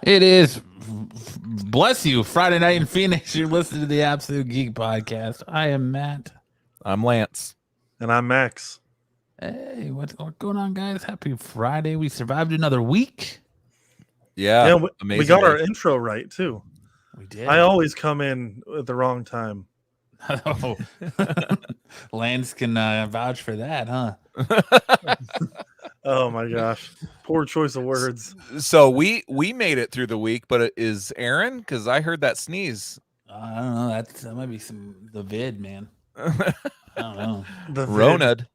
It is, bless you, Friday night in Phoenix. You're listening to the Absolute Geek Podcast. I am Matt. I'm Lance. And I'm Max. Hey, what's going on, guys? Happy Friday. We survived another week. Yeah, we got our intro right, too. We did. I always come in at the wrong time. Oh, Lance can vouch for that, huh? Oh, my gosh. Poor choice of words. So we made it through the week, but is Aaron? Because I heard that sneeze. I don't know. That might be the vid, man. I don't know. The Ronad.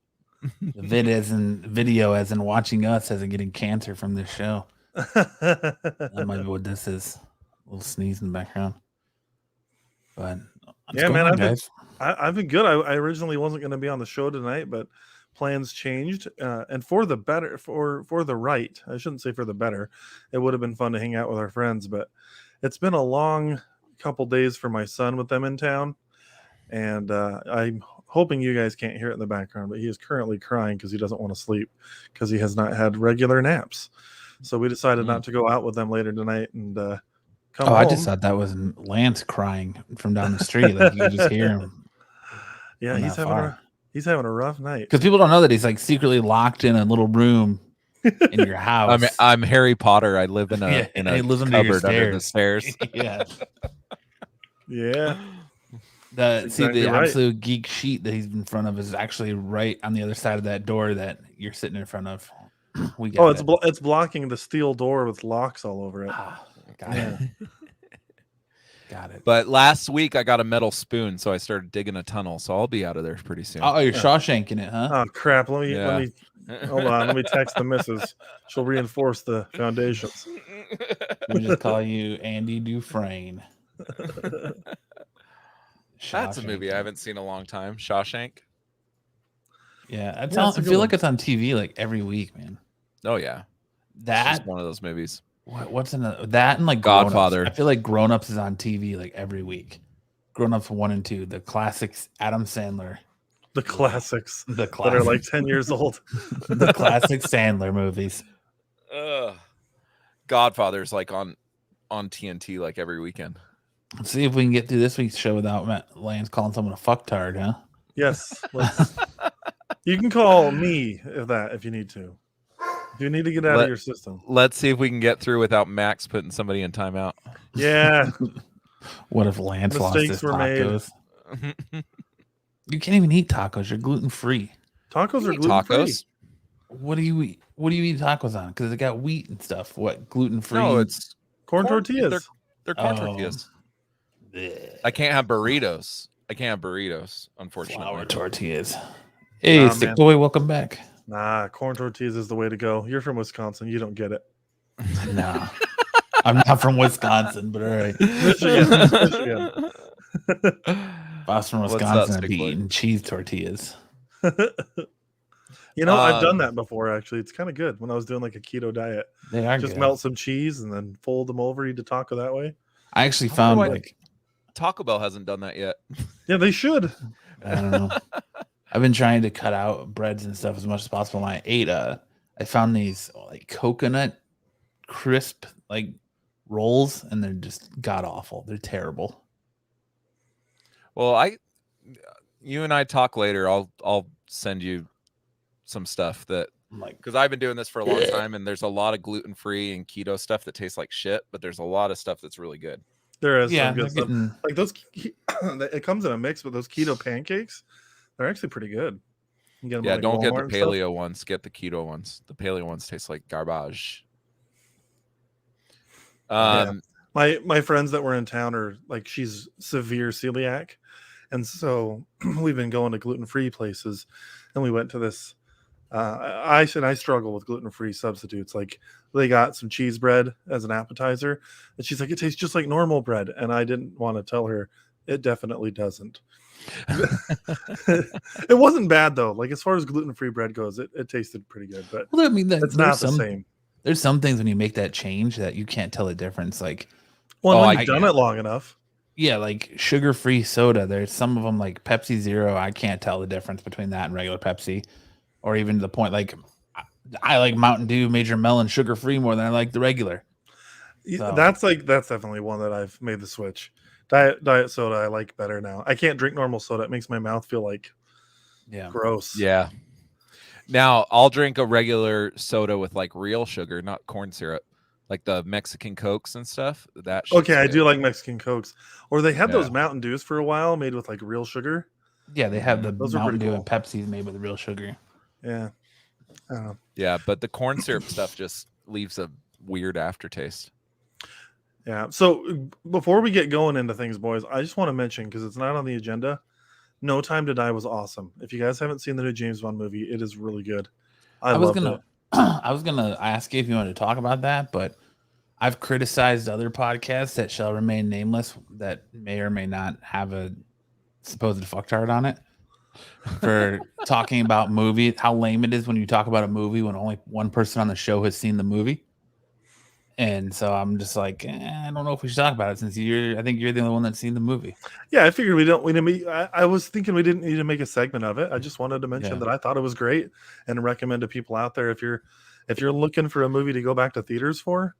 The vid as in video, as in watching us, as in getting cancer from this show. That might be what this is. A little sneeze in the background. But yeah, man, I've been good. I originally wasn't going to be on the show tonight, but plans changed, and for the better, for the right. I shouldn't say for the better. It would have been fun to hang out with our friends, but it's been a long couple days for my son with them in town, and I'm hoping you guys can't hear it in the background, but he is currently crying because he doesn't want to sleep because he has not had regular naps. So we decided not to go out with them later tonight and come home. I just thought that was Lance crying from down the street. Like you could just hear him. Yeah, he's having a rough night. Because people don't know that he's like secretly locked in a little room in your house. I'm Harry Potter. I live in a cupboard under the stairs. Yeah. Yeah. The Absolute Geek sheet that he's in front of is actually right on the other side of that door that you're sitting in front of. It's blocking the steel door with locks all over it. Got it. Got it. But last week I got a metal spoon, so I started digging a tunnel. So I'll be out of there pretty soon. Oh, you're Shawshanking it, huh? Oh crap! Let me hold on. Let me text the missus. She'll reinforce the foundations. We just call you Andy Dufresne. That's a movie I haven't seen in a long time. Shawshank. Yeah, I feel like it's on TV like every week, man. Oh yeah, that's one of those movies. What's in that and like Godfather? I feel like Grown Ups is on TV like every week. Grown Ups 1 and 2, the classics, Adam Sandler. The classics that are like 10 years old. The classic Sandler movies. Godfather's like on TNT like every weekend. Let's see if we can get through this week's show without Lance calling someone a fucktard, huh? Yes. You can call me if you need to. If you need to get out of your system. Let's see if we can get through without Max putting somebody in timeout. Yeah. What if Lance lost his tacos? You can't even eat tacos. You're gluten free. Tacos are gluten free. What do you eat? What do you eat tacos on? Because they got wheat and stuff. What, gluten free? No, it's corn tortillas. They're corn tortillas. I can't have burritos. Unfortunately. Flour tortillas. Hey, Stick Boy, welcome back. Nah, corn tortillas is the way to go. You're from Wisconsin. You don't get it. Nah. I'm not from Wisconsin, but all right. Michigan. If I was from Wisconsin, I'd be eating cheese tortillas. I've done that before, actually. It's kind of good when I was doing like a keto diet. They are just good. Melt some cheese and then fold them over, eat a taco that way. I actually found Taco Bell hasn't done that yet. Yeah, they should. I don't know. I've been trying to cut out breads and stuff as much as possible. And I found these like coconut crisp like rolls, and they're just god awful. They're terrible. Well, you and I talk later. I'll send you some stuff that because I've been doing this for a long time, and there's a lot of gluten free and keto stuff that tastes like shit, but there's a lot of stuff that's really good. There is some good stuff. Like those, it comes in a mix, but those keto pancakes, they're actually pretty good. Don't get the paleo ones. Get the keto ones. The paleo ones taste like garbage. My friends that were in town are like, she's severe celiac, and so we've been going to gluten-free places, and we went to this. I struggle with gluten-free substitutes. Like, they got some cheese bread as an appetizer, and she's like, it tastes just like normal bread, and I didn't want to tell her it definitely doesn't. It wasn't bad though. Like, as far as gluten-free bread goes, it tasted pretty good, but I mean, it's not the same. There's some things when you make that change that you can't tell the difference. Like, I've done it long enough. Yeah, like sugar-free soda. There's some of them like Pepsi Zero. I can't tell the difference between that and regular Pepsi, or even to the point like I like Mountain Dew Major Melon sugar-free more than I like the regular. So. That's definitely one that I've made the switch. Diet soda I like better now. I can't drink normal soda. It makes my mouth feel like gross. Yeah. Now I'll drink a regular soda with like real sugar, not corn syrup, like the Mexican Cokes and stuff. That shit's Okay, I good. do like Mexican Cokes. Or they had those Mountain Dews for a while made with like real sugar. Yeah, they have the Those are Mountain pretty Dew cool. and Pepsi's made with real sugar. Yeah. I don't know. Yeah, but the corn syrup stuff just leaves a weird aftertaste. Yeah. So before we get going into things, boys, I just want to mention, because it's not on the agenda, No Time to Die was awesome. If you guys haven't seen the new James Bond movie, it is really good. I was gonna ask you if you wanted to talk about that, but I've criticized other podcasts that shall remain nameless that may or may not have a supposed fucktard on it for talking about movie, how lame it is when you talk about a movie when only one person on the show has seen the movie. And so I'm just like, I don't know if we should talk about it since I think you're the only one that's seen the movie. Yeah, I figured I was thinking we didn't need to make a segment of it. I just wanted to mention that I thought it was great and recommend to people out there, if you're looking for a movie to go back to theaters for,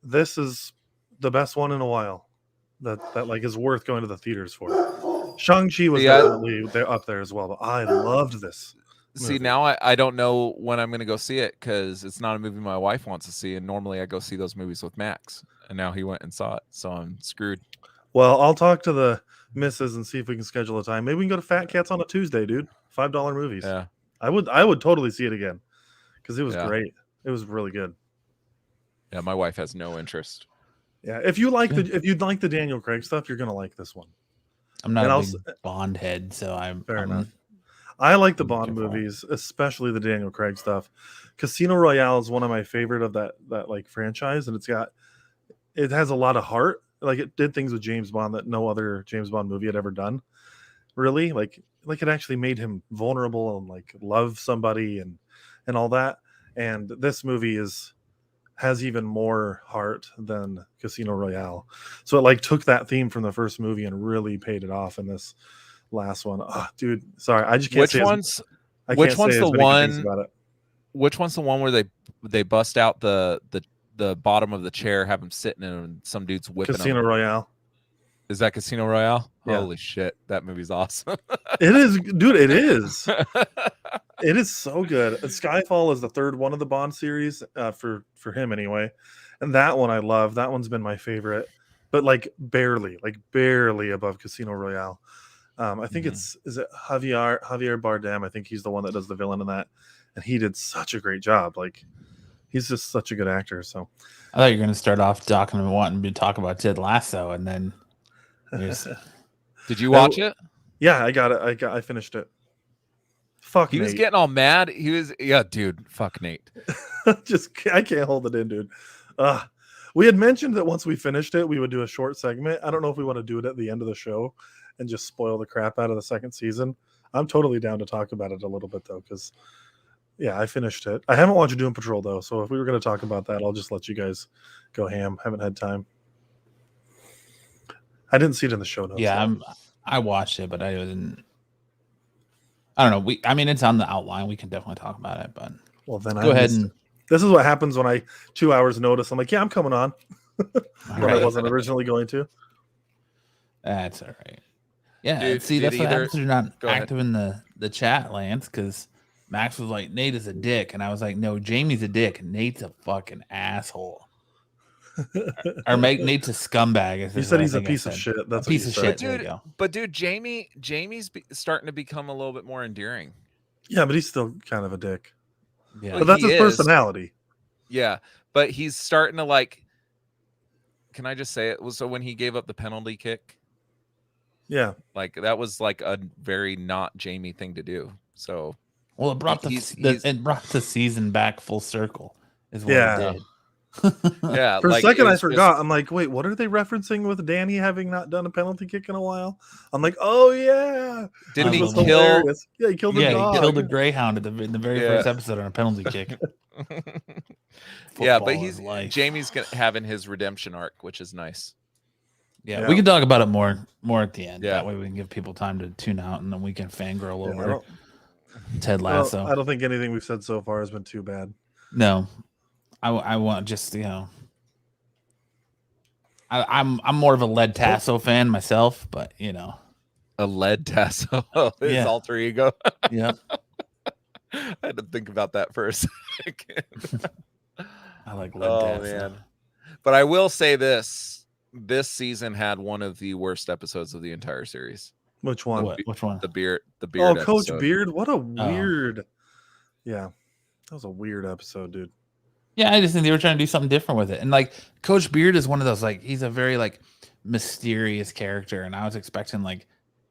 this is the best one in a while that like is worth going to the theaters for. Shang-Chi was definitely up there as well, but I loved this movie. See, now I don't know when I'm going to go see it because it's not a movie my wife wants to see, and normally I go see those movies with Max, and now he went and saw it, so I'm screwed. Well, I'll talk to the missus and see if we can schedule a time. Maybe we can go to Fat Cats on a Tuesday, dude. $5 movies. Yeah, I would totally see it again because it was great. It was really good. Yeah, my wife has no interest. Yeah, if you'd like the Daniel Craig stuff, you're gonna like this one. I'm not a big Bond head, so I'm fair enough. I like the Bond movies, especially the Daniel Craig stuff. Casino Royale is one of my favorite of that like franchise, and it has a lot of heart. Like, it did things with James Bond that no other James Bond movie had ever done. Really, like it actually made him vulnerable and like love somebody and all that. And this movie has even more heart than Casino Royale. So it like took that theme from the first movie and really paid it off in this last one. Oh, dude, sorry, I just can't say which one's the one about it. Which one's the one where they bust out the bottom of the chair, have him sitting in, and some dude's whipping Casino Royale. Is that Casino Royale? Yeah. Holy shit, that movie's awesome. It is, dude. It is. It is so good. Skyfall is the third one of the Bond series for him anyway, and that one I love. That one's been my favorite, but like barely above Casino Royale. I think is it Javier Bardem? I think he's the one that does the villain in that, and he did such a great job. Like, he's just such a good actor. So I thought you were going to start off wanting to talk about Ted Lasso, and then did you watch it? Yeah, I got it. I finished it. Fuck, he Nate. was getting all mad. He was, dude. Fuck Nate. I can't hold it in, dude. We had mentioned that once we finished it, we would do a short segment. I don't know if we want to do it at the end of the show and just spoil the crap out of the second season. I'm totally down to talk about it a little bit, though, because I finished it. I haven't watched Doom Patrol, though, so if we were going to talk about that, I'll just let you guys go ham. Haven't had time. I didn't see it in the show notes. Yeah, I watched it, but I didn't. I don't know. It's on the outline. We can definitely talk about it, but then go ahead and. This is what happens when I 2 hours notice. I'm like, yeah, I'm coming on. I wasn't originally going to. That's all right. Yeah, dude, see, that's what happens when you're not active in the chat, Lance, because Max was like, Nate is a dick. And I was like, no, Jamie's a dick. Nate's a fucking asshole. Or Nate's a scumbag. You said he's a piece of shit. That's a piece of shit. But dude, Jamie's starting to become a little bit more endearing. Yeah, but he's still kind of a dick. Yeah, but that's his personality. Yeah, but he's starting to like. Can I just say it? So when he gave up the penalty kick, yeah, like that was like a very not Jamie thing to do. So it brought the season back full circle. Is what it did. Yeah. For a second, I forgot. I'm like, wait, what are they referencing with Danny having not done a penalty kick in a while? I'm like, oh yeah. Didn't he kill? Yeah, he killed a dog. He killed a greyhound in the very first episode on a penalty kick. Yeah, but Jamie's having his redemption arc, which is nice. Yeah, we can talk about it more at the end. Yeah. That way we can give people time to tune out, and then we can fangirl over Ted Lasso. I don't think anything we've said so far has been too bad. No. I want just, I'm more of a Led Tasso fan myself, but you know, A lead tassel, his alter ego. Yeah, I had to think about that for a second. I like Led Tasso. Man. But I will say this season had one of the worst episodes of the entire series. Which one? Which one? The beard. Oh, Coach episode. Beard. What a weird. Yeah, that was a weird episode, dude. Yeah, I just think they were trying to do something different with it. And like Coach Beard is one of those, like, he's a very like mysterious character, and I was expecting like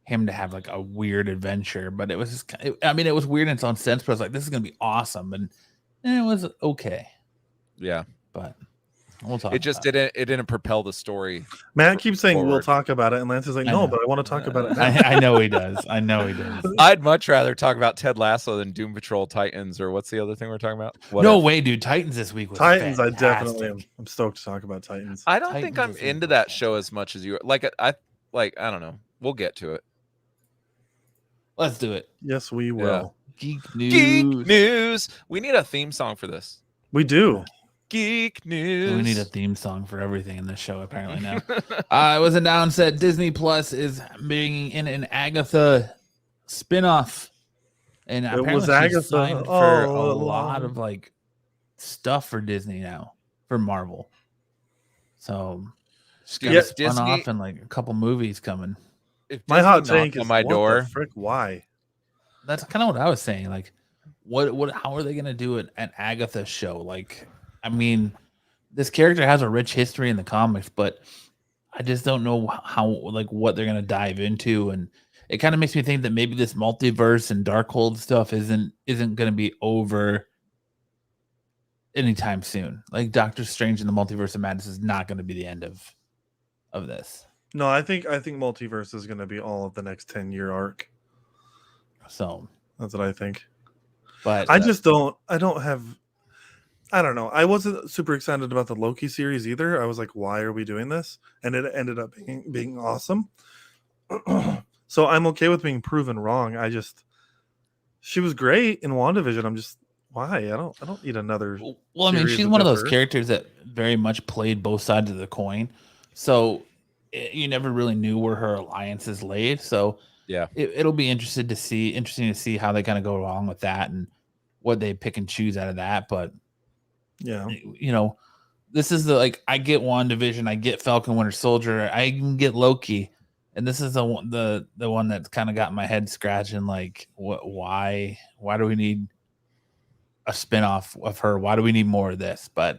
him to have like a weird adventure, but it was just, I mean, it was weird in its own sense, but I was like, this is gonna be awesome, and it was okay. Yeah, but we'll talk. It just didn't propel the story. Matt keeps saying forward. We'll talk about it, and Lance is like, no, but I want to talk about it now. I know he does. I know he does. I'd much rather talk about Ted Lasso than Doom Patrol Titans, or what's the other thing we're talking about? No way, dude. Titans this week was Titans. fantastic. I definitely am. I'm stoked to talk about Titans. I don't think I'm into that show as much as you are. Like I don't know. We'll get to it. Let's do it. Yes, we will. Geek news. Geek news. We need a theme song for this. We do. Geek news. We need a theme song for everything in this show, apparently now. It was announced that Disney Plus is bringing in an Agatha spinoff. And apparently was Agatha signed for a lot of like stuff for Disney now, for Marvel. So it's spun off and like a couple movies coming. If my hot take is on my door. Frick, why? That's kind of what I was saying. Like, how are they gonna do an Agatha show? Like, I mean, this character has a rich history in the comics, but I just don't know how, like, what they're gonna dive into, and it kind of makes me think that maybe this multiverse and Darkhold stuff isn't gonna be over anytime soon. Like, Doctor Strange and the Multiverse of Madness is not gonna be the end of this. No, I think multiverse is gonna be all of the next 10-year arc. So that's what I think. But I don't know. I wasn't super excited about the Loki series either. I was like, why are we doing this? And it ended up being awesome. So I'm okay with being proven wrong. She was great in WandaVision. I'm just, why? I don't need another. Well, I mean, she's one of those characters that very much played both sides of the coin. So you never really knew where her alliances laid. So yeah, it'll be interesting to see how they kind of go along with that and what they pick and choose out of that. But yeah, you know, this is I get WandaVision, I get Falcon Winter Soldier, I even get Loki, and this is the one that's kind of got my head scratching. Like, why do we need a spinoff of her? Why do we need more of this? But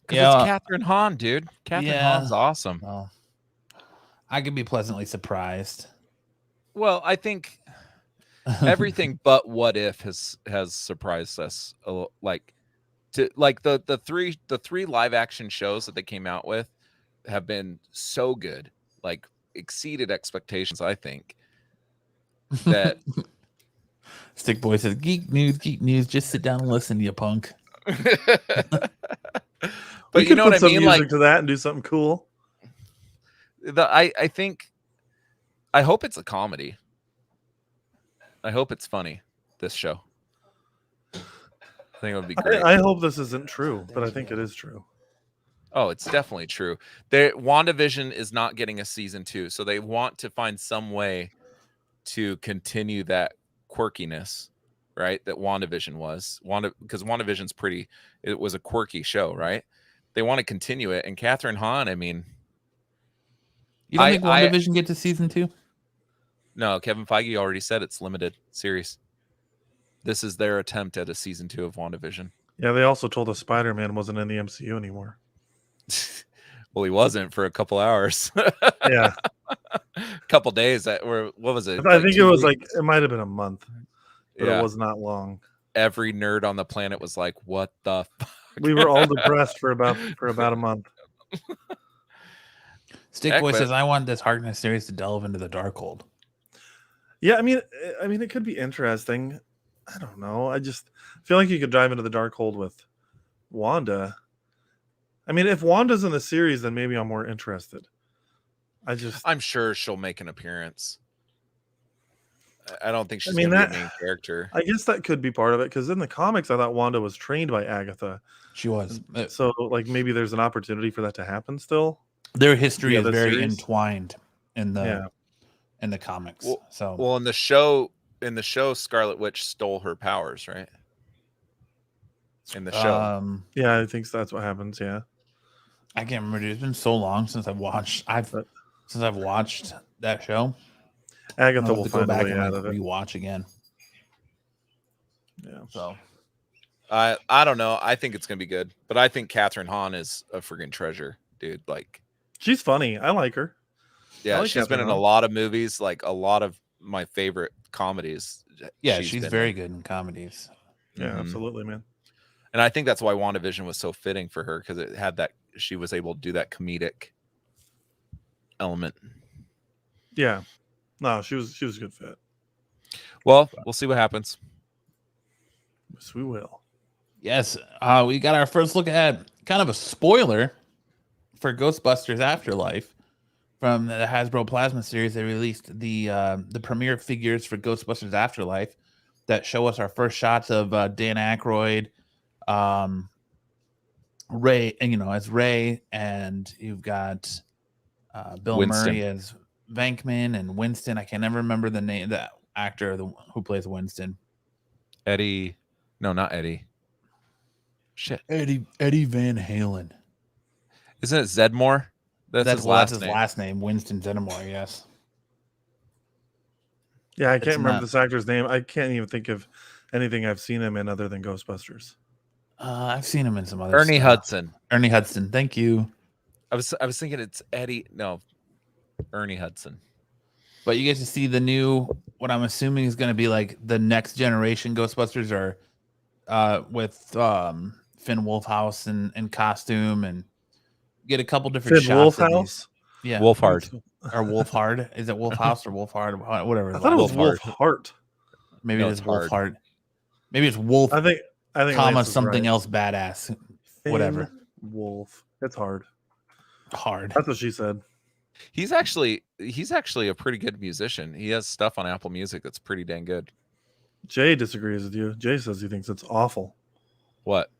because it's Catherine Hahn, dude. Catherine Hahn's awesome. Well, I could be pleasantly surprised. Well, I think everything but What If has surprised us a little, the three live action shows that they came out with have been so good, like exceeded expectations. I think that Stick Boy says geek news. Just sit down and listen, you punk. But you know what I mean, like to that and do something cool. I hope it's a comedy. I hope it's funny, this show. I think it would be great. I hope this isn't true, but I think it is true. Oh, it's definitely true. WandaVision is not getting a season 2, so they want to find some way to continue that quirkiness, right? That WandaVision was. Because WandaVision's it was a quirky show, right? They want to continue it. And Catherine Hahn, I mean... You don't think WandaVision get to season 2? No, Kevin Feige already said it's limited series. This is their attempt at a season 2 of WandaVision. Yeah, they also told us Spider-Man wasn't in the MCU anymore. Well, he wasn't for a couple hours. Yeah. A couple days. What was it? I think it was it might have been a month, but it was not long. Every nerd on the planet was like, what the fuck? We were all depressed for about a month. Stick Boy says, I want this Harkness series to delve into the Darkhold. Yeah, I mean, it could be interesting. I don't know. I just feel like you could dive into the Darkhold with Wanda. I mean, if Wanda's in the series, then maybe I'm more interested. I'm sure she'll make an appearance. I don't think she's going to be a main character. I guess that could be part of it, because in the comics, I thought Wanda was trained by Agatha. She was. So, maybe there's an opportunity for that to happen still. Their history Yeah, is the very series? entwined in the Yeah. in the comics. Well, So in the show, Scarlet Witch stole her powers, right? In the show, Yeah, I think that's what happens. Yeah. I can't remember. Dude. It's been so long since I've watched. Since I've watched that show. Agatha I'll will have to go find a back way and out of it. rewatch again. Yeah. So I don't know. I think it's gonna be good, but I think Catherine Hahn is a friggin' treasure, dude. Like, She's funny. I like her. yeah, I like she's been Catherine in a Hahn. lot of movies, like a lot of my favorite comedies. yeah, she's been very in. good in comedies. Yeah, Mhm. absolutely, man. And I think that's why WandaVision was so fitting for her, because it had that, she was able to do that comedic element. Yeah. No, she was a good fit. Well, we'll see what happens. Yes, we will. Yes, we got our first look at kind of a spoiler for Ghostbusters Afterlife from the Hasbro Plasma series. They released the premiere figures for Ghostbusters Afterlife that show us our first shots of Dan Aykroyd, Ray, and as Ray, and you've got Bill Winston. Murray as Venkman and Winston. I can never remember the name, the actor who plays Winston. Eddie, no, not Eddie. Shit, Eddie Van Halen. Isn't it Zedmore? That's his last name. Last name, Winston Zeddemore. Yes. Yeah, I It's can't remember not- this actor's name. I can't even think of anything I've seen him in other than Ghostbusters. I've seen him in some other Ernie stuff. Hudson. Ernie Hudson. Thank you. I was thinking it's Eddie. No, Ernie Hudson. But you get to see the new, what I'm assuming is going to be like the next generation Ghostbusters, or with Finn Wolfhouse in costume, and get a couple different Finn shots of Wolfhouse? these. Yeah, Wolfhard. or Wolfhard. Is it Wolfhouse or Wolfhard? Whatever. I thought it was Wolfhard. Wolfheart. Maybe No, it is it's hard. Wolfhard. Maybe it's Wolf, I think comma Lance is something right. else badass. Finn Whatever. Wolf. It's hard. Hard. That's what she said. He's actually a pretty good musician. He has stuff on Apple Music that's pretty dang good. Jay disagrees with you. Jay says he thinks it's awful. What?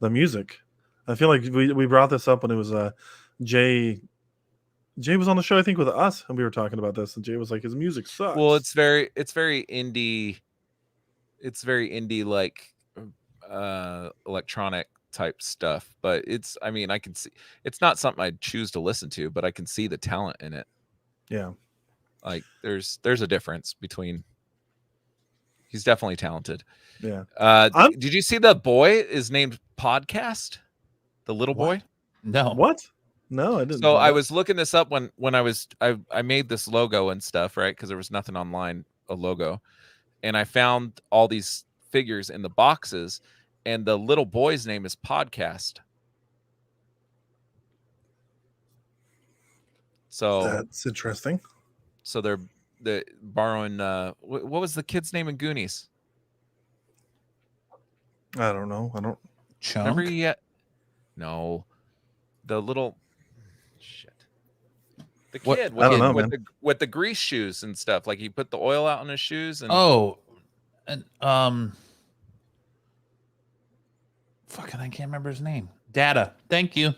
The music. I feel like we brought this up when it was Jay. Jay was on the show, I think, with us, and we were talking about this, and Jay was like, his music sucks. Well, it's very indie. It's very indie, like electronic type stuff. But I can see it's not something I'd choose to listen to, but I can see the talent in it. Yeah. Like there's a difference between. He's definitely talented. Yeah. Did you see the boy is named Podcast? The little boy? No. What? No, I didn't. So know I that. was looking this up when I made this logo and stuff, right? Because there was nothing online, a logo. And I found all these figures in the boxes, and the little boy's name is Podcast. So That's interesting. So they're borrowing what was the kid's name in Goonies? I don't know. I don't. Chunk? Remember yet? No. The little shit. The What- kid I don't know, with the grease shoes and stuff. Like he put the oil out on his shoes and fucking, I can't remember his name. Data. Thank you.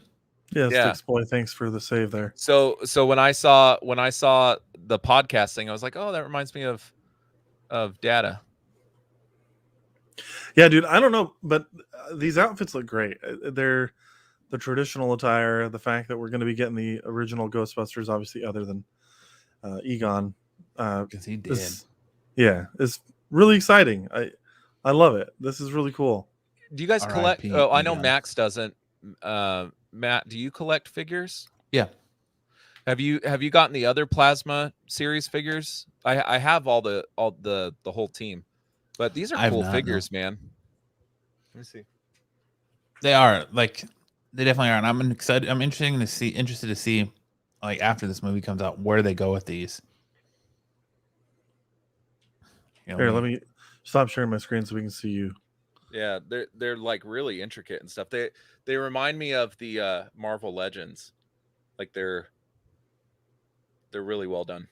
Yeah, Yeah. Sticks Boy. Thanks for the save there. So when I saw the podcast thing, I was like, oh, that reminds me of Data. Yeah, dude. I don't know, but these outfits look great. They're the traditional attire. The fact that we're going to be getting the original Ghostbusters, obviously, other than Egon, Because he did. it's really exciting. I love it. This is really cool. Do you guys R.I.P. collect? Oh, I know Egon. Max doesn't. Matt, do you collect figures? Yeah. Have you gotten the other Plasma series figures? I have all the whole team, but these are I have cool not, figures, man. Let me see. They are, like, they definitely are. And I'm excited. I'm interested to see, like, after this movie comes out, where they go with these. Here, let me stop sharing my screen so we can see you. Yeah, they're like really intricate and stuff. They remind me of the Marvel Legends. Like they're really well done.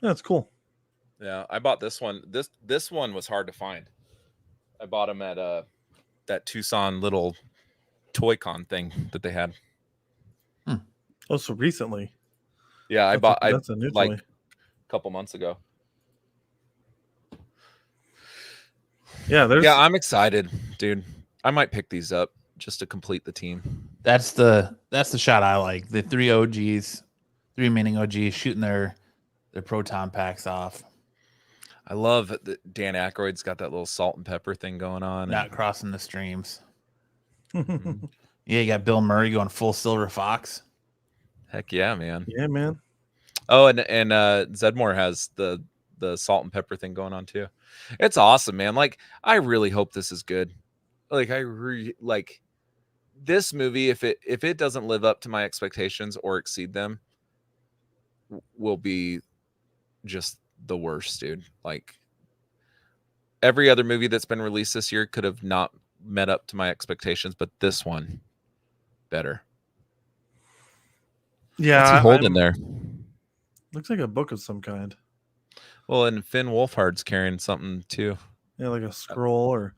That's cool. Yeah, I bought this one. This one was hard to find. I bought them at that Tucson little Toy Con thing that they had. Oh, so recently. Yeah, I That's a new like toy. a couple months ago. Yeah, I'm excited, dude. I might pick these up just to complete the team. That's the shot I like. The three remaining OGs shooting their proton packs off. I love that Dan Aykroyd's got that little salt and pepper thing going on. Not crossing the streams. Mhm. Yeah, you got Bill Murray going full Silver Fox. Heck yeah, man. Yeah, man. Oh, and Zedmore has the salt and pepper thing going on too. It's awesome, man. Like, I really hope this is good. Like, like this movie, if it doesn't live up to my expectations or exceed them, will be just the worst, dude. Like, every other movie that's been released this year could have not met up to my expectations, but this one better. Yeah. What's he holding there? Looks like a book of some kind. Well, and Finn Wolfhard's carrying something too. Yeah, like a scroll or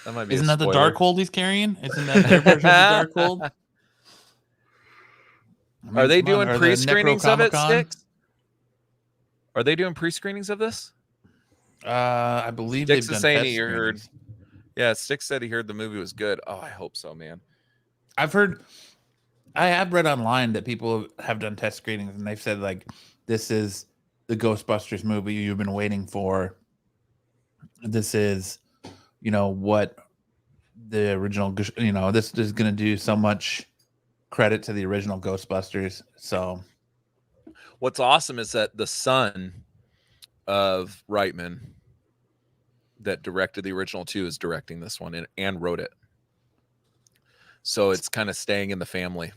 that might be. Isn't that the Darkhold he's carrying? Isn't that their version of the Darkhold? I mean, are they doing pre-screenings of it, Sticks? Are they doing pre-screenings of this? I believe Sticks they've is done saying test he heard. screenings. Yeah, Sticks said he heard the movie was good. Oh, I hope so, man. I have read online that people have done test screenings and they've said like, this is the Ghostbusters movie you've been waiting for. This is, what the original, this is going to do so much credit to the original Ghostbusters. So what's awesome is that the son of Reitman that directed the original 2 is directing this one and wrote it. So it's kind of staying in the family.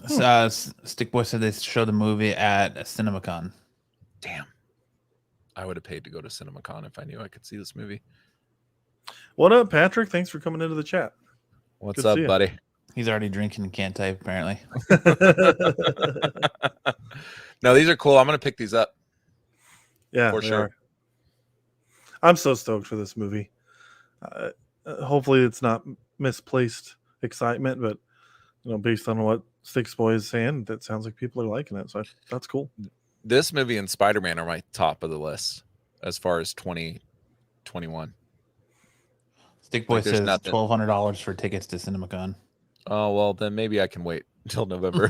Stickboy said they showed the movie at CinemaCon. Damn. I would have paid to go to CinemaCon if I knew I could see this movie. What up, Patrick? Thanks for coming into the chat. What's Good up, buddy? He's already drinking and can't type, apparently. No, these are cool. I'm going to pick these up. Yeah, for sure. I'm so stoked for this movie. Hopefully it's not misplaced excitement, but based on what Sticks Boy is saying, that sounds like people are liking it. So that's cool. This movie and Spider-Man are my top of the list as far as 2021. Stick Boy says $1,200 for tickets to CinemaCon. Oh, well, then maybe I can wait until November.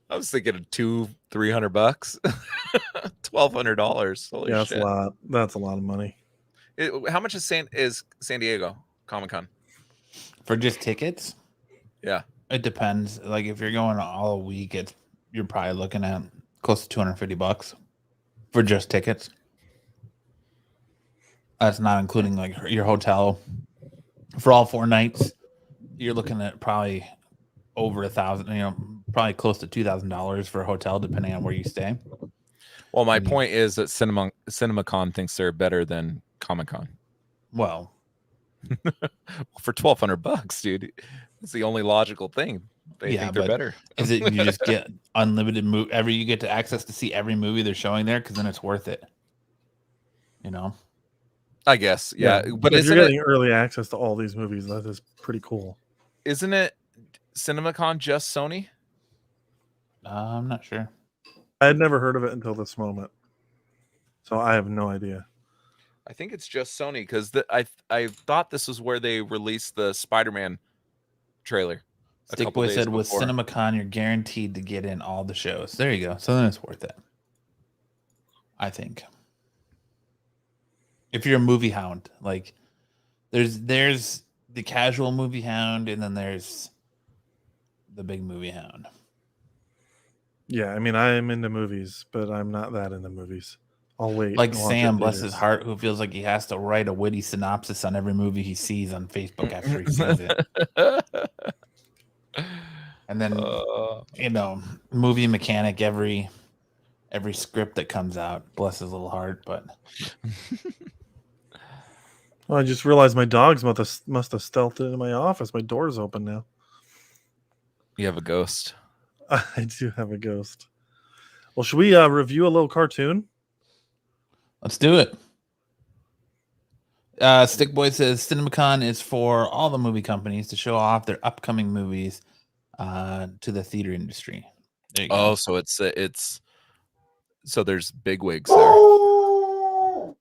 I was thinking of $200-300, $1,200. Holy yeah, shit. That's a lot. That's a lot of money. How much is San Diego Comic-Con? For just tickets? Yeah. It depends. Like if you're going all week, you're probably looking at close to $250 for just tickets. That's not including like your hotel. For all 4 nights, you're looking at probably over $1,000. Probably close to $2,000 for a hotel, depending on where you stay. Well, my point is that CinemaCon thinks they're better than Comic-Con. Well, for $1,200, dude, it's the only logical thing. They think they're better. Is it you just get unlimited you get to access to see every movie they're showing there? Because then it's worth it. I guess, yeah. But if you're getting early access to all these movies, that is pretty cool. Isn't it CinemaCon just Sony? I'm not sure. I had never heard of it until this moment, so I have no idea. I think it's just Sony because I thought this was where they released the Spider-Man trailer. Stickboy said with CinemaCon, you're guaranteed to get in all the shows. There you go. So then it's worth it. I think. If you're a movie hound, like there's the casual movie hound, and then there's the big movie hound. Yeah, I mean, I am into movies, but I'm not that into movies. I'll wait. Like Sam, bless his heart, who feels like he has to write a witty synopsis on every movie he sees on Facebook after he sees it. And then, movie mechanic, every script that comes out, bless his little heart. But well, I just realized my dogs must have stealthed into my office. My door's open now. You have a ghost. I do have a ghost. Well, should we review a little cartoon? Let's do it. Stickboy says CinemaCon is for all the movie companies to show off their upcoming movies to the theater industry. There you go. Oh, so it's so there's bigwigs there.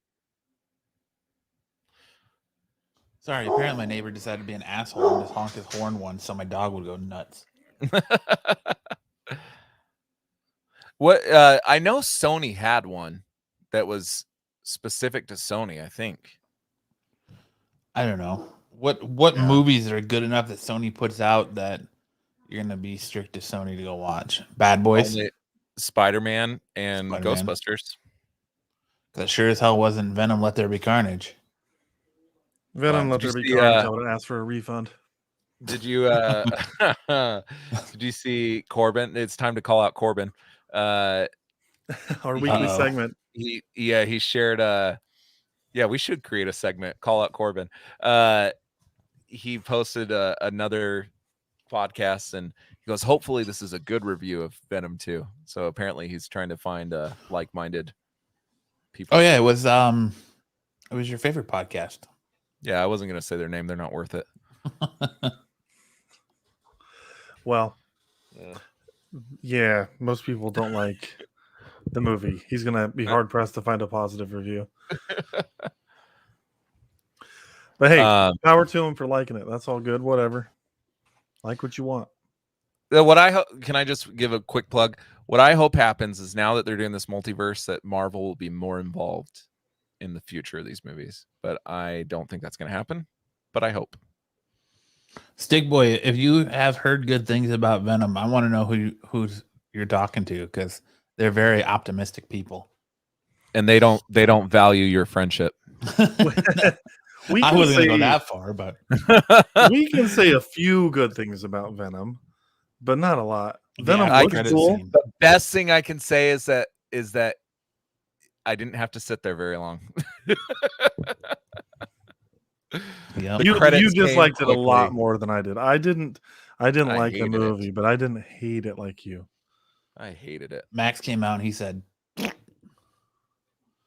Sorry, apparently my neighbor decided to be an asshole and just honked his horn once, so my dog would go nuts. What I know Sony had one that was specific to Sony, I think. I don't know. What movies are good enough that Sony puts out that you're gonna be strict to Sony to go watch? Bad Boys? Only Spider-Man and Spider-Man. Ghostbusters. That sure as hell wasn't Venom Let There Be Carnage. Venom Let There Be Carnage. I would ask for a refund. Did you did you see Corbin? It's time to call out Corbin. Our weekly segment. He shared we should create a segment, call out Corbin. He posted another podcast and he goes, hopefully this is a good review of Venom 2. So apparently he's trying to find like-minded people. Oh yeah, it was your favorite podcast. Yeah, I wasn't gonna say their name, they're not worth it. Well, yeah, most people don't like the movie. He's gonna be hard pressed to find a positive review. But hey, power to him for liking it. That's all good. Whatever. Like what you want. Can I just give a quick plug? What I hope happens is now that they're doing this multiverse, that Marvel will be more involved in the future of these movies. But I don't think that's going to happen. But I hope. Stickboy, if you have heard good things about Venom, I want to know who's you're talking to, because they're very optimistic people. And they don't value your friendship. I wasn't going to go that far, but we can say a few good things about Venom, but not a lot. Venom looks cool. The best thing I can say is that I didn't have to sit there very long. Yeah, you disliked it a lot more than I did. I didn't like the movie, but I didn't hate it like you. I hated it. Max came out and he said,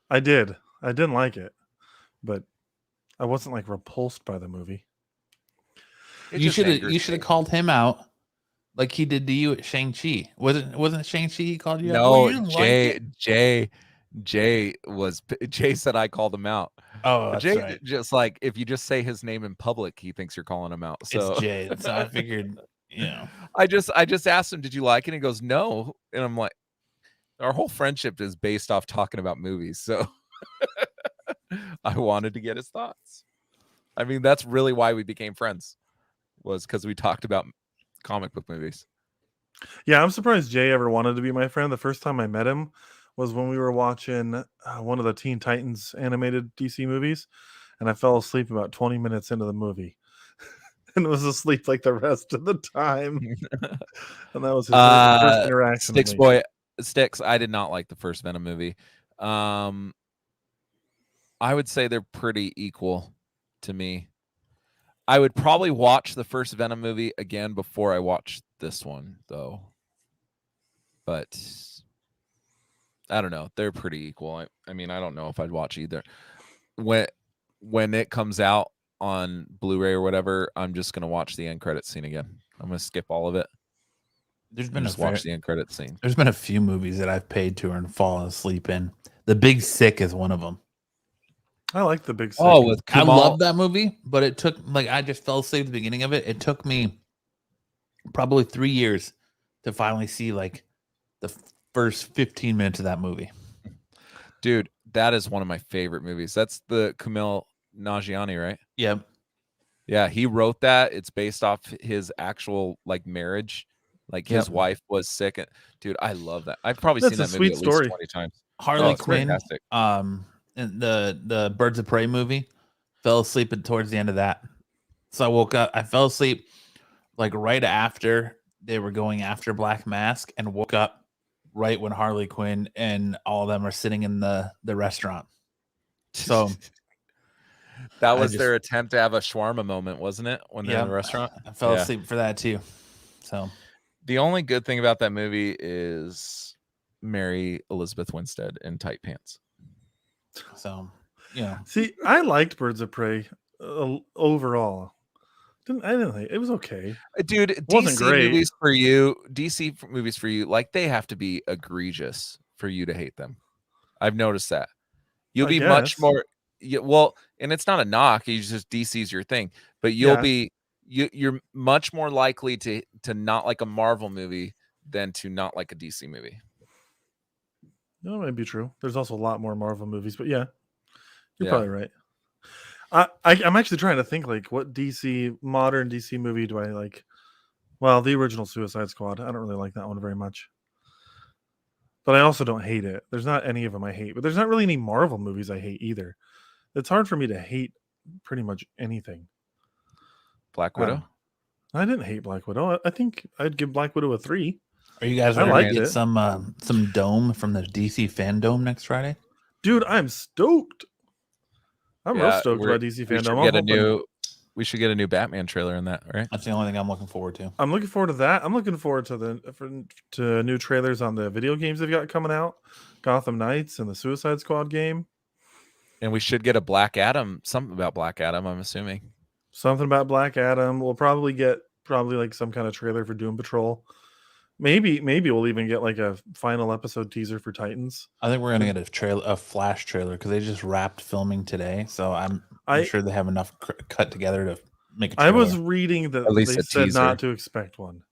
I didn't like it, but I wasn't like repulsed by the movie. You should have called him out like he did to you at Shang-Chi. Wasn't it Shang-Chi he called you out? No, Jay said I called him out. Oh, that's Jay, right. Just like if you just say his name in public, he thinks you're calling him out. So it's Jay. So I figured, I just asked him, did you like it? And he goes, no. And I'm like, our whole friendship is based off talking about movies. So I wanted to get his thoughts. I mean, that's really why we became friends, was because we talked about comic book movies. Yeah, I'm surprised Jay ever wanted to be my friend. The first time I met him was when we were watching one of the Teen Titans animated DC movies, and I fell asleep about 20 minutes into the movie and was asleep like the rest of the time. And that was his first interaction. Sticks, I did not like the first Venom movie. I would say they're pretty equal to me. I would probably watch the first Venom movie again before I watch this one, though. But I don't know. They're pretty equal. I mean, I don't know if I'd watch either. When it comes out on Blu-ray or whatever, I'm just going to watch the end credit scene again. I'm going to skip all of it. Watch the end credit scene. There's been a few movies that I've paid to and fallen asleep in. The Big Sick is one of them. I like The Big Sick. Oh, I love that movie, but it took I just fell asleep at the beginning of it. It took me probably 3 years to finally see like the first 15 minutes of that movie. Dude, that is one of my favorite movies. That's the Kumail Nanjiani, right? Yep. Yeah, he wrote that. It's based off his actual like marriage. Like his wife was sick. Dude, I love that. I've probably seen that movie at least 20 times. Harley Quinn, fantastic. In the Birds of Prey movie, fell asleep towards the end of that. So I woke up. I fell asleep like right after they were going after Black Mask, and woke up right when Harley Quinn and all of them are sitting in the restaurant. So that was their attempt to have a shawarma moment, wasn't it? When they're in the restaurant, I fell asleep for that too. So the only good thing about that movie is Mary Elizabeth Winstead in tight pants. So See, I liked Birds of Prey overall. I didn't think it was okay. Dude, wasn't DC great. movies for you, DC movies for you, like they have to be egregious for you to hate them. I've noticed that. You'll be much more well, and it's not a knock, it's just DC's your thing, but you're much more likely to not like a Marvel movie than to not like a DC movie. That might be true. There's also a lot more Marvel movies, but yeah, you're probably right. I'm actually trying to think like what modern DC movie do I like? Well, the original Suicide Squad. I don't really like that one very much. But I also don't hate it. There's not any of them I hate. But there's not really any Marvel movies I hate either. It's hard for me to hate pretty much anything. Black Widow? I didn't hate Black Widow. I think I'd give Black Widow a 3. Are you guys ready to get some dome from the DC Fandom next Friday? Dude, I'm stoked. I'm real stoked about DC Fandom. We should get a new Batman trailer in that, right? That's the only thing I'm looking forward to. I'm looking forward to that. I'm looking forward to new trailers on the video games they've got coming out, Gotham Knights and the Suicide Squad game. And we should get a Black Adam, something about Black Adam, I'm assuming. Something about Black Adam. We'll probably get like some kind of trailer for Doom Patrol. Maybe we'll even get like a final episode teaser for Titans. I think we're gonna get a Flash trailer because they just wrapped filming today. So I'm sure they have enough cut together to make a trailer. I was reading that they said not to expect one.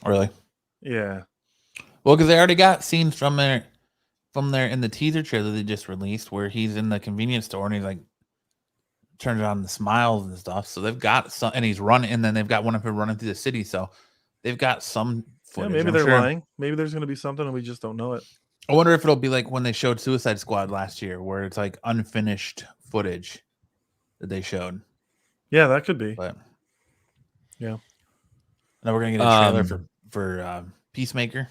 Really? Yeah. Well, because they already got scenes from there in the teaser trailer they just released where he's in the convenience store and he's like turns on the smiles and stuff. So they've got some, and he's running, and then they've got one of him running through the city. So they've got some footage. Yeah, maybe they're lying. Maybe there's going to be something and we just don't know it. I wonder if it'll be like when they showed Suicide Squad last year, where it's like unfinished footage that they showed. Yeah, that could be. But yeah, now we're gonna get a trailer for Peacemaker.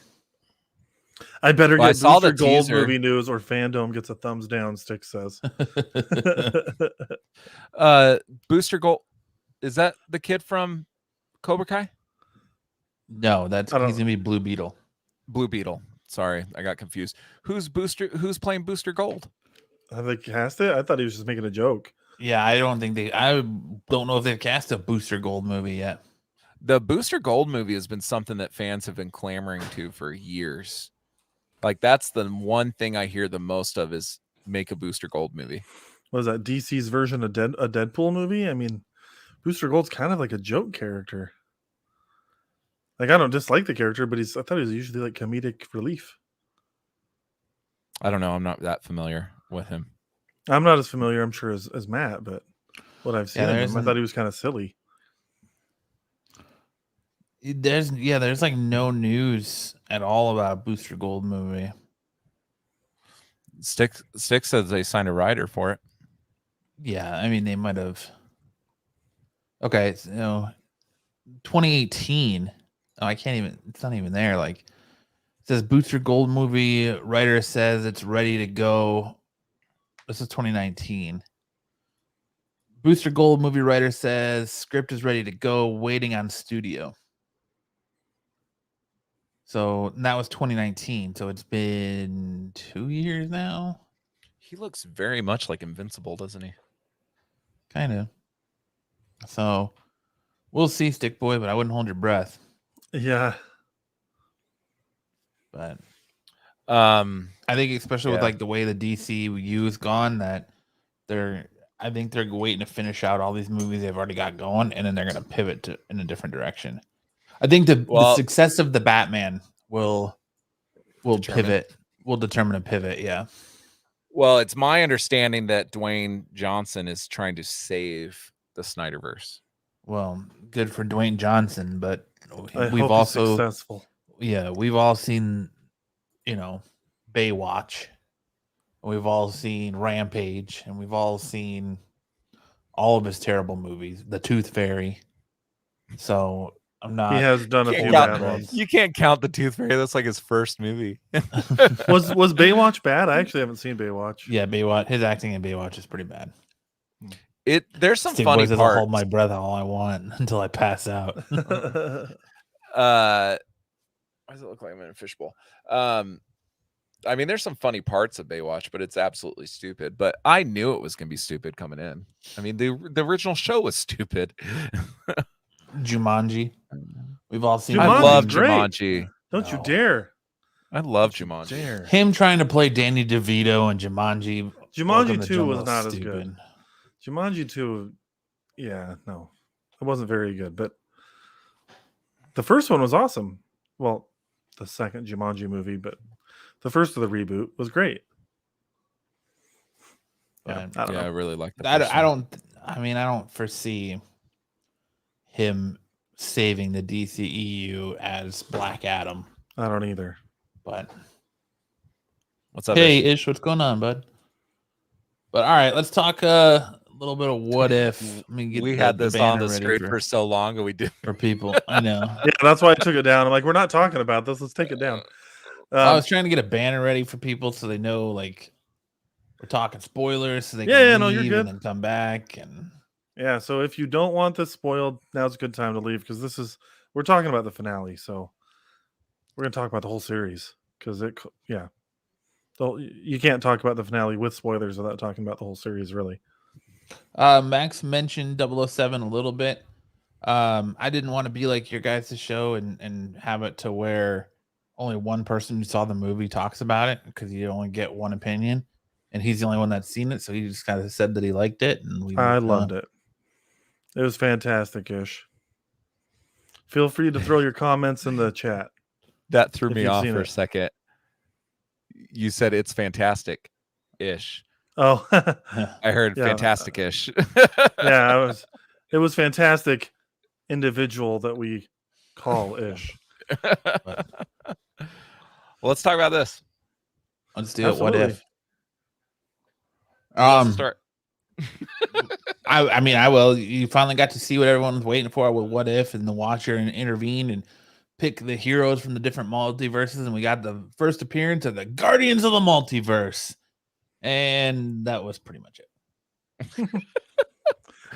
I better get Booster Gold movie news, or Fandom gets a thumbs down. Stick says. Booster Gold, is that the kid from Cobra Kai? No, he's gonna be Blue Beetle. Blue Beetle. Sorry, I got confused. Who's playing Booster Gold? Have they cast it? I thought he was just making a joke. Yeah, I don't know if they've cast a Booster Gold movie yet. The Booster Gold movie has been something that fans have been clamoring to for years. Like that's the one thing I hear the most of is make a Booster Gold movie. What is that, DC's version of a Deadpool movie? I mean, Booster Gold's kind of like a joke character. Like I don't dislike the character, but I thought he was usually like comedic relief. I don't know. I'm not that familiar with him. I'm not as familiar, I'm sure, as Matt, but what I've seen of him, I thought he was kind of silly. There's like no news at all about a Booster Gold movie. Stick says they signed a writer for it. Yeah, I mean they might have. Okay, so 2018. Oh, I can't even. It's not even there. Like it says Booster Gold movie writer says it's ready to go. This is 2019. Booster Gold movie writer says script is ready to go, waiting on studio. So that was 2019. So it's been 2 years now. He looks very much like Invincible, doesn't he? Kind of. So we'll see, Stick Boy, but I wouldn't hold your breath. Yeah. But I think especially with like the way the DCU is gone, that I think they're waiting to finish out all these movies they've already got going, and then they're going to pivot in a different direction. I think the success of the Batman will pivot. Will determine a pivot. Yeah. Well, it's my understanding that Dwayne Johnson is trying to save the Snyderverse. Well, good for Dwayne Johnson, but we've also successful. Yeah, we've all seen, Baywatch. We've all seen Rampage, and we've all seen all of his terrible movies, The Tooth Fairy. So I'm not. He has done a few bad ones. You can't count The Tooth Fairy. That's like his first movie. Was Baywatch bad? I actually haven't seen Baywatch. Yeah, Baywatch. His acting in Baywatch is pretty bad. There's some funny parts. I'll hold my breath all I want until I pass out. Why does it look like I'm in a fishbowl? I mean, there's some funny parts of Baywatch, but it's absolutely stupid. But I knew it was going to be stupid coming in. I mean, the original show was stupid. Jumanji. We've all seen. I Jumanji's love great. Jumanji. Don't you No. dare. I love Don't you Jumanji. dare. Him trying to play Danny DeVito and Jumanji. Welcome to 2 was Jungle not as stupid. good. Jumanji 2, no. It wasn't very good, but the first one was awesome. Well, the second Jumanji movie, but the first of the reboot was great. Yeah, I don't know. I really like that. I don't foresee him saving the DCEU as Black Adam. I don't either. But what's up? hey, Ish, what's going on, bud? But all right, let's talk a little bit of what if. We had this on the screen for so long, and we did for people. I know. Yeah, that's why I took it down. I'm like, we're not talking about this. Let's take it down. I was trying to get a banner ready for people so they know, like, we're talking spoilers, so they can leave you're good. and then come back. And yeah, so if you don't want this spoiled, now's a good time to leave because we're talking about the finale. So we're gonna talk about the whole series because you can't talk about the finale with spoilers without talking about the whole series, really. Max mentioned 007 a little bit. I didn't want to be like your guys' show and have it to where only one person who saw the movie talks about it because you only get one opinion, and he's the only one that's seen it. So he just kind of said that he liked it, and I loved it. It was fantastic-ish. Feel free to throw your comments in the chat. That threw me off for a second. You said it's fantastic-ish. Oh, I heard fantastic-ish. Yeah, it was fantastic individual that we call Ish. Well, let's talk about this. Let's do it. What if? Let's start. I will. You finally got to see what everyone was waiting for with What If, and the Watcher and intervene and pick the heroes from the different multiverses, and we got the first appearance of the Guardians of the Multiverse, and that was pretty much it.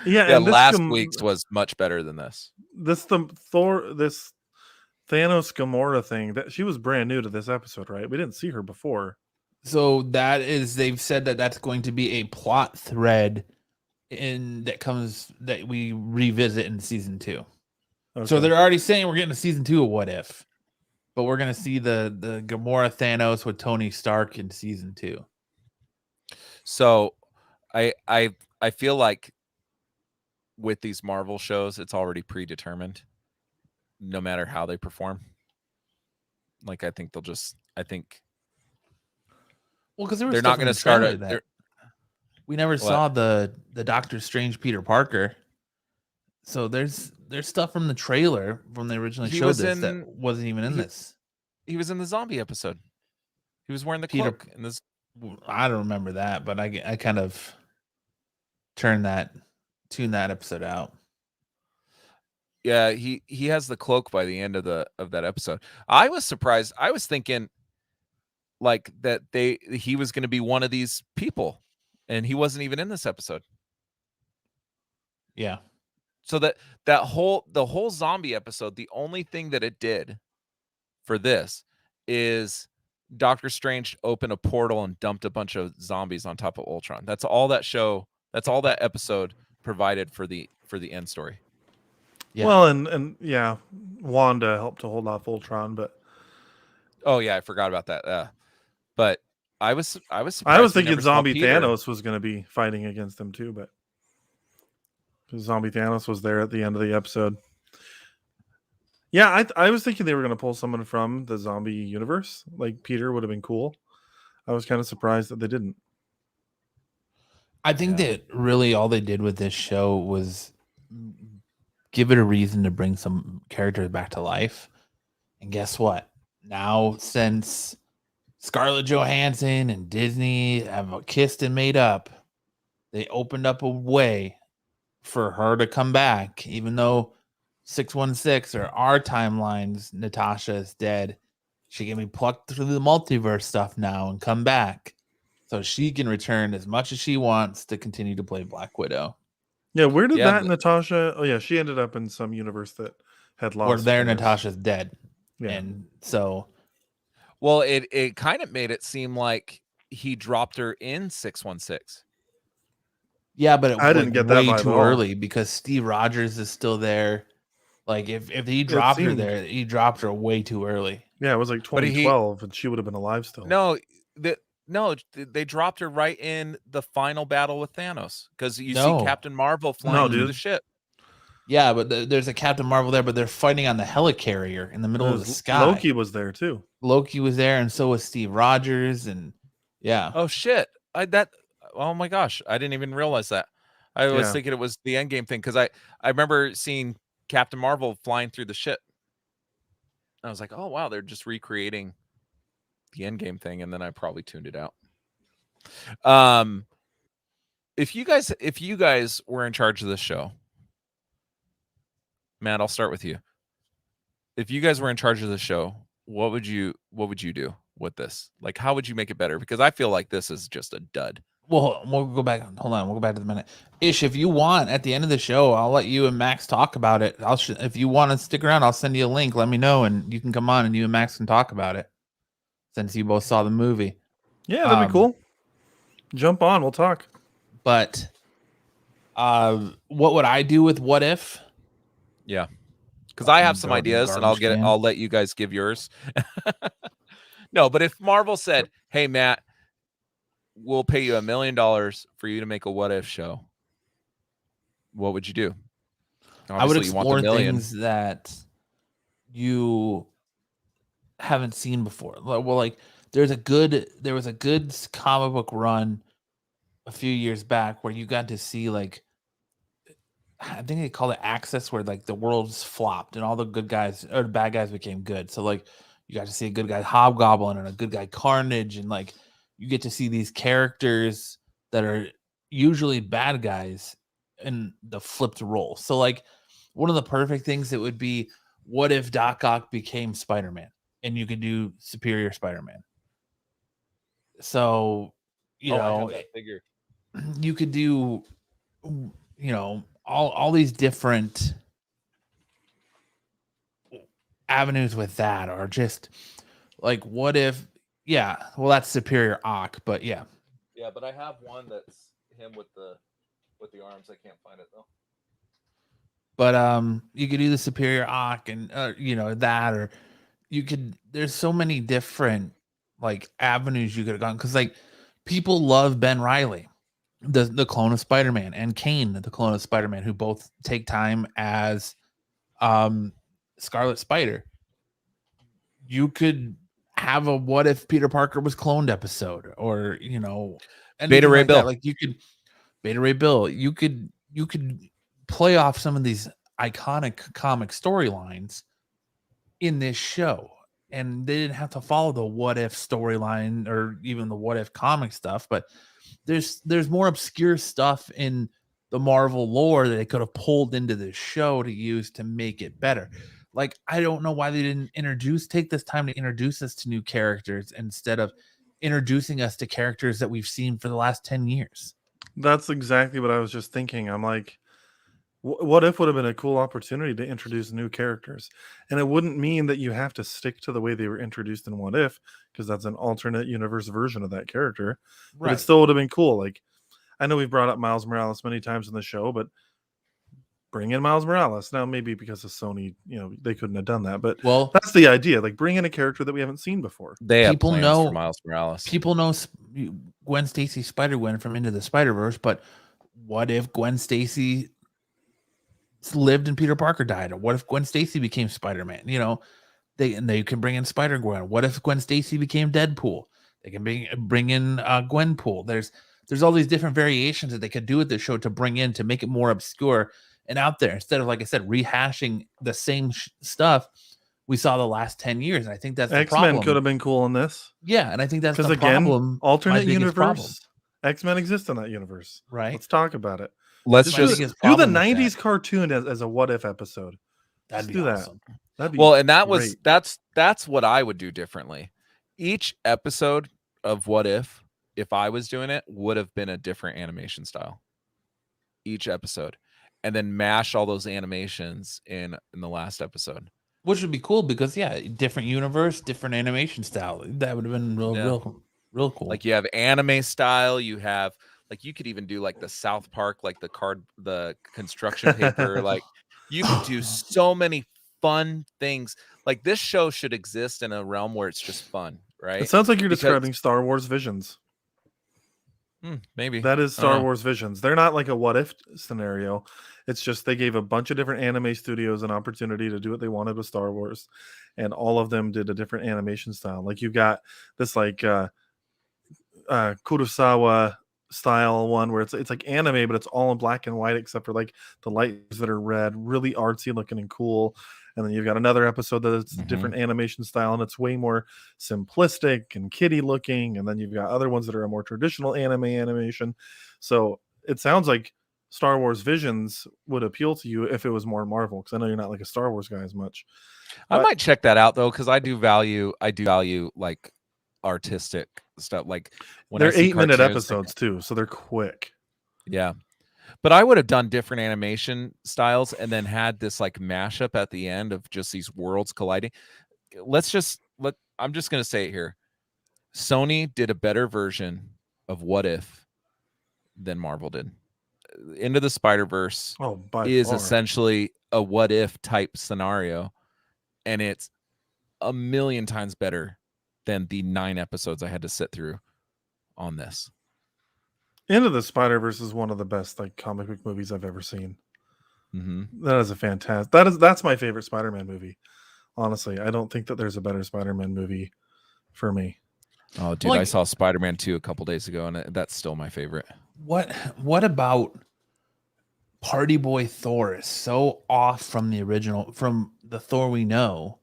Yeah, last week's was much better than this. This Thanos Gamora thing, that she was brand new to this episode, right? We didn't see her before. So they've said that that's going to be a plot thread that we revisit in season 2. Okay. So they're already saying we're getting a season 2 of What If, but we're going to see the Gamora Thanos with Tony Stark in season 2. So I feel like with these Marvel shows, it's already predetermined, no matter how they perform. Like, I think well, because they're not going to start it. We never saw the Doctor Strange Peter Parker. So there's stuff from the trailer when they originally showed this that wasn't even in this. He was in the zombie episode. He was wearing the cloak in this. I don't remember that, but I kind of tuned that episode out. Yeah, he has the cloak by the end of that episode. I was surprised. I was thinking like that he was going to be one of these people, and he wasn't even in this episode. Yeah. So the whole zombie episode, the only thing that it did for this is Doctor Strange opened a portal and dumped a bunch of zombies on top of Ultron. That's all that episode provided for the end story. Yeah. Well, and yeah, Wanda helped to hold off Ultron, but I forgot about that. But I was surprised. I was thinking Zombie Thanos was going to be fighting against him too, but Zombie Thanos was there at the end of the episode. Yeah, I was thinking they were going to pull someone from the zombie universe, like Peter would have been cool. I was kind of surprised that they didn't. I think that really all they did with this show was give it a reason to bring some characters back to life. And guess what? Now, since Scarlett Johansson and Disney have kissed and made up, they opened up a way for her to come back, even though 616 or our timelines, Natasha is dead. She can be plucked through the multiverse stuff now and come back. So she can return as much as she wants to continue to play Black Widow. Yeah, where did Natasha? Oh yeah, she ended up in some universe that had lost. Or Natasha's dead. Yeah. And so Well, it kind of made it seem like he dropped her in 616. Yeah, but it I was didn't like get that way vibe too at all. early because Steve Rogers is still there. Like if he dropped her seemed- there, he dropped her way too early. Yeah, it was like But he- 2012, and she would have been alive still. No, they dropped her right in the final battle with Thanos because you see No. Captain Marvel flying through the dude. ship. Yeah, but there's a Captain Marvel there, but they're fighting on the helicarrier in the middle of the sky. Loki was there too. Loki was there, and so was Steve Rogers, and yeah. Oh shit! Oh my gosh, I didn't even realize that. I was Yeah. thinking it was the Endgame thing because I remember seeing Captain Marvel flying through the ship. I was like, oh wow, they're just recreating the Endgame thing, and then I probably tuned it out. If you guys were in charge of this show, Matt, I'll start with you. If you guys were in charge of the show, what would you do with this? Like, how would you make it better? Because I feel like this is just a dud. Well, we'll go back. Hold on, we'll go back to the minute. Ish, if you want, at the end of the show, I'll let you and Max talk about it. If you want to stick around, I'll send you a link. Let me know, and you can come on, and you and Max can talk about it. Since you both saw the movie, Yeah, that'd be cool. Jump on, we'll talk. But, what would I do with What If? Yeah, because I have some Garbage ideas, and can. I'll let you guys give yours. No, but if Marvel said, "Hey, Matt, we'll pay you $1 million for you to make a What If show," what would you do? Obviously, I would explore $1 million. things that you haven't seen before. Well, like there was a good comic book run a few years back where you got to see, like, I think they call it Access, where like the world's flopped and all the good guys or the bad guys became good. So like you got to see a good guy Hobgoblin and a good guy Carnage, and like you get to see these characters that are usually bad guys in the flipped role. So like one of the perfect things that would be, what if Doc Ock became Spider-Man and you could do Superior Spider-Man? So, you I have know, that figure. you could do, all these different avenues with that, or just like, what if, that's Superior Ock, but yeah. Yeah, but I have one that's him with the arms. I can't find it though. But you could do the Superior Ock and that, or you could. There's so many different like avenues you could have gone, because like people love Ben Reilly, the clone of Spider-Man, and Kane, the clone of Spider-Man, who both take time as Scarlet Spider. You could have a what if Peter Parker was cloned episode, or Beta Ray like Bill. that. Like you could Beta Ray Bill. You could play off some of these iconic comic storylines in this show, and they didn't have to follow the what if storyline or even the what if comic stuff. But there's more obscure stuff in the Marvel lore that they could have pulled into this show to use to make it better. Like, I don't know why they didn't take this time to introduce us to new characters instead of introducing us to characters that we've seen for the last 10 years. That's exactly what I was just thinking. I'm like, what if would have been a cool opportunity to introduce new characters, and it wouldn't mean that you have to stick to the way they were introduced in What If, because that's an alternate universe version of that character. But Right. it still would have been cool. Like, I know we've brought up Miles Morales many times in the show, but bring in Miles Morales. Now, maybe because of Sony, they couldn't have done that, but that's the idea. Like, bring in a character that we haven't seen before. They have plans for Miles Morales. People know Gwen Stacy Spider-Gwen from Into the Spider-Verse, but what if Gwen Stacy lived and Peter Parker died? Or what if Gwen Stacy became Spider-Man? They can bring in Spider-Gwen. What if Gwen Stacy became Deadpool? They can bring in Gwenpool. There's all these different variations that they could do with this show to bring in, to make it more obscure and out there, instead of, like I said, rehashing the same stuff we saw the last 10 years. And I think that's the problem. X-Men could have been cool in this. Yeah, and I think that's the again, problem. Alternate universe. X-Men exists in that universe. Right. Let's talk about it. Let's do the 90s cartoon as a what if episode. That'd be awesome. That'd be well, and great. that's what I would do differently. Each episode of What If I was doing it, would have been a different animation style. Each episode. And then mash all those animations in the last episode. Which would be cool because different universe, different animation style. That would have been real cool. Like you have anime style, you have like you could even do like the South Park, like the construction paper. Like you could do so many fun things. Like this show should exist in a realm where it's just fun, right? It sounds like you're describing Star Wars Visions. Maybe that is Star Wars Visions. They're not like a what if scenario. It's just they gave a bunch of different anime studios an opportunity to do what they wanted with Star Wars, and all of them did a different animation style. Like you got this like Kurosawa style one where it's like anime, but it's all in black and white except for like the lights that are red, really artsy looking and cool. And then you've got another episode that's different animation style, and it's way more simplistic and kiddie looking. And then you've got other ones that are a more traditional animation. So it sounds like Star Wars Visions would appeal to you if it was more Marvel, because I know you're not like a Star Wars guy as much. I might check that out though, because I do value like artistic stuff. Like when they're 8-minute episodes too, so they're quick. Yeah. But I would have done different animation styles and then had this like mashup at the end of just these worlds colliding. I'm just going to say it here. Sony did a better version of What If than Marvel did. Into the Spider-Verse is essentially a what if type scenario, and it's a million times better than the 9 episodes I had to sit through on this. Into the Spider-Verse is one of the best like comic book movies I've ever seen. That is a fantastic. That's my favorite Spider-Man movie. Honestly, I don't think that there's a better Spider-Man movie for me. Oh, dude, I saw Spider-Man 2 a couple days ago, and that's still my favorite. What about Party Boy Thor is so off from the original, from the Thor we know,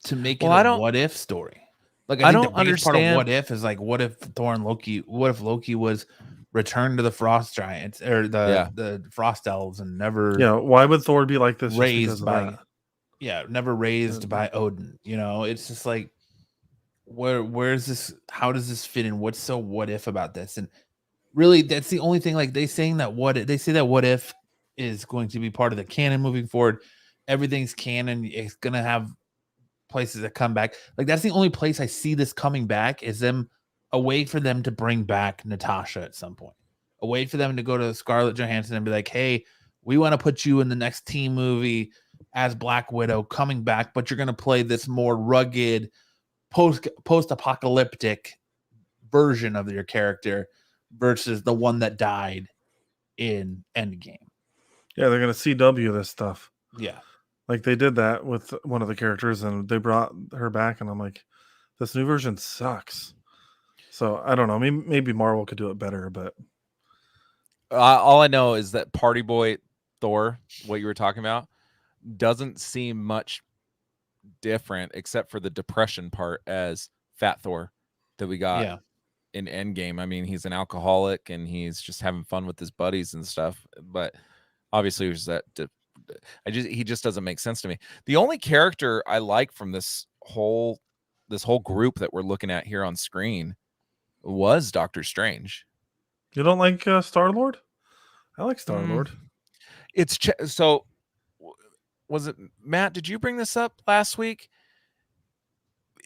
to make it a what if story? Like I think the biggest part of what if is like, what if Thor and Loki? What if Loki was returned to the Frost Giants or the Frost Elves and never? Yeah, why would Thor be like this? Raised by, never raised by Odin. You know, it's just like, where's this? How does this fit in? What's so what if about this? And really, that's the only thing. Like they say that what if is going to be part of the canon moving forward. Everything's canon. It's gonna have places that come back. Like that's the only place I see this coming back, is them a way for them to bring back Natasha at some point, a way for them to go to Scarlett Johansson and be like, hey, we want to put you in the next team movie as Black Widow coming back, but you're going to play this more rugged post-apocalyptic version of your character versus the one that died in Endgame. Yeah, they're going to CW this stuff. Yeah. Like they did that with one of the characters and they brought her back, and I'm like, this new version sucks. So I don't know. Maybe Marvel could do it better, but all I know is that Party Boy Thor, what you were talking about, doesn't seem much different except for the depression part as Fat Thor that we got in Endgame. I mean, he's an alcoholic and he's just having fun with his buddies and stuff, but obviously there's that he just doesn't make sense to me. The only character I like from this whole group that we're looking at here on screen was Doctor Strange. You don't like Star-Lord? I like Star-Lord. It's so. Was it Matt? Did you bring this up last week?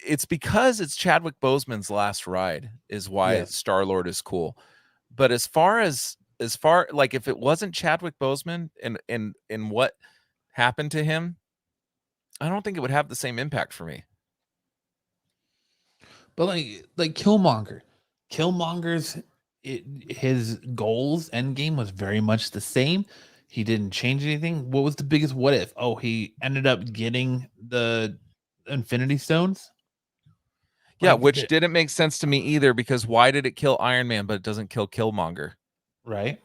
It's because it's Chadwick Boseman's last ride is why Star-Lord is cool. But as far like if it wasn't Chadwick Boseman and what happened to him, I don't think it would have the same impact for me. But like Killmonger's his goals Endgame was very much the same. He didn't change anything. What was the biggest what if? Oh, he ended up getting the Infinity Stones. Yeah, which didn't make sense to me either, because why did it kill Iron Man but it doesn't kill Killmonger? Right.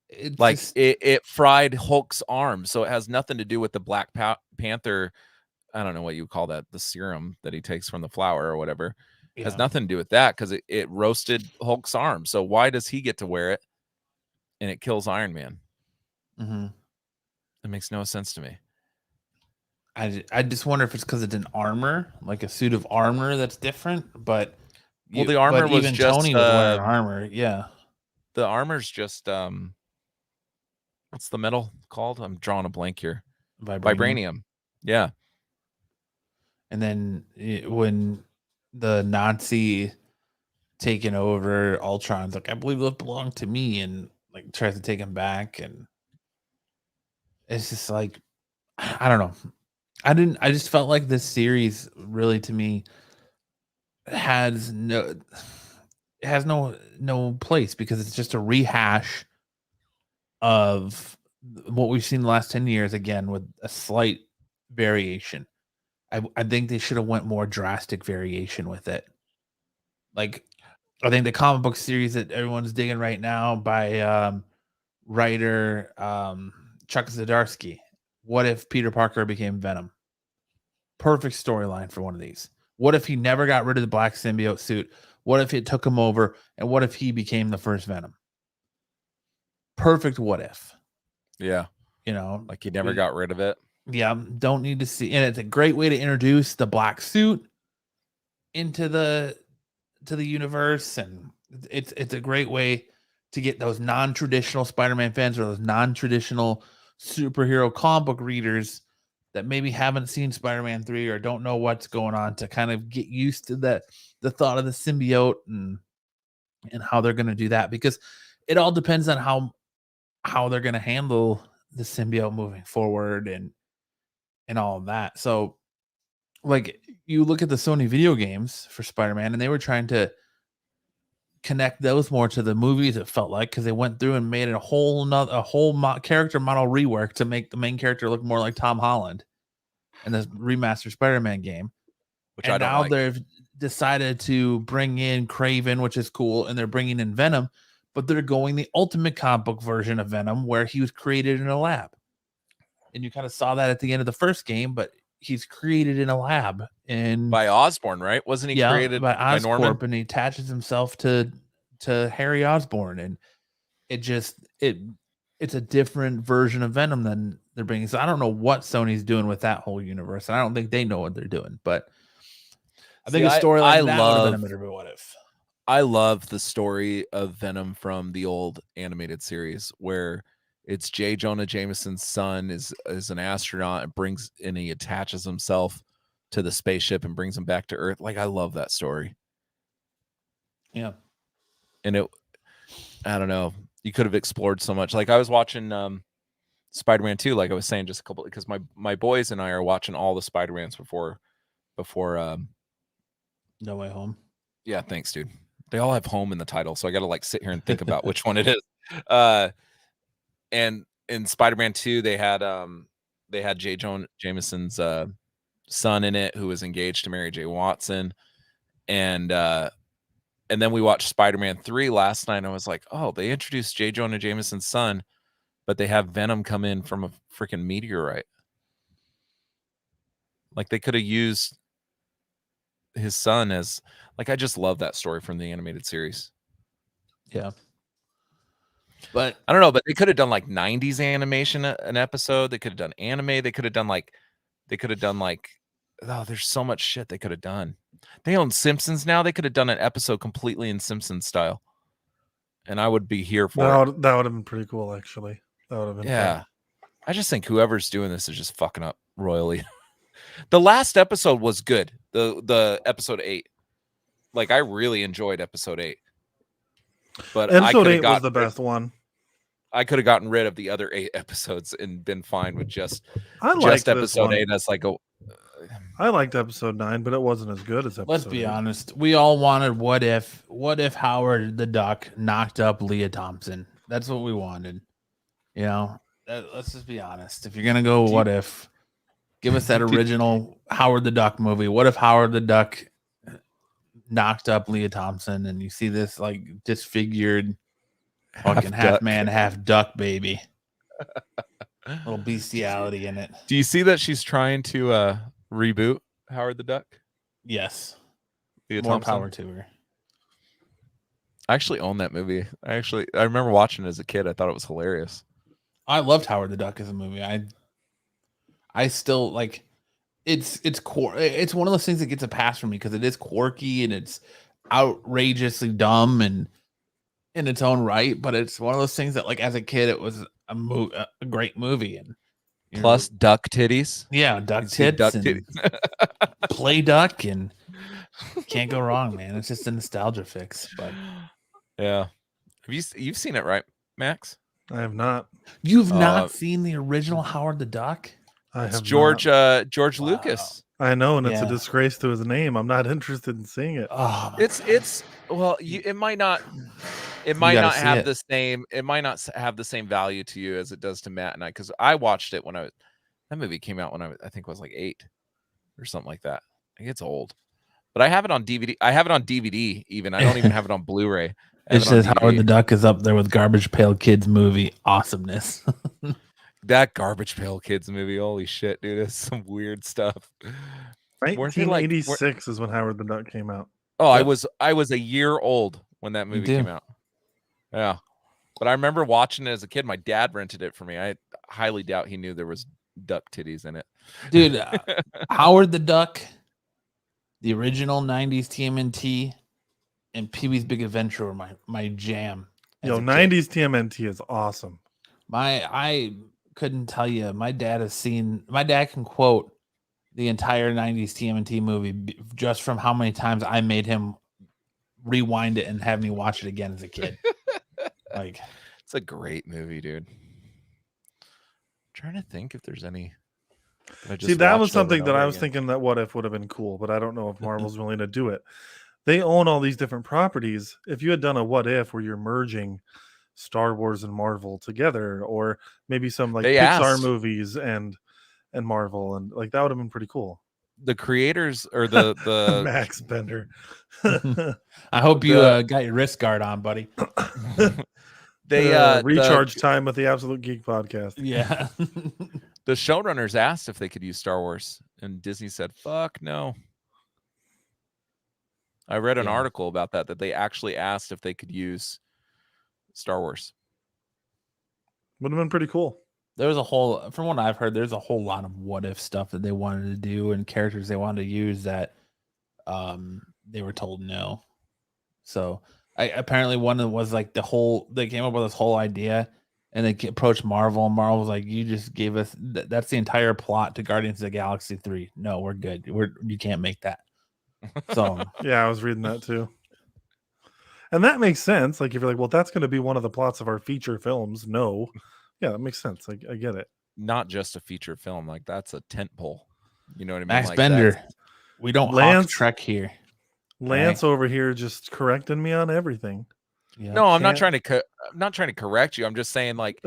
It fried Hulk's arm, so it has nothing to do with the Black Panther. I don't know what you call that, the serum that he takes from the flower or whatever. It has nothing to do with that because it roasted Hulk's arm. So why does he get to wear it and it kills Iron Man? It makes no sense to me. I just wonder if it's because it's an armor, like a suit of armor that's different. But the armor was even just Tony was wearing armor. Yeah, the armor's just what's the metal called? I'm drawing a blank here. Vibranium. Yeah. And then when the Nazi taking over Ultron's like, I believe those belong to me, and like tries to take him back, and it's just like, I don't know. I just felt like this series really, to me, has no place, because it's just a rehash of what we've seen the last 10 years, again with a slight variation. I think they should have went more drastic variation with it. Like, I think the comic book series that everyone's digging right now by writer Chuck Zdarsky, what if Peter Parker became Venom? Perfect storyline for one of these. What if he never got rid of the black symbiote suit? What if it took him over? And what if he became the first Venom? Perfect what if. Yeah. Like he never got rid of it. Yeah, don't need to see. And it's a great way to introduce the black suit into the universe, and it's a great way to get those non-traditional Spider-Man fans or those non-traditional superhero comic book readers that maybe haven't seen Spider-Man 3 or don't know what's going on to kind of get used to the thought of the symbiote and how they're going to do that, because it all depends on how they're going to handle the symbiote moving forward and all of that. So like, you look at the Sony video games for Spider-Man, and they were trying to connect those more to the movies, it felt like, because they went through and made a whole character model rework to make the main character look more like Tom Holland in this remastered Spider-Man game. Which I don't like. They've decided to bring in Kraven, which is cool, and they're bringing in Venom, but they're going the ultimate comic book version of Venom, where he was created in a lab. And you kind of saw that at the end of the first game, but he's created in a lab by Osborn, right? Wasn't he created by Oscorp, Norman? and he attaches himself to Harry Osborn, and it's a different version of Venom than they're bringing. So I don't know what Sony's doing with that whole universe, and I don't think they know what they're doing. But I think a story like that would have been a better what if. I love the story of Venom from the old animated series, where it's J. Jonah Jameson's son is an astronaut and he attaches himself to the spaceship and brings him back to Earth. Like, I love that story. Yeah. And I don't know, you could have explored so much. Like, I was watching Spider-Man 2, like I was saying, just a couple, because my boys and I are watching all the Spider-Mans before No Way Home. Yeah, thanks, dude. They all have home in the title, so I got to like sit here and think about which one it is. And in Spider-Man 2, they had J. Jonah Jameson's son in it, who was engaged to Mary J. Watson, and then we watched Spider-Man 3 last night, and I was like, oh, they introduced J. Jonah Jameson's son, but they have Venom come in from a freaking meteorite. Like, they could have used his son as, like, I just love that story from the animated series. Yeah. But I don't know, but they could have done like 90s animation an episode. They could have done anime. They could have done like, oh, there's so much shit they could have done. They own Simpsons now. They could have done an episode completely in Simpsons style, and I would be here for it. That would have been pretty cool, actually. That would have been fun. I just think whoever's doing this is just fucking up royally. The last episode was good. The episode 8. Like, I really enjoyed episode 8. But episode 8 was the best one. I could have gotten rid of the other 8 episodes and been fine with just episode 8 as like a. I liked episode 9, but it wasn't as good as episode 8. Let's be honest. We all wanted what if Howard the Duck knocked up Leah Thompson. That's what we wanted. You know, let's just be honest. If you're going to go what if, give us that original Howard the Duck movie. What if Howard the Duck knocked up Leah Thompson, and you see this like disfigured fucking half man, half duck baby. Little bestiality in it. Do you see that she's trying to reboot Howard the Duck? Yes. Leah More Thompson? power to her. I actually own that movie. I remember watching it as a kid. I thought it was hilarious. I loved Howard the Duck as a movie. I still like it's it's one of those things that gets a pass from me because it is quirky and it's outrageously dumb and in its own right, but it's one of those things that, like, as a kid, it was a great movie, and Plus duck titties. Yeah, duck You see tits duck and titties. play duck, and can't go wrong, man. It's just a nostalgia fix. But yeah, you've seen it, right, Max? I have not. you've not seen the original Howard the Duck? I It's have George not. George Wow. Lucas. I know, and it's a Yeah. disgrace to his name. I'm not interested in seeing it. Oh, my God. It's well, it might not gotta see have it. the same. It might not have the same value to you as it does to Matt and I, because I watched it when that movie came out when I think I was like 8 or something like that. I think it's old, but I have it on DVD. I have it on DVD. Even I don't even have it on Blu-ray. It says Howard the Duck is up there with Garbage Pail Kids movie awesomeness. That Garbage Pail Kids movie, holy shit, dude, it's some weird stuff. 1986 is when Howard the Duck came out. Oh, Yep. I was a year old when that movie came out. Yeah, but I remember watching it as a kid. My dad rented it for me. I highly doubt he knew there was duck titties in it. Dude, Howard the Duck, the original 90s TMNT, and Pee-wee's Big Adventure were my jam. Yo, 90s TMNT is awesome. I couldn't tell you. My dad can quote the entire 90s TMNT movie just from how many times I made him rewind it and have me watch it again as a kid. Like, it's a great movie, dude. I'm trying to think if there's any. See, that was something that I was thinking that What If would have been cool, but I don't know if Marvel's willing to do it. They own all these different properties. If you had done a What If where you're merging Star Wars and Marvel together, or maybe some like Pixar movies and Marvel, and like that would have been pretty cool. The creators or the Max Bender. I hope you got your wrist guard on, buddy. They recharge time with the Absolute Geek Podcast. Yeah. The showrunners asked if they could use Star Wars, and Disney said, "Fuck no." I read an article about that they actually asked if they could use Star Wars. Would have been pretty cool. There was from what I've heard, there's a whole lot of what if stuff that they wanted to do and characters they wanted to use that they were told no. So apparently one of was like they came up with this whole idea and they approached Marvel, and Marvel was like, you just gave us that's the entire plot to Guardians of the Galaxy 3. No, we're good. You can't make that. So yeah, I was reading that too. And that makes sense. Like if you're like, well, that's going to be one of the plots of our feature films. No. Yeah, that makes sense. I get it. Not just a feature film. Like that's a tent pole. You know what I mean? Max like Bender. We don't Lance Trek here. Lance over here just correcting me on everything. Yeah, no, I'm not trying to correct you. I'm just saying like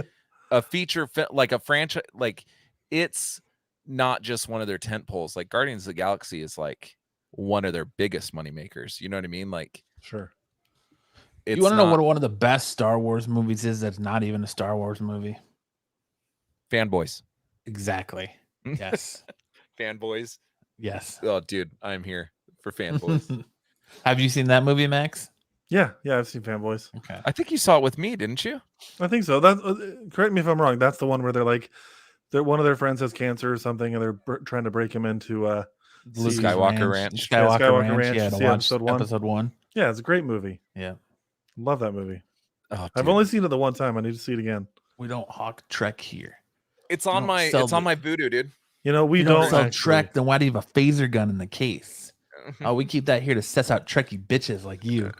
a feature like a franchise, like it's not just one of their tent poles. Like Guardians of the Galaxy is like one of their biggest money makers. You know what I mean? Like sure. You want to know what one of the best Star Wars movies is that's not even a Star Wars movie? Fanboys. Exactly. Yes. Fanboys. Yes. Oh, dude, I'm here for Fanboys. Have you seen that movie, Max? Yeah, I've seen Fanboys. Okay. I think you saw it with me, didn't you? I think so. That correct me if I'm wrong. That's the one where they're like, one of their friends has cancer or something, and they're trying to break him into Luke Skywalker Ranch. Skywalker Ranch. Yeah, to watch episode 1. Yeah, it's a great movie. Yeah. Love that movie. Oh, I've only seen it the one time. I need to see it again. We don't hawk Trek here. It's on my voodoo, dude. You know, we don't sell Trek, then why do you have a phaser gun in the case? Oh, we keep that here to suss out Trekkie bitches like you.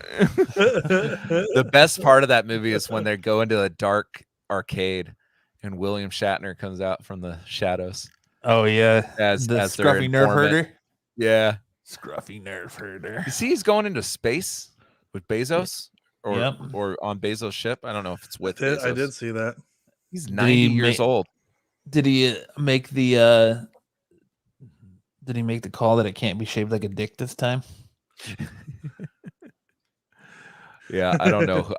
The best part of that movie is when they go into a dark arcade and William Shatner comes out from the shadows. Oh yeah, as scruffy nerve herder. Yeah, scruffy nerve herder. You see, he's going into space with Bezos, or on Bezos' ship. I don't know if it's with Bezos. I did see that. He's 90 years old. Did he make the? Did he make the call that it can't be shaped like a dick this time? Yeah, I don't know.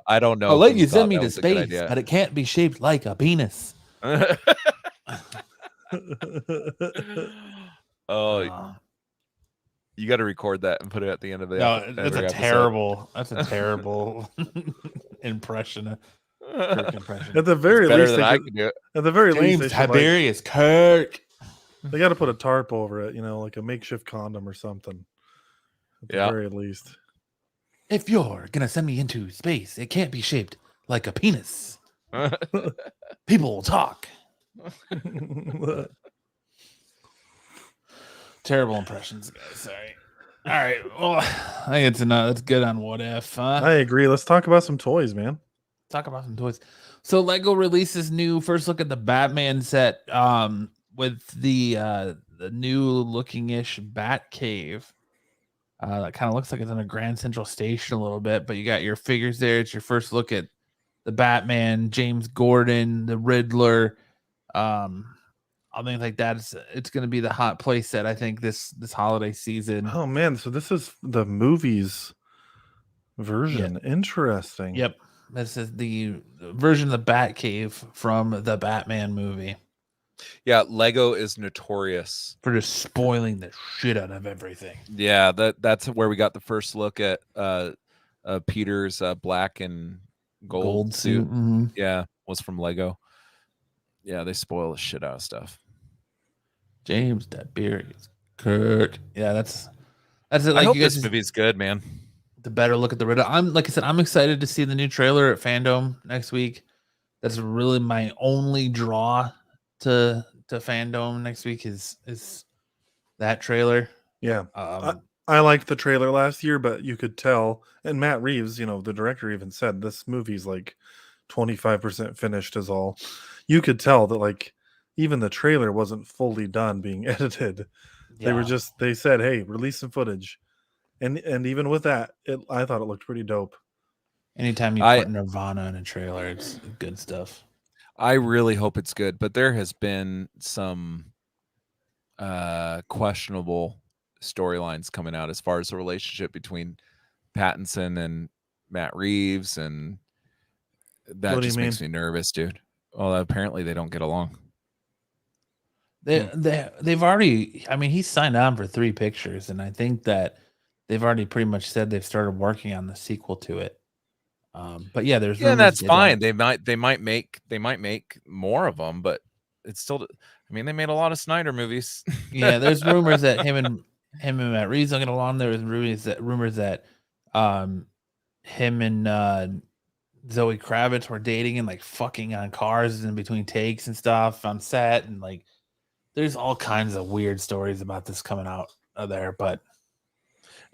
I'll let you send me to space, but it can't be shaped like a penis. Oh, you got to record that and put it at the end of the episode. That's a terrible impression. At the very least, I can do it. At the very least, Tiberius Kirk. They got to put a tarp over it, like a makeshift condom or something. At the very least. If you're gonna send me into space, it can't be shaped like a penis. People will talk. Terrible impressions, guys. Sorry. All right. Well, I think it's enough. That's good on What If. I agree. Let's talk about some toys, man. Talk about some toys. So Lego releases new first look at the Batman set with the new looking ish Bat Cave. That kind of looks like it's on a Grand Central Station a little bit, but you got your figures there. It's your first look at the Batman, James Gordon, the Riddler. I think like that. It's going to be the hot play set. I think this holiday season. Oh man, so this is the movies version. Yeah. Interesting. Yep, this is the version of the Batcave from the Batman movie. Yeah, Lego is notorious for just spoiling the shit out of everything. Yeah, that's where we got the first look at Peter's black and gold suit. Mm-hmm. Yeah, was from Lego. Yeah, they spoil the shit out of stuff. James, that beer is Kurt. Yeah, that's it. I Like, hope you guys this movie's good, man. The better look at the Riddler. Like I said, I'm excited to see the new trailer at Fandom next week. That's really my only draw to Fandom next week is that trailer. Yeah. I liked the trailer last year, but you could tell, and Matt Reeves, the director, even said this movie's like 25% finished is all. You could tell that like even the trailer wasn't fully done being edited. Yeah. They said, hey, release some footage. And even with that, I thought it looked pretty dope. Anytime you put Nirvana in a trailer, it's good stuff. I really hope it's good, but there has been some questionable storylines coming out as far as the relationship between Pattinson and Matt Reeves, and that just makes me nervous, dude. Well, apparently they don't get along. They've already. I mean, he signed on for 3 pictures, and I think that they've already pretty much said they've started working on the sequel to it. But yeah, there's and that's fine. They might make more of them, but it's still. I mean, they made a lot of Snyder movies. Yeah, there's rumors that him and Matt Reeves don't get along. There was rumors that him and Zoe Kravitz were dating and like fucking on cars in between takes and stuff on set, and like there's all kinds of weird stories about this coming out of there,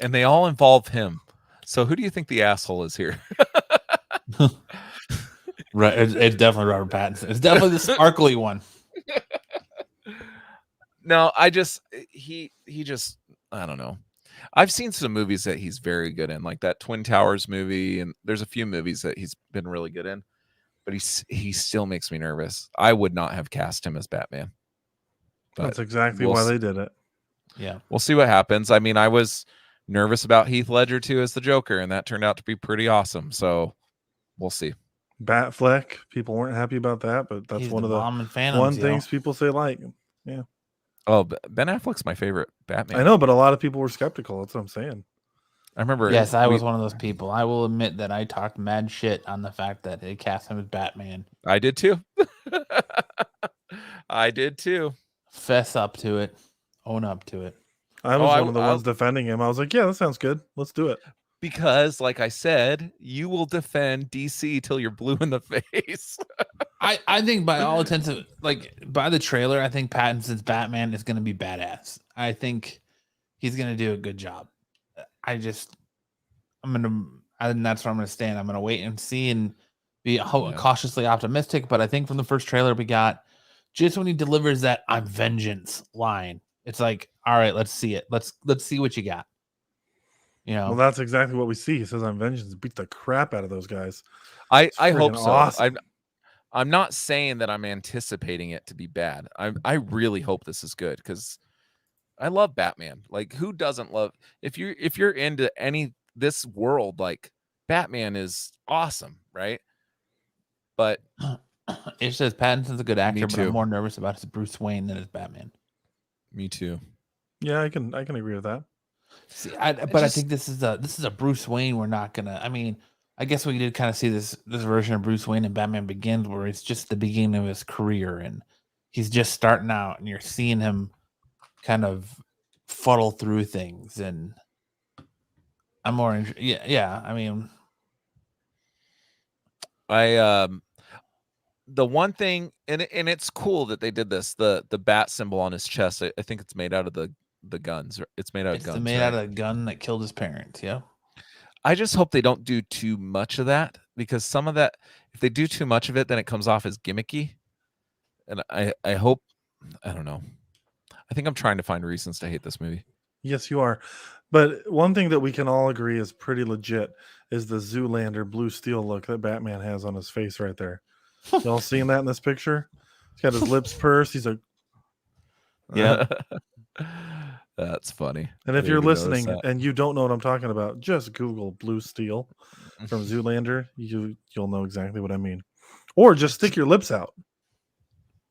and they all involve him. So who do you think the asshole is here? Right, it's definitely Robert Pattinson. It's definitely the sparkly one. No, I don't know. I've seen some movies that he's very good in, like that Twin Towers movie, and there's a few movies that he's been really good in, but he still makes me nervous. I would not have cast him as Batman. That's exactly why they did it. Yeah. We'll see what happens. I mean, I was nervous about Heath Ledger too as the Joker, and that turned out to be pretty awesome. So we'll see. Batfleck, people weren't happy about that, but that's one of the things people say like. Yeah. Oh, Ben Affleck's my favorite Batman. I know, but a lot of people were skeptical. That's what I'm saying. I remember. Yes, I was one of those people. I will admit that I talked mad shit on the fact that they cast him as Batman. I did too. I did too. Fess up to it. Own up to it. I was one of the ones defending him. I was like, yeah, that sounds good. Let's do it. Because, like I said, you will defend DC till you're blue in the face. I think by all intents of, like, by the trailer, I think Pattinson's Batman is going to be badass. I think he's going to do a good job. And that's where I'm going to stand. I'm going to wait and see and be cautiously optimistic. But I think from the first trailer we got, just when he delivers that "I'm vengeance" line, it's like, all right, let's see it. Let's see what you got. Well, that's exactly what we see. He says, "I'm vengeance." Beat the crap out of those guys. I hope so. Awesome. I'm not saying that I'm anticipating it to be bad. I really hope this is good because I love Batman. Like, who doesn't love? If you're into this world, like, Batman is awesome, right? But it says Pattinson's a good actor, but I'm more nervous about his Bruce Wayne than his Batman. Me too. Yeah, I can agree with that. See, I think this is a Bruce Wayne. We're not gonna. I mean, I guess we did kind of see this version of Bruce Wayne in Batman Begins, where it's just the beginning of his career and he's just starting out, and you're seeing him kind of fuddle through things. And I'm more interested. Yeah. I mean, the one thing, and it's cool that they did this. The bat symbol on his chest. I think it's made out of the guns. It's made out of guns. Made out of the gun that killed his parents. Yeah. I just hope they don't do too much of that, because some of that, if they do too much of it, then it comes off as gimmicky. And I hope, I don't know. I think I'm trying to find reasons to hate this movie. Yes, you are. But one thing that we can all agree is pretty legit is the Zoolander blue steel look that Batman has on his face right there. Y'all seeing that in this picture? He's got his lips pursed. He's like, yeah. That's funny. And if you're listening and you don't know what I'm talking about, just Google blue steel from Zoolander. You'll know exactly what I mean. Or just stick your lips out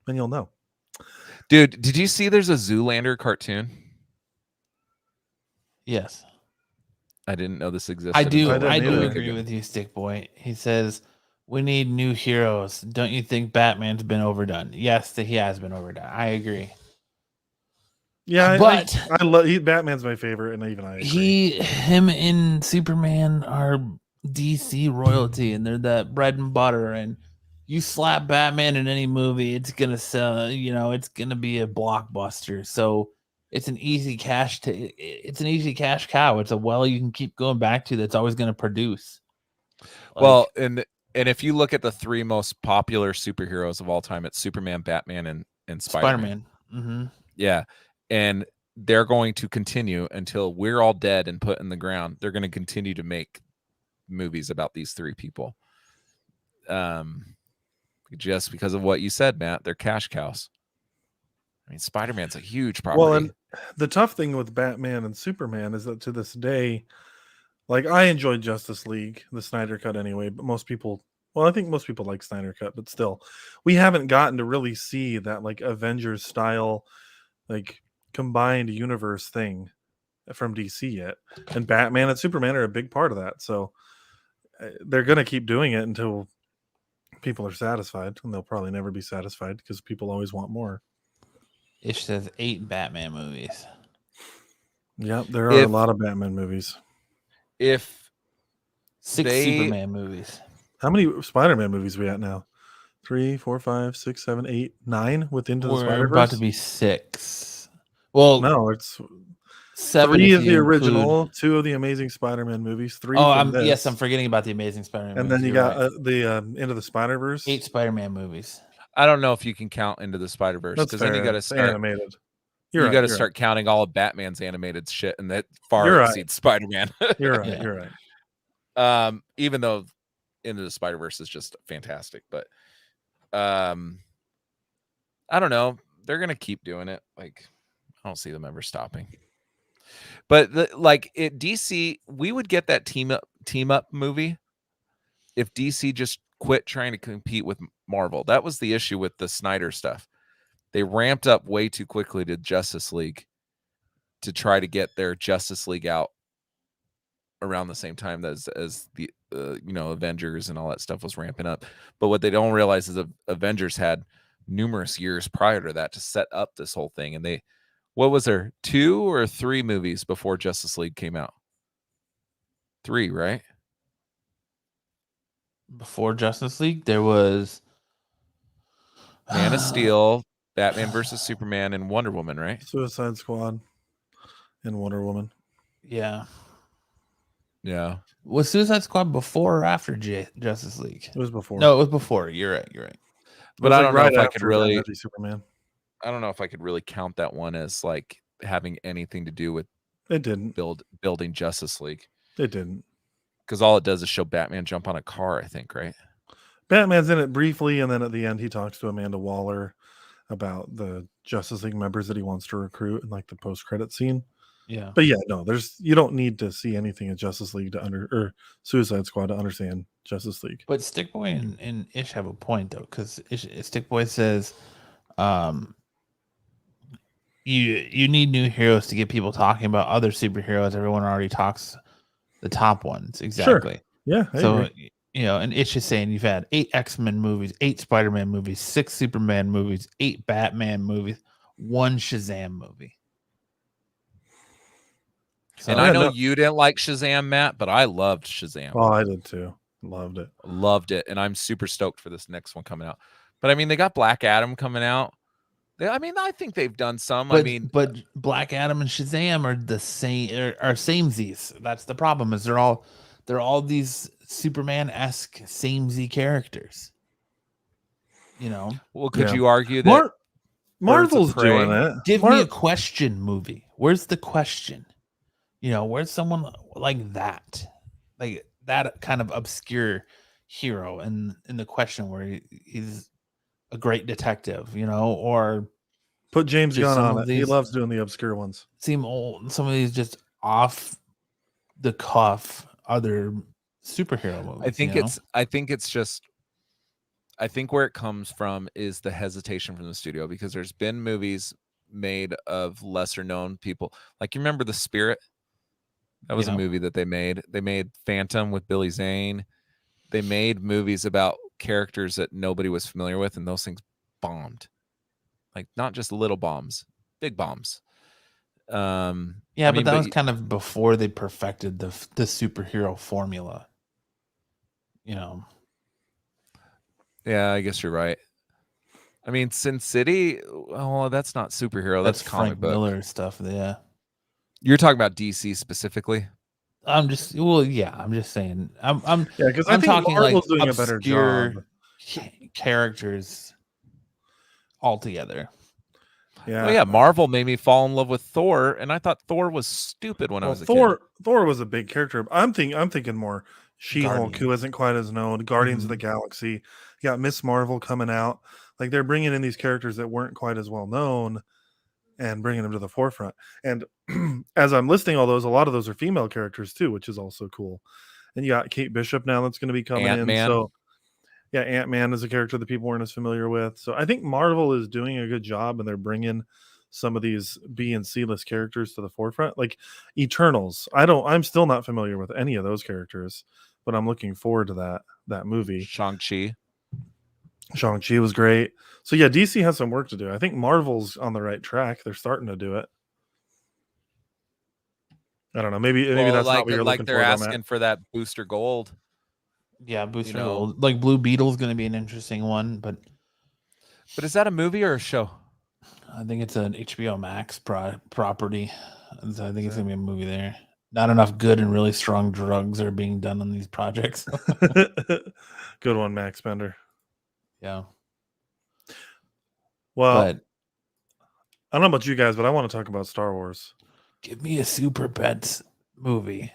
and you'll know. Dude, did you see there's a Zoolander cartoon? Yes. I didn't know this existed. I do either. agree with you, Stick Boy. He says, we need new heroes. Don't you think Batman's been overdone? Yes, he has been overdone. I agree. Yeah, but I love Batman's my favorite, and even I agree. Him and Superman are DC royalty, and they're the bread and butter. And you slap Batman in any movie, it's gonna sell. It's gonna be a blockbuster. So it's an easy cash cow. It's a well you can keep going back to. That's always gonna produce. Well, and if you look at the three most popular superheroes of all time, it's Superman, Batman, and Spider-Man. Mm-hmm. Yeah. And they're going to continue until we're all dead and put in the ground. They're going to continue to make movies about these three people. Just because of what you said, Matt, they're cash cows. I mean, Spider-Man's a huge property. Well, and the tough thing with Batman and Superman is that to this day, like, I enjoyed Justice League, the Snyder Cut anyway, but I think most people like Snyder Cut, but still, we haven't gotten to really see that, like, Avengers style, like, combined universe thing from DC yet. And Batman and Superman are a big part of that. So they're going to keep doing it until people are satisfied, and they'll probably never be satisfied because people always want more. It says 8 Batman movies. Yep, there are a lot of Batman movies. If 6 Superman movies. How many Spider-Man movies we at now? 3, 4, 5, 6, 7, 8, 9 with Into the Spider-Verse? We're about to be 6. Well, no, it's 7. 3 is the original, 2 of the Amazing Spider-Man movies, 3. Yes, I'm forgetting about the Amazing Spider-Man. And movies. then you got the Into the Spider-Verse. 8 Spider-Man movies. I don't know if you can count Into the Spider-Verse, because then you got to start animated. You got to start counting all of Batman's animated shit, and that far exceeds Spider-Man. You're right. You're right. Even though Into the Spider-Verse is just fantastic, but I don't know. They're gonna keep doing it. Like, I don't see them ever stopping. But DC, we would get that team up movie if DC just quit trying to compete with Marvel. That was the issue with the Snyder stuff. They ramped up way too quickly to Justice League to try to get their Justice League out around the same time as the Avengers and all that stuff was ramping up. But what they don't realize is that Avengers had numerous years prior to that to set up this whole thing. And what was there, 2 or 3 movies before Justice League came out? 3, right? Before Justice League, there was Man of Steel, Batman versus Superman, and Wonder Woman, right? Suicide Squad and Wonder Woman. Yeah. Yeah. Was Suicide Squad before or after Justice League? It was before. No, it was before. You're right. But I don't know if I could really Superman. I don't know if I could really count that one as like having anything to do with it didn't building Justice League. It didn't. Because all it does is show Batman jump on a car, I think, right? Batman's in it briefly, and then at the end he talks to Amanda Waller about the Justice League members that he wants to recruit in like the post-credit scene. Yeah. But yeah, no, you don't need to see anything in Justice League or Suicide Squad to understand Justice League. But Stick Boy and Ish have a point though, because Stick Boy says you need new heroes to get people talking about other superheroes. Everyone already talks the top ones. Exactly. Sure. Yeah. I agree. And Ish is saying you've had 8 X-Men movies, 8 Spider-Man movies, 6 Superman movies, 8 Batman movies, 1 Shazam movie. So, and I know you didn't like Shazam, Matt, but I loved Shazam. Oh, I did too. Loved it. Loved it. And I'm super stoked for this next one coming out. But I mean, they got Black Adam coming out. I think they've done some. But Black Adam and Shazam are the same, are samesies. That's the problem. Is they're all these Superman-esque samey characters. You know. Well, could you argue that Marvel's doing it? Give me a question movie. Where's the question? You know, where's someone like that kind of obscure hero in the question where he's a great detective, you know, or put James Gunn on it. He loves doing the obscure ones. Seem old. Some of these just off the cuff other superhero movies. I think where it comes from is the hesitation from the studio, because there's been movies made of lesser known people. Like, you remember The Spirit? That was a movie that they made. They made Phantom with Billy Zane. They made movies about characters that nobody was familiar with, and those things bombed. Like, not just little bombs, big bombs. But that was kind of before they perfected the superhero formula. You know. Yeah, I guess you're right. I mean, Sin City, well, that's not superhero. That's comic Frank book. Miller stuff. Yeah. You're talking about DC specifically? I'm just saying. Because I'm talking Marvel's like doing a better job. Characters altogether. Yeah. Well, yeah, Marvel made me fall in love with Thor, and I thought Thor was stupid when I was a kid. Thor was a big character. I'm thinking more She-Hulk, who isn't quite as known. Guardians of the Galaxy. You got Miss Marvel coming out. Like, they're bringing in these characters that weren't quite as well known and bringing them to the forefront. And as I'm listing all those, a lot of those are female characters too, which is also cool. And you got Kate Bishop now that's going to be coming in. So yeah, Ant-Man is a character that people weren't as familiar with. So I think Marvel is doing a good job, and they're bringing some of these B and C list characters to the forefront. Like Eternals. I'm still not familiar with any of those characters, but I'm looking forward to that movie. Shang-Chi was great. So yeah, DC has some work to do. I think Marvel's on the right track. They're starting to do it. I don't know. Maybe that's not what you're looking for. They're asking for that Booster Gold. Yeah, Booster Gold. Like Blue Beetle's going to be an interesting one, but is that a movie or a show? I think it's an HBO Max property. So I think it's going to be a movie there. Not enough good and really strong drugs are being done on these projects. Good one, Max Bender. Yeah. Well, I don't know about you guys, but I want to talk about Star Wars. Give me a Super Pets movie.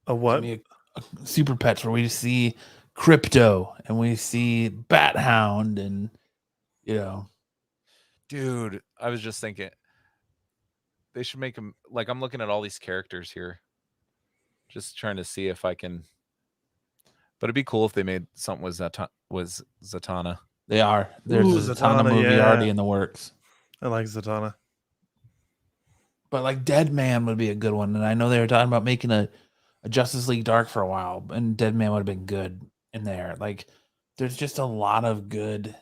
A what? Give me a Super Pets where we see Crypto and we see Bat Hound and, you know. Dude, I was just thinking they should make them, like, I'm looking at all these characters here, just trying to see if I can. But it'd be cool if they made something with Zatanna. They are. There's a Zatanna movie already in the works. I like Zatanna. But like Dead Man would be a good one. And I know they were talking about making a Justice League Dark for a while, and Dead Man would have been good in there. Like, there's just a lot of good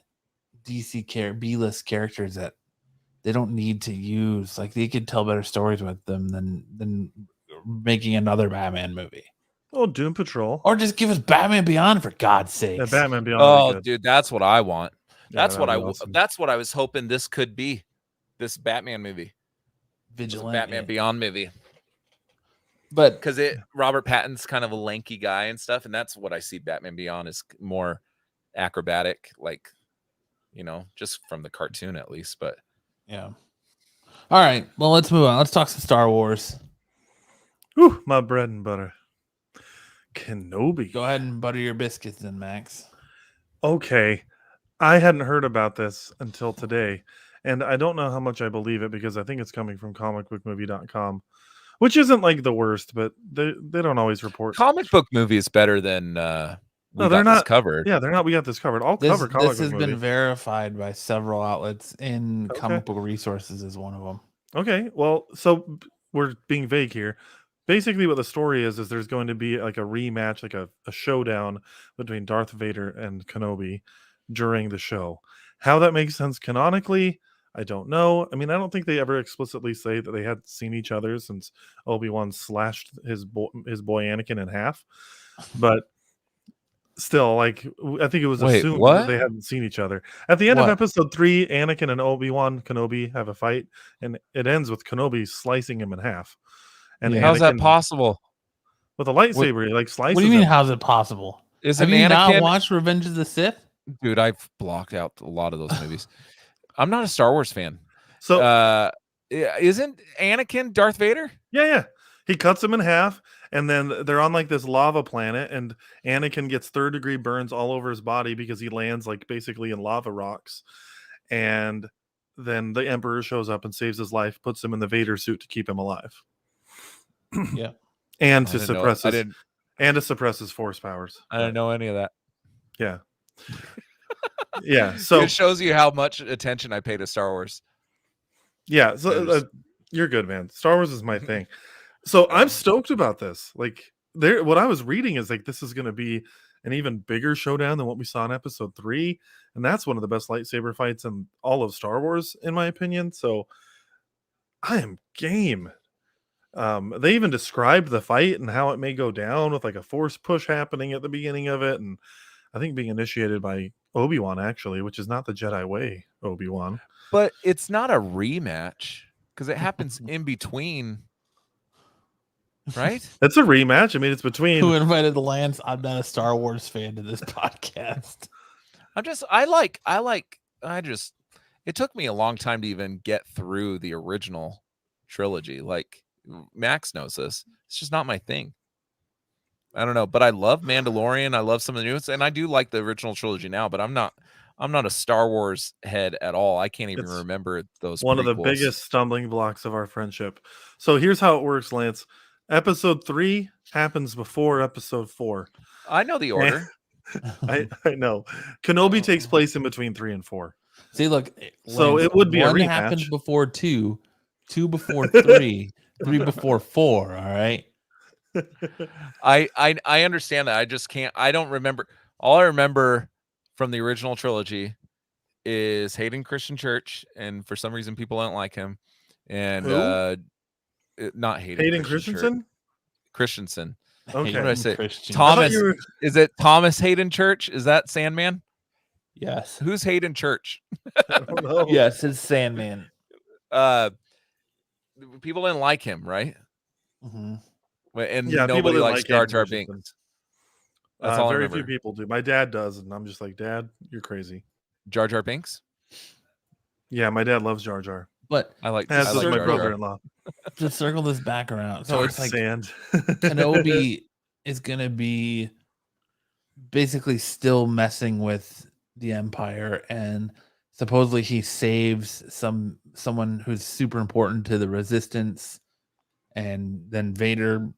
DC B-list characters that they don't need to use. Like, they could tell better stories with them than making another Batman movie. Oh, Doom Patrol. Or just give us Batman Beyond, for God's sake. Yeah, Batman Beyond. Oh, dude, that's what I want. That's what awesome. That's what I was hoping this could be. This Batman movie. Vigilante. Batman Beyond movie. But because Robert Pattinson's kind of a lanky guy and stuff, and that's what I see Batman Beyond is more acrobatic, like, you know, just from the cartoon at least. But yeah. All right. Well, let's move on. Let's talk some Star Wars. Ooh, my bread and butter. Kenobi. Go ahead and butter your biscuits then, Max. Okay. I hadn't heard about this until today, and I don't know how much I believe it because I think it's coming from comicbookmovie.com, which isn't like the worst, but they don't always report. Comic book movie is better than they're not covered. Yeah, they're not. We got this covered. Cover comic this has been verified by several outlets, in Comic Book Resources is one of them. Okay, well, so we're being vague here. Basically, what the story is there's going to be like a rematch, like a showdown between Darth Vader and Kenobi during the show. How that makes sense canonically, I don't know. I mean, I don't think they ever explicitly say that they had seen each other since Obi-Wan slashed his boy Anakin in half. But still, like, I think it was Wait, assumed what? that they hadn't seen each other. At the end of What? episode 3, Anakin and Obi-Wan Kenobi have a fight, and it ends with Kenobi slicing him in half. And Yeah. How's that Anakin, possible? with a lightsaber, he like slices What do you mean? him. How's it possible? Isn't Have you not Anakin? watched Revenge of the Sith? Dude, I've blocked out a lot of those movies. I'm not a Star Wars fan. So Isn't Anakin Darth Vader? yeah. He cuts him in half, and then they're on like this lava planet, and Anakin gets 3rd-degree burns all over his body because he lands like basically in lava rocks. And then the Emperor shows up and saves his life, puts him in the Vader suit to keep him alive. Yeah. And I to didn't know- suppress I his, didn't. and to suppress his force powers. I didn't know any of that. Yeah. Yeah. So It shows you how much attention I pay to Star Wars. yeah, so you're good, man. Star Wars is my thing. So I'm stoked about this. Like, what I was reading is like this is going to be an even bigger showdown than what we saw in episode 3, and that's one of the best lightsaber fights in all of Star Wars, in my opinion. So I am game. They even described the fight and how it may go down with like a force push happening at the beginning of it, and I think being initiated by Obi-Wan, actually, which is not the Jedi way, Obi-Wan. But it's not a rematch because it happens in between, right? It's a rematch. I mean, it's between. Who invited the Lance? I'm not a Star Wars fan to this podcast. It took me a long time to even get through the original trilogy. Like Max knows this. It's just not my thing. I don't know, but I love Mandalorian. I love some of the news, and I do like the original trilogy now, but I'm not a Star Wars head at all. I can't even remember those. One prequels. of the biggest stumbling blocks of our friendship. So here's how it works, Lance. Episode 3 happens before episode 4. I know the order. I know. Kenobi takes place in between 3 and 4. See, look. So Lance, it would be a one rematch. happens before 2, 2 before 3, 3 before 4. All right. I understand that. I just can't. I don't remember. All I remember from the original trilogy is Hayden Christensen, and for some reason people don't like him. And not Hayden Christensen. Christensen. Okay. What did I say? Christian. Thomas. Is it Thomas Hayden Church? Is that Sandman? Yes. Who's Hayden Church? I don't know. Yes, it's Sandman. People didn't like him, right? Mm-hmm. And Yeah, people nobody didn't likes like Jar Hayden Jar Christensen. Binks. That's all I very remember. few people do. My dad does, and I'm just like, Dad, you're crazy. Jar Jar Binks. Yeah, my dad loves Jar Jar. But I like. As I does like my Jar Jar. brother-in-law. to circle this back around, so it's like Sand. Kenobi is gonna be basically still messing with the Empire, and supposedly he saves someone who's super important to the Resistance, and then Vader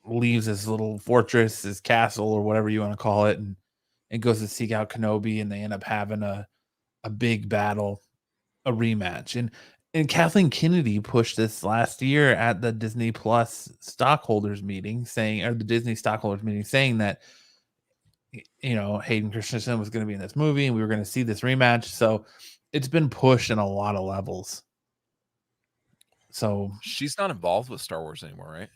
leaves his little fortress, his castle, or whatever you want to call it, and goes to seek out Kenobi, and they end up having a big battle, a rematch. And Kathleen Kennedy pushed this last year at the Disney Plus stockholders meeting, the Disney stockholders meeting, saying that, you know, Hayden Christensen was going to be in this movie and we were going to see this rematch. So it's been pushed in a lot of levels. So she's not involved with Star Wars anymore, right?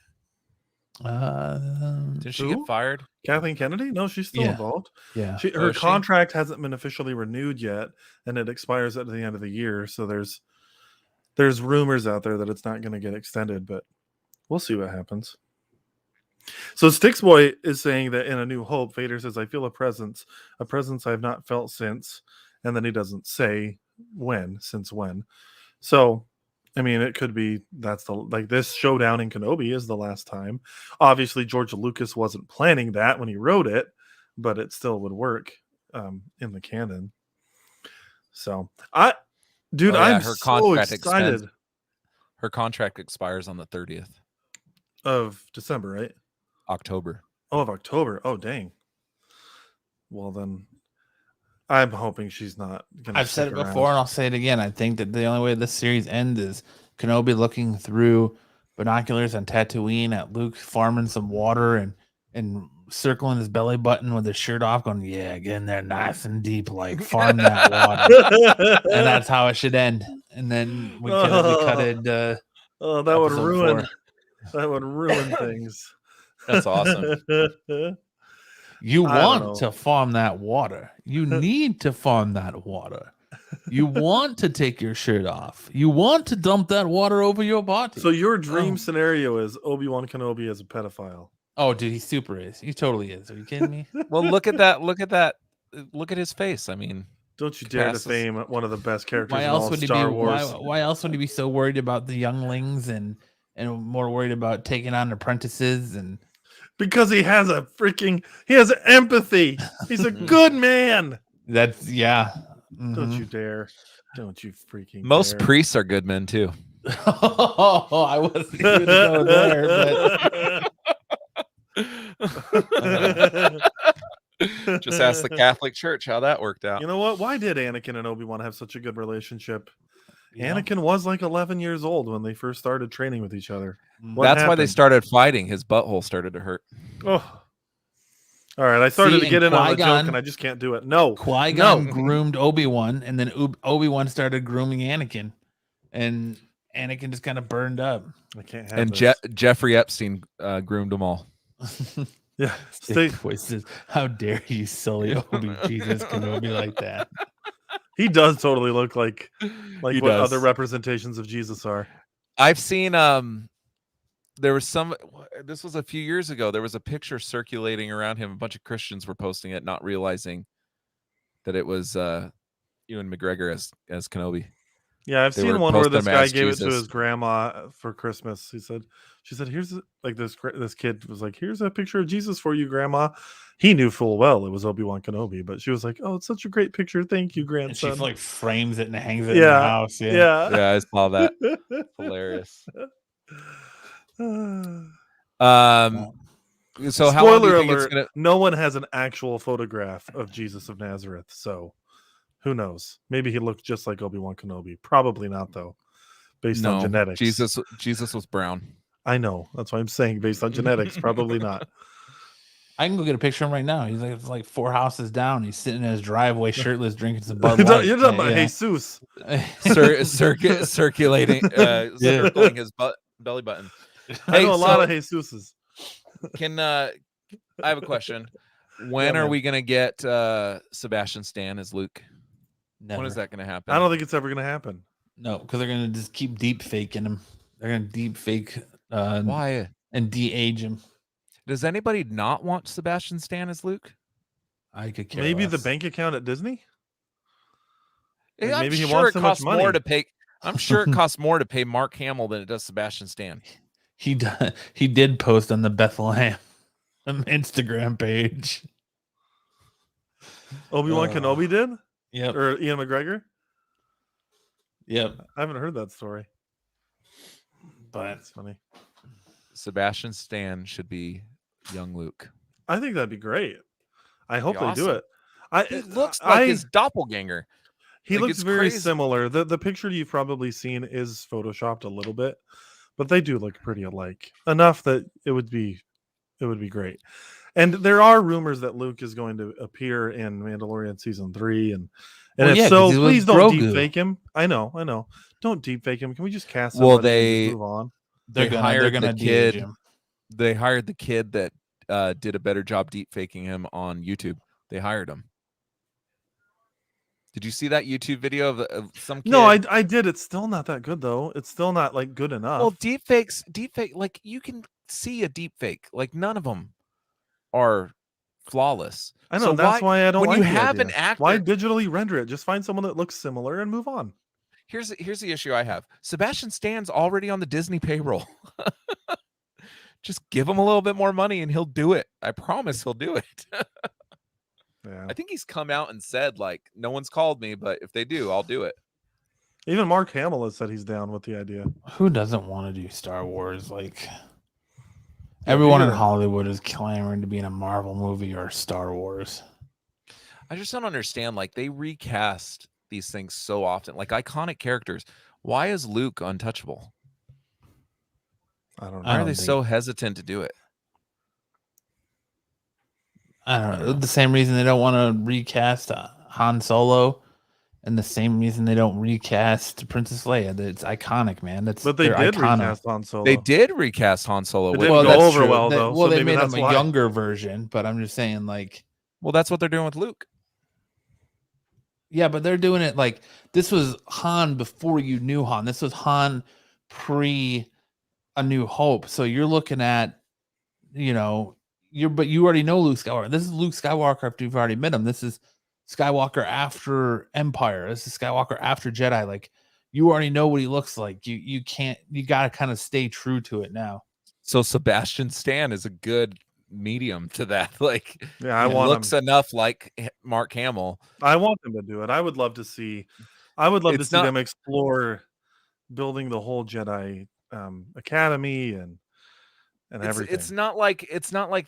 Did she Who? get fired? Kathleen Kennedy? No, she's still involved. Yeah. Her contract hasn't been officially renewed yet, and it expires at the end of the year. So there's rumors out there that it's not going to get extended, but we'll see what happens. So Stixboy is saying that in A New Hope, Vader says, I feel a presence I've not felt since. And then he doesn't say since when. So, I mean, it could be this showdown in Kenobi is the last time. Obviously, George Lucas wasn't planning that when he wrote it, but it still would work in the canon. So, I'm so excited. Her contract expires on the 30th of December, right? October. Oh, of October. Oh, dang. Well, then I'm hoping she's not going to. I've said it before and I'll say it again. I think that the only way this series ends is Kenobi looking through binoculars on Tatooine at Luke farming some water and circling his belly button with his shirt off, going, yeah, get in there nice and deep, like farm that water. And that's how it should end. And then we could have cutted. That would ruin things. That's awesome. You I don't know. want to farm that water. You need to farm that water. You want to take your shirt off. You want to dump that water over your body. So your dream scenario is Obi-Wan Kenobi as a pedophile. Oh, dude, he super is. He totally is. Are you kidding me? Well, look at that. Look at his face. I mean, don't you dare defame one of the best characters why in else all would Star he be, Wars. Why else would he be so worried about the younglings and more worried about taking on apprentices? And because he has empathy. He's a good man. That's Don't you dare. Don't you freaking most dare. priests are good men too. Oh, I wasn't even going there, but just ask the Catholic Church how that worked out. You know what? Why did Anakin and Obi-Wan have such a good relationship? Yeah. Anakin was like 11 years old when they first started training with each other. That's why they started fighting. His butthole started to hurt. Oh. All right, I started to get in on the joke, and I just can't do it. No. Qui-Gon groomed Obi-Wan, and then Obi-Wan started grooming Anakin, and Anakin just kind of burned up. I can't have and this. Jeffrey Epstein groomed them all. Yeah. Voices. How dare you sully Jesus Kenobi like that? He does totally look like what does. other representations of Jesus are. I've seen there was this was a few years ago. There was a picture circulating around him. A bunch of Christians were posting it, not realizing that it was Ewan McGregor as Kenobi. Yeah, I've seen one where this guy gave it to his grandma for Christmas. She said, here's this kid was like, here's a picture of Jesus for you, Grandma. He knew full well it was Obi-Wan Kenobi, but she was like, oh, it's such a great picture. Thank you, grandson. And she like frames it and hangs it in her house. Yeah, I saw that. Hilarious. So spoiler alert, no one has an actual photograph of Jesus of Nazareth, so who knows? Maybe he looked just like Obi-Wan Kenobi. Probably not, though, based on genetics. Jesus was brown. I know. That's why I'm saying based on genetics, probably not. I can go get a picture of him right now. He's like 4 houses down. He's sitting in his driveway, shirtless, drinking some Bud Light. You're talking about Jesus. Circulating, circling his belly button. I know a lot of Jesuses. I have a question. When are we going to get Sebastian Stan as Luke? Never. When is that going to happen? I don't think it's ever going to happen. No, because they're going to just keep deep faking him. They're going to deep fake why and de-age him. Does anybody not want Sebastian Stan as Luke? I could care maybe less. the bank account at Disney. Like maybe he wants so much money. More to pay. I'm sure it costs more to pay Mark Hamill than it does Sebastian Stan. He did post on the Bethlehem Instagram page. Obi-Wan Kenobi did? Yep. Or Ian McGregor? Yep. I haven't heard that story. But it's funny. Sebastian Stan should be young Luke. I think that'd be great. I hope they do it. He looks like his doppelganger. He looks very similar. The picture you've probably seen is photoshopped a little bit, but they do look pretty alike. Enough that it would be great. And there are rumors that Luke is going to appear in Mandalorian season 3, and if so, please don't deep fake him. I know. Don't deep fake him. Can we just cast him? Well, and move on. They're gonna kid. They hired the kid that did a better job deep faking him on YouTube. They hired him. Did you see that YouTube video of some kid? No, I did. It's still not that good though. It's still not like good enough. Well, deep fake, like you can see a deep fake. Like none of them are flawless. I know. So that's why I don't. When like you have an actor, why digitally render it? Just find someone that looks similar and move on. Here's the issue I have. Sebastian Stan's already on the Disney payroll. Just give him a little bit more money and he'll do it. I promise he'll do it. Yeah. I think he's come out and said, like, no one's called me, but if they do, I'll do it. Even Mark Hamill has said he's down with the idea. Who doesn't want to do Star Wars? Like, everyone in Hollywood is clamoring to be in a Marvel movie or Star Wars. I just don't understand. Like, they recast these things so often, like iconic characters. Why is Luke untouchable? I don't know. Why are they so hesitant to do it? I don't know. The same reason they don't want to recast Han Solo And the same reason they don't recast Princess Leia. It's iconic, man. But they did recast Han Solo. They did recast Han Solo. It didn't go over well, though. Well, so they made that's him a younger version, but I'm just saying, like... Well, that's what they're doing with Luke. Yeah, but they're doing it like... This was Han before you knew Han. This was Han pre A New Hope. So you're looking at, but you already know Luke Skywalker. This is Luke Skywalker after you've already met him. This is Skywalker after Empire. This is Skywalker after Jedi. Like, you already know what he looks like. You got to kind of stay true to it now. So Sebastian Stan is a good medium to that. Like, yeah, he looks enough like Mark Hamill. I want them to do it. I would love to see them explore building the whole Jedi Academy and everything. It's not like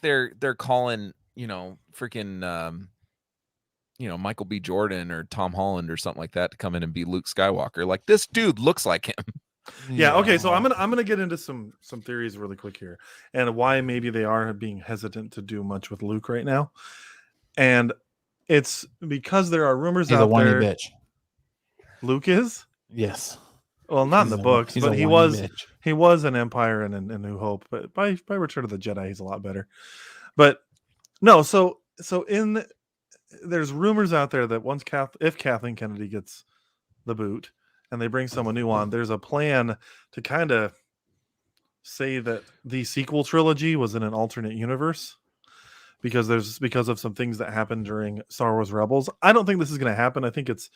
they're calling, freaking Michael B. Jordan or Tom Holland or something like that to come in and be Luke Skywalker. Like, this dude looks like him. Yeah. Okay. So I'm gonna get into some theories really quick here, and why maybe they are being hesitant to do much with Luke right now, and it's because there are rumors out there. Bitch. Luke is? Yes. Well, not in the books, but he was in Empire and in New Hope. But by Return of the Jedi, he's a lot better. But no, so there's rumors out there that if Kathleen Kennedy gets the boot and they bring someone new on, there's a plan to kind of say that the sequel trilogy was in an alternate universe because of some things that happened during Star Wars Rebels. I don't think this is going to happen. I think it's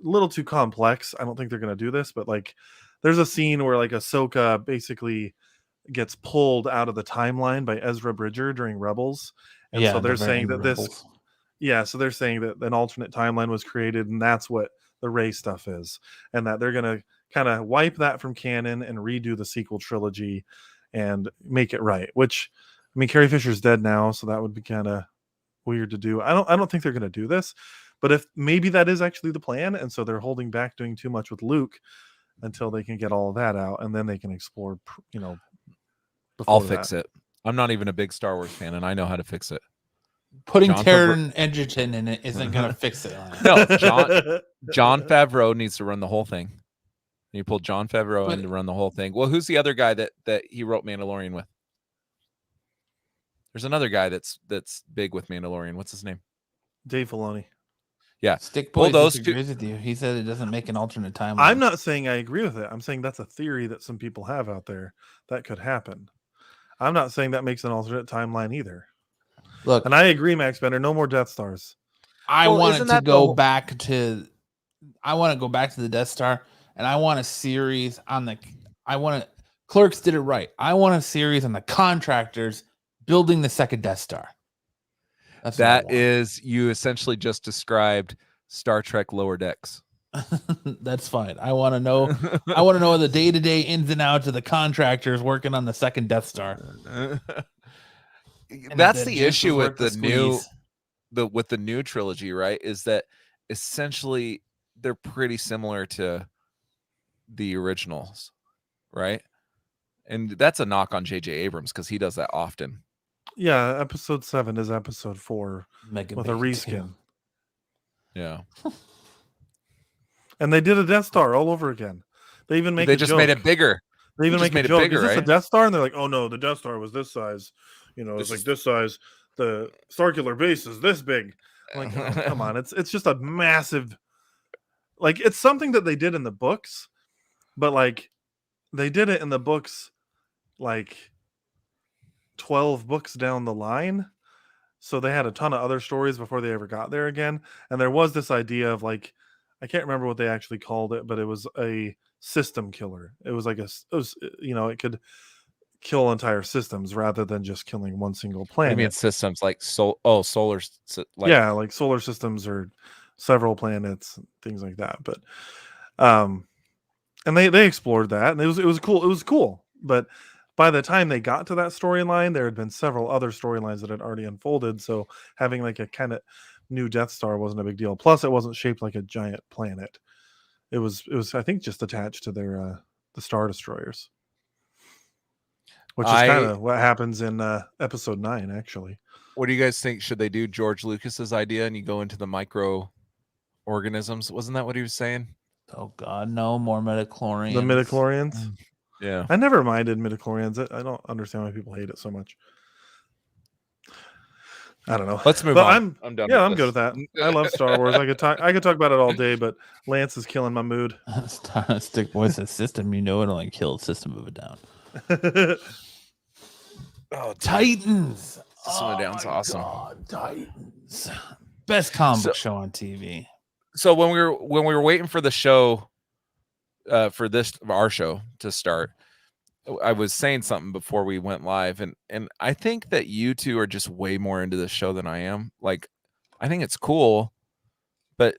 a little too complex. I don't think they're going to do this, but like there's a scene where like Ahsoka basically gets pulled out of the timeline by Ezra Bridger during Rebels. And so they're saying that so they're saying that an alternate timeline was created, and that's what the Rey stuff is, and that they're going to kind of wipe that from canon and redo the sequel trilogy and make it right. Which, I mean, Carrie Fisher's dead now, so that would be kind of weird to do. I don't think they're going to do this, but if maybe that is actually the plan, and so they're holding back doing too much with Luke until they can get all of that out, and then they can explore. I'll fix it. I'm not even a big Star Wars fan, and I know how to fix it. Putting Taron Egerton in it isn't going to fix it. No, Jon Favreau needs to run the whole thing. You pulled Jon Favreau in to run the whole thing. Well, who's the other guy that he wrote Mandalorian with? There's another guy that's big with Mandalorian. What's his name? Dave Filoni. Yeah. Stick Boy disagrees with you. He said it doesn't make an alternate timeline. I'm not saying I agree with it. I'm saying that's a theory that some people have out there that could happen. I'm not saying that makes an alternate timeline either. Look, and I agree, Max Bender. No more Death Stars. I want to go back to the Death Star, and I want a series on Clerks did it right. I want a series on the contractors building the second Death Star. That is, you essentially just described Star Trek Lower Decks. That's fine. I want to know. I want to know the day-to-day ins and outs of the contractors working on the second Death Star. That's the issue with the new trilogy, right? Is that essentially they're pretty similar to the originals, right? And that's a knock on J.J. Abrams because he does that often. Yeah, episode 7 is episode 4 with a reskin. Yeah. And they did a Death Star all over again. They even make they just made it bigger. They even make a joke. Bigger, is this right? a Death Star? And they're like, oh no, the Death Star was this size. It's like this size. The Starkiller base is this big. I'm like, oh, come on. It's just a massive, like, it's something that they did in the books, but like they did it in the books like 12 books down the line. So they had a ton of other stories before they ever got there again. And there was this idea of like, I can't remember what they actually called it, but it was a system killer. It was like it could kill entire systems rather than just killing one single planet. I mean, systems like solar. Like solar systems or several planets, things like that. But, and they explored that, and it was cool. It was cool. But by the time they got to that storyline, there had been several other storylines that had already unfolded. So having like a kind of new Death Star wasn't a big deal. Plus, it wasn't shaped like a giant planet. It was I think just attached to their the Star Destroyers, which is kind of what happens in episode 9, actually. What do you guys think? Should they do George Lucas's idea and you go into the micro organisms. Wasn't that what he was saying? Oh God, no more midichlorians. The midichlorians. Yeah. I never minded midichlorians. I don't understand why people hate it so much. I don't know. Let's move But on. I'm done. Yeah, with I'm this. good with that. I love Star Wars. I could talk about it all day, but Lance is killing my mood. Stick voice system, it'll like kill a System of a Down. Oh, Titans. System of a Down's awesome. God, Titans. Best comic book show on TV. So when we were waiting for the show, for our show to start, I was saying something before we went live, and I think that you two are just way more into this show than I am. Like, I think it's cool, but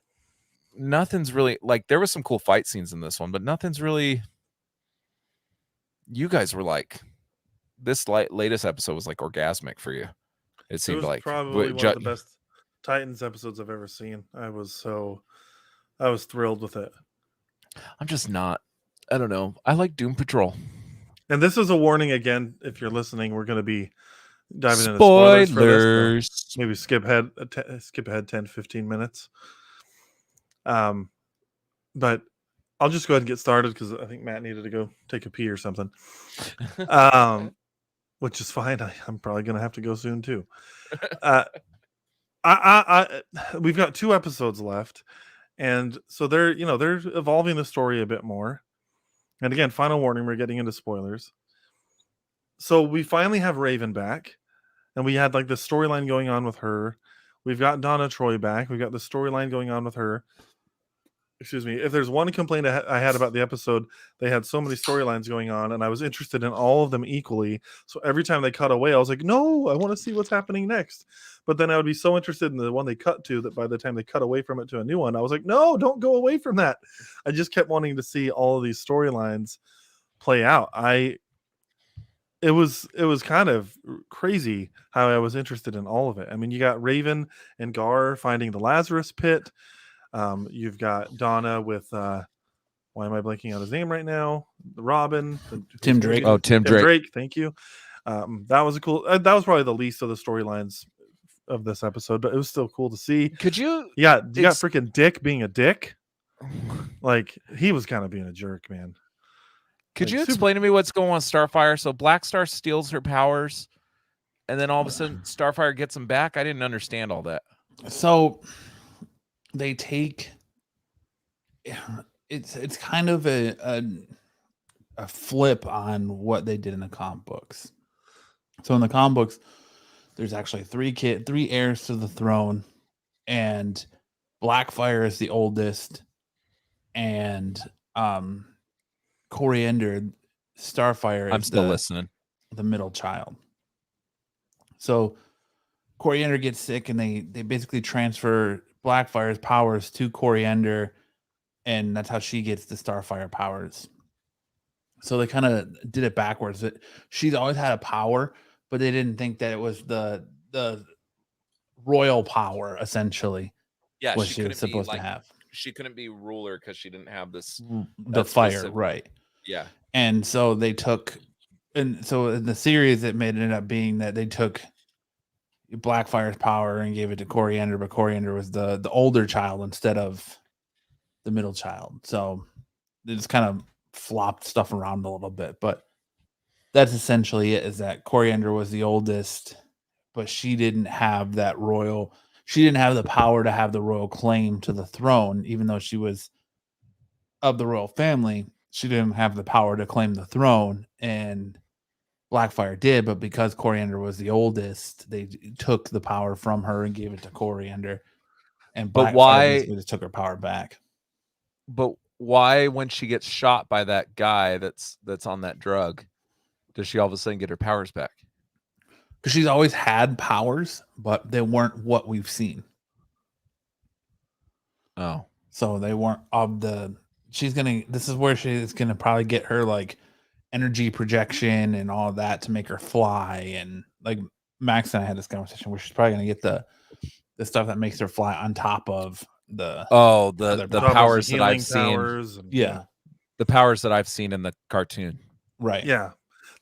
nothing's really like, there was some cool fight scenes in this one, but nothing's really. You guys were like, this latest episode was like orgasmic for you. It seemed like probably one of the best Titans episodes I've ever seen. I was thrilled with it. I'm just not. I don't know. I like Doom Patrol. And this is a warning again. If you're listening, we're going to be diving into spoilers for this. So maybe skip ahead 10, 15 minutes. But I'll just go ahead and get started because I think Matt needed to go take a pee or something. Which is fine. I'm probably going to have to go soon too. We've got 2 episodes left, and so they're evolving the story a bit more. And again, final warning, we're getting into spoilers. So we finally have Raven back, and we had like the storyline going on with her. We've got Donna Troy back. We've got the storyline going on with her. Excuse me. If there's one complaint I had about the episode, they had so many storylines going on, and I was interested in all of them equally. So every time they cut away, I was like, no, I want to see what's happening next. But then I would be so interested in the one they cut to that by the time they cut away from it to a new one, I was like, no, don't go away from that. I just kept wanting to see all of these storylines play out. It was kind of crazy how I was interested in all of it. I mean, you got Raven and Gar finding the Lazarus pit. You've got Donna with why am I blanking on his name right now? Robin, Tim Drake. Oh, Tim Drake. Thank you. That was that was probably the least of the storylines of this episode, but it was still cool to see. Could you? Yeah, you got freaking Dick being a dick. Like, he was kind of being a jerk, man. Could you explain to me what's going on with Starfire? So Black Star steals her powers, and then all of a sudden Starfire gets them back. I didn't understand all that. So they take it's kind of a flip on what they did in the comic books. So in the comic books, there's actually 3 heirs to the throne, and Blackfire is the oldest, and Coriander, Starfire is listening. The middle child. So Coriander gets sick, and they basically transfer Blackfire's powers to Coriander, and that's how she gets the Starfire powers. So they kind of did it backwards. She's always had a power, but they didn't think that it was the royal power, essentially. Yeah, what she was supposed to have. She couldn't be ruler because she didn't have the fire, right? Yeah. And so they took, and so in the series, it ended up being that they took Blackfire's power and gave it to Coriander, but Coriander was the older child instead of the middle child. So they just kind of flopped stuff around a little bit, but that's essentially it, is that Coriander was the oldest, but she didn't have that she didn't have the power to have the royal claim to the throne. Even though she was of the royal family, she didn't have the power to claim the throne, and Blackfire did. But because Coriander was the oldest, they took the power from her and gave it to Coriander. And Blackfire just took her power back. But why, when she gets shot by that guy that's on that drug, does she all of a sudden get her powers back? Because she's always had powers, but they weren't what we've seen. Oh. So they weren't this is where she's gonna probably get her like energy projection and all of that to make her fly. And like Max and I had this conversation where she's probably gonna get the stuff that makes her fly on top of the powers that I've seen. Yeah. The powers that I've seen in the cartoon. Right. Yeah.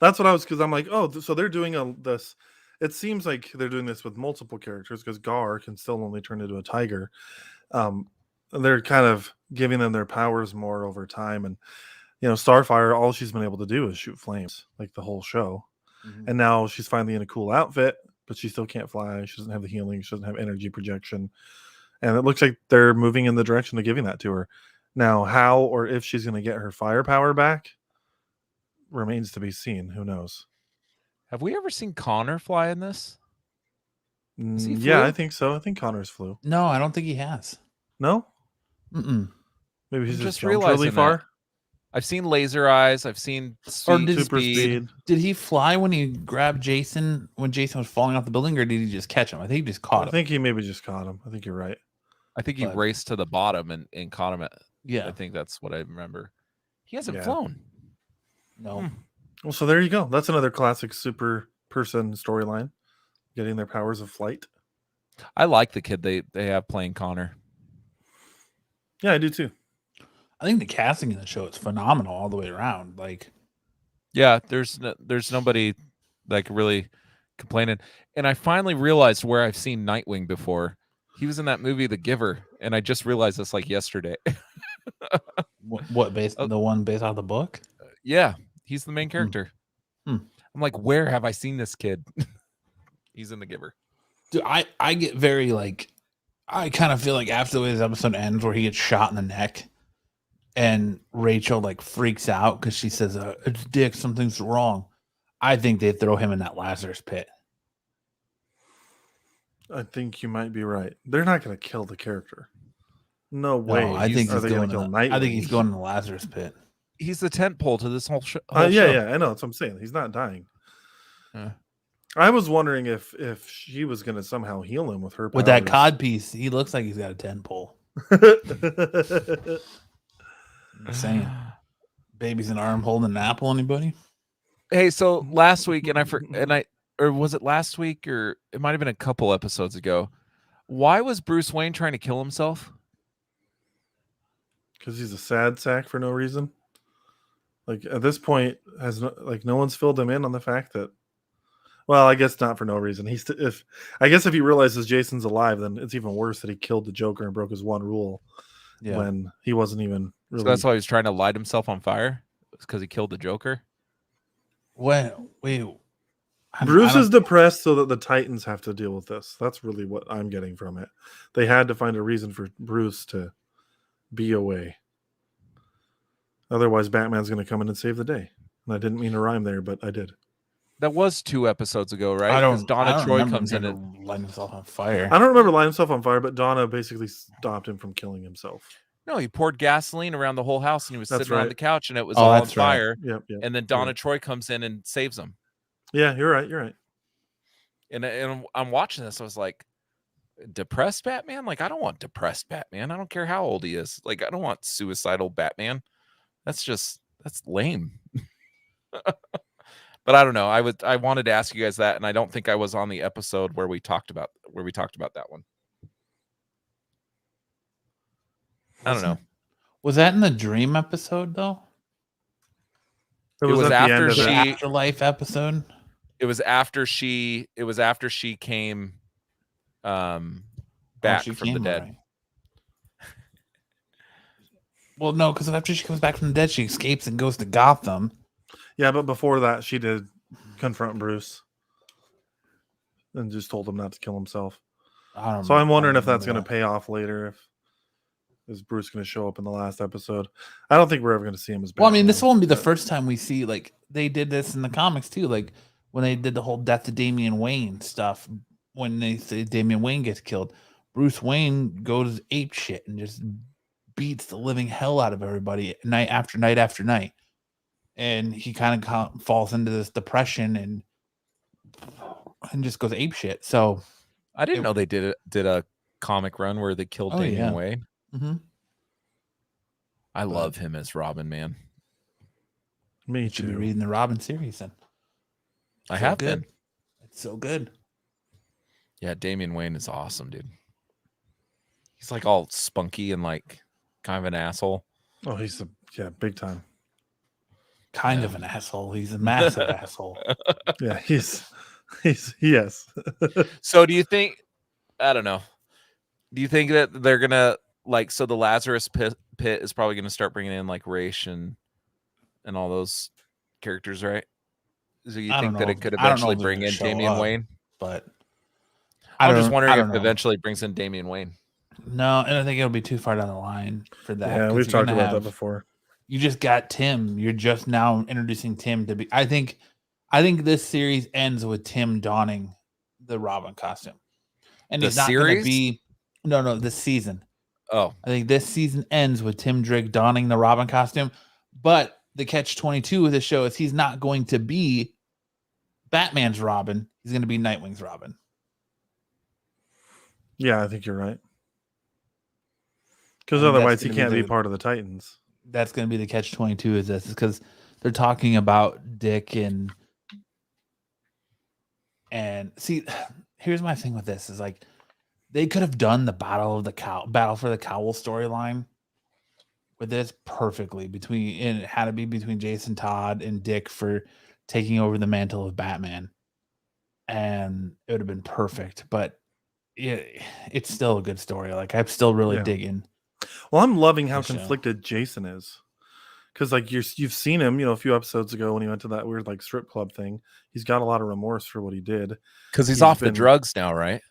That's what I was, because I'm like, oh, so they're doing this. It seems like they're doing this with multiple characters, because Gar can still only turn into a tiger. they're kind of giving them their powers more over time. And Starfire, all she's been able to do is shoot flames like the whole show. And now she's finally in a cool outfit, but she still can't fly. She doesn't have the healing. She doesn't have energy projection. And it looks like they're moving in the direction of giving that to her. Now, how or if she's going to get her firepower back remains to be seen. Who knows? Have we ever seen Connor fly in this? Yeah, I think so. I think Connor's flew. No, I don't think he has. No? Mm-mm. Maybe he's just realizing jumped really far. that. I've seen laser eyes. I've seen super speed. Did he fly when he grabbed Jason when Jason was falling off the building, or did he just catch him? I think he just caught him. I think he maybe just caught him. I think you're right. I think he raced to the bottom and caught him. Yeah. I think that's what I remember. He hasn't flown. No. Well, so there you go. That's another classic super person storyline, getting their powers of flight. I like the kid they have playing Connor. Yeah, I do too. I think the casting in the show is phenomenal all the way around. Like, yeah, there's nobody that could really complain. And I finally realized where I've seen Nightwing before. He was in that movie The Giver, and I just realized this like yesterday. what the one based off the book? Yeah, he's the main character. I'm like, where have I seen this kid? He's in The Giver. Dude, I get very I kind of feel like after the way this episode ends, where he gets shot in the neck, and Rachel freaks out because she says, "It's Dick, something's wrong." I think they throw him in that Lazarus pit. I think you might be right. They're not going to kill the character. No way. I think he's going to kill Nightwing. I think he's going in the Lazarus pit. He's the tent pole to this whole show. Yeah, I know. That's what I'm saying. He's not dying. I was wondering if she was going to somehow heal him with her powers. With that cod piece, he looks like he's got a tent pole. I'm saying, baby's an arm holding an apple. Anybody? Hey, so last week, or was it last week, or it might have been a couple episodes ago? Why was Bruce Wayne trying to kill himself? Because he's a sad sack for no reason. Like at this point, no one's filled him in on the fact that. Well, I guess not for no reason. If he realizes Jason's alive, then it's even worse that he killed the Joker and broke his one rule when he wasn't even really. So that's why he was trying to light himself on fire? Because he killed the Joker? Wait. Bruce is depressed so that the Titans have to deal with this. That's really what I'm getting from it. They had to find a reason for Bruce to be away. Otherwise, Batman's going to come in and save the day. And I didn't mean to rhyme there, but I did. That was 2 episodes ago, right? Because Donna Troy comes in and lighting himself on fire. I don't remember lighting himself on fire, but Donna basically stopped him from killing himself. No, he poured gasoline around the whole house, and he was sitting on the couch, and it was all on fire. Yep. And then Donna Troy comes in and saves him. Yeah, you're right. And I'm watching this. I was like, depressed Batman? Like, I don't want depressed Batman. I don't care how old he is. Like, I don't want suicidal Batman. That's lame. But I don't know. I wanted to ask you guys that, and I don't think I was on the episode where we talked about that one. I don't know. Was that in the dream episode though? It was after the Afterlife episode. It was after she came back from the dead. Right. Well, no, because after she comes back from the dead, she escapes and goes to Gotham. Yeah, but before that, she did confront Bruce and just told him not to kill himself. So I'm wondering if that's going to pay off later. Is Bruce going to show up in the last episode? I don't think we're ever going to see him as Batman. Well, I mean, this won't be the first time we see, they did this in the comics too. Like when they did the whole death of Damian Wayne stuff, when they say Damian Wayne gets killed, Bruce Wayne goes ape shit and just beats the living hell out of everybody night after night after night. And he kind of falls into this depression and just goes ape shit. So I didn't know they did a comic run where they killed Damian Wayne. Mm-hmm. I love him as Robin, man. Me too. Be reading the Robin series, then. I have been. It's so good. Yeah, Damian Wayne is awesome, dude. He's like all spunky and like kind of an asshole. Oh, he's big time. Kind of an asshole. He's a massive asshole. Yeah, he's yes. So do you think, I don't know, do you think that they're gonna like, so the Lazarus pit is probably going to start bringing in like Raish and all those characters, right? So you think that it could eventually bring in Damian Wayne? But I'm just wondering if it eventually brings in Damian Wayne. No, and I think it'll be too far down the line for that. Yeah, we've talked about that before. You just got Tim. You're just now introducing Tim to be. I think this series ends with Tim donning the Robin costume, and he's not going to be. No, this season. Oh, I think this season ends with Tim Drake donning the Robin costume, but the catch-22 of the show is he's not going to be Batman's Robin. He's going to be Nightwing's Robin. Yeah, I think you're right. Because otherwise he can't be part of the Titans. That's going to be the catch-22 is this, because they're talking about Dick and see, here's my thing with this is like they could have done the battle for the cowl storyline with this perfectly it had to be between Jason Todd and Dick for taking over the mantle of Batman, and it would have been perfect. But it's still a good story. Like I'm still really digging. Well, I'm loving how conflicted Jason is, because like you've seen him, a few episodes ago when he went to that weird like strip club thing. He's got a lot of remorse for what he did because he's off the drugs now, right?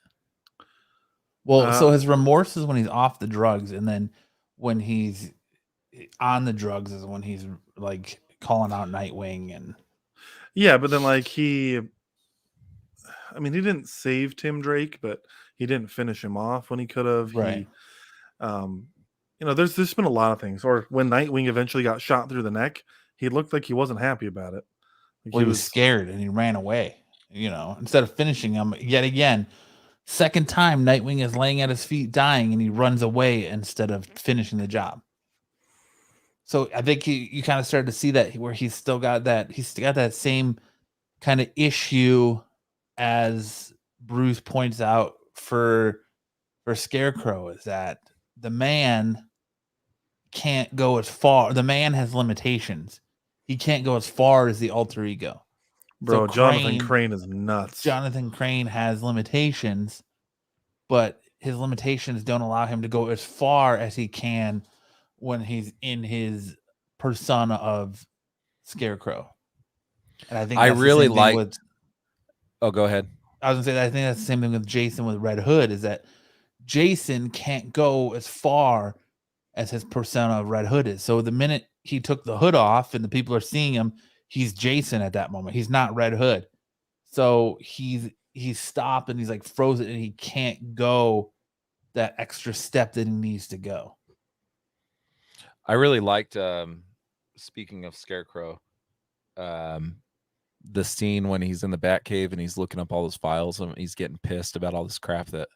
Well, so his remorse is when he's off the drugs, and then when he's on the drugs is when he's like calling out Nightwing and but then like he didn't save Tim Drake, but he didn't finish him off when he could have. Right. There's been a lot of things. Or when Nightwing eventually got shot through the neck, he looked like he wasn't happy about it. Like he was scared and he ran away. Instead of finishing him yet again. Second time, Nightwing is laying at his feet dying, and he runs away instead of finishing the job. So I think you kind of started to see that where he's got that same kind of issue as Bruce points out for Scarecrow, is that the man can't go as far. The man has limitations. He can't go as far as the alter ego. Bro, so Jonathan Crane is nuts. Jonathan Crane has limitations, but his limitations don't allow him to go as far as he can when he's in his persona of Scarecrow. And I think I really like. Oh, go ahead. I was gonna say that I think that's the same thing with Jason with Red Hood, is that Jason can't go as far as his persona of Red Hood is. So the minute he took the hood off and the people are seeing him, he's Jason at that moment. He's not Red Hood. So he's stopped and he's like frozen and he can't go that extra step that he needs to go. I really liked, speaking of Scarecrow, the scene when he's in the Batcave and he's looking up all those files and he's getting pissed about all this crap that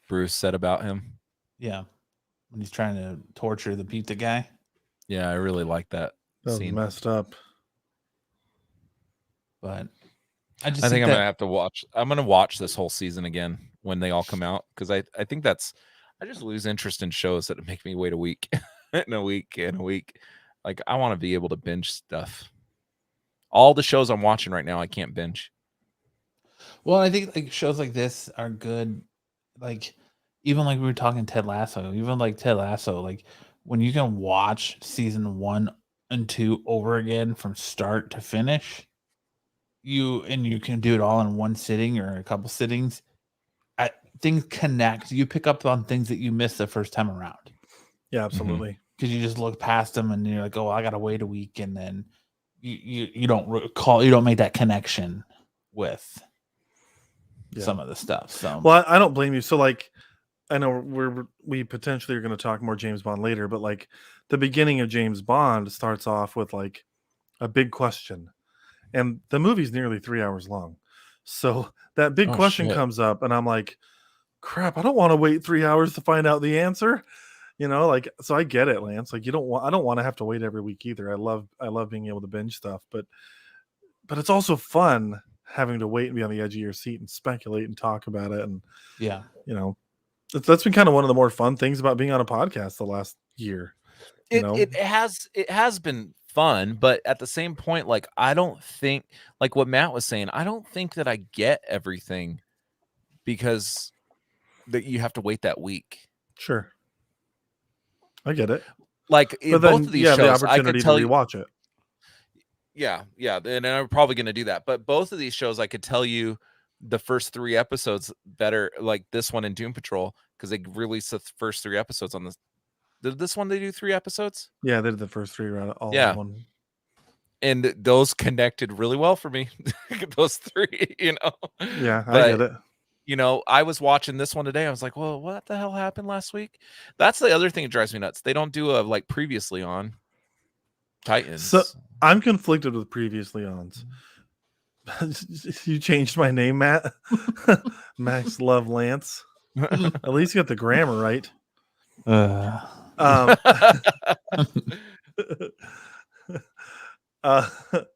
Bruce said about him. Yeah. When he's trying to torture the pizza guy. Yeah, I really like that scene. Messed up. But I think I'm gonna have to watch. I'm gonna watch this whole season again when they all come out, because I think I just lose interest in shows that make me wait a week and a week. Like I want to be able to binge stuff. All the shows I'm watching right now, I can't binge. Well, I think like shows like this are good. Like even like we were talking Ted Lasso, like when you can watch season 1 and 2 over again from start to finish. You can do it all in one sitting or a couple sittings. Things connect. You pick up on things that you missed the first time around. Yeah, absolutely. Because you just look past them and you're like, oh, I gotta wait a week, and then you don't recall, you don't make that connection with some of the stuff. So well, I don't blame you. So like, I know we potentially are going to talk more James Bond later, but like the beginning of James Bond starts off with like a big question. And the movie's nearly 3 hours long. So that big question comes up and I'm like, crap, I don't want to wait 3 hours to find out the answer. So I get it, Lance. Like I don't want to have to wait every week either. I love being able to binge stuff, but it's also fun having to wait and be on the edge of your seat and speculate and talk about it. And that's been kind of one of the more fun things about being on a podcast the last year. It has been fun, but at the same point, like I don't think, like what Matt was saying, I don't think that I get everything because that you have to wait that week. Sure. I get it. Like But both then of these you have the shows, I opportunity could to tell you. rewatch it. Yeah, and I'm probably going to do that. But both of these shows, I could tell you the first 3 episodes better, like this one in Doom Patrol, because they released the first 3 episodes on this. Did this one they do 3 episodes? Yeah, they did the first 3 all Yeah. in one. And those connected really well for me. Those 3, Yeah, but, I get it. I was watching this one today. I was like, well, what the hell happened last week? That's the other thing that drives me nuts. They don't do a like previously on Titans. So I'm conflicted with previously ons. You changed my name, Matt. Max Love Lance. At least you got the grammar right.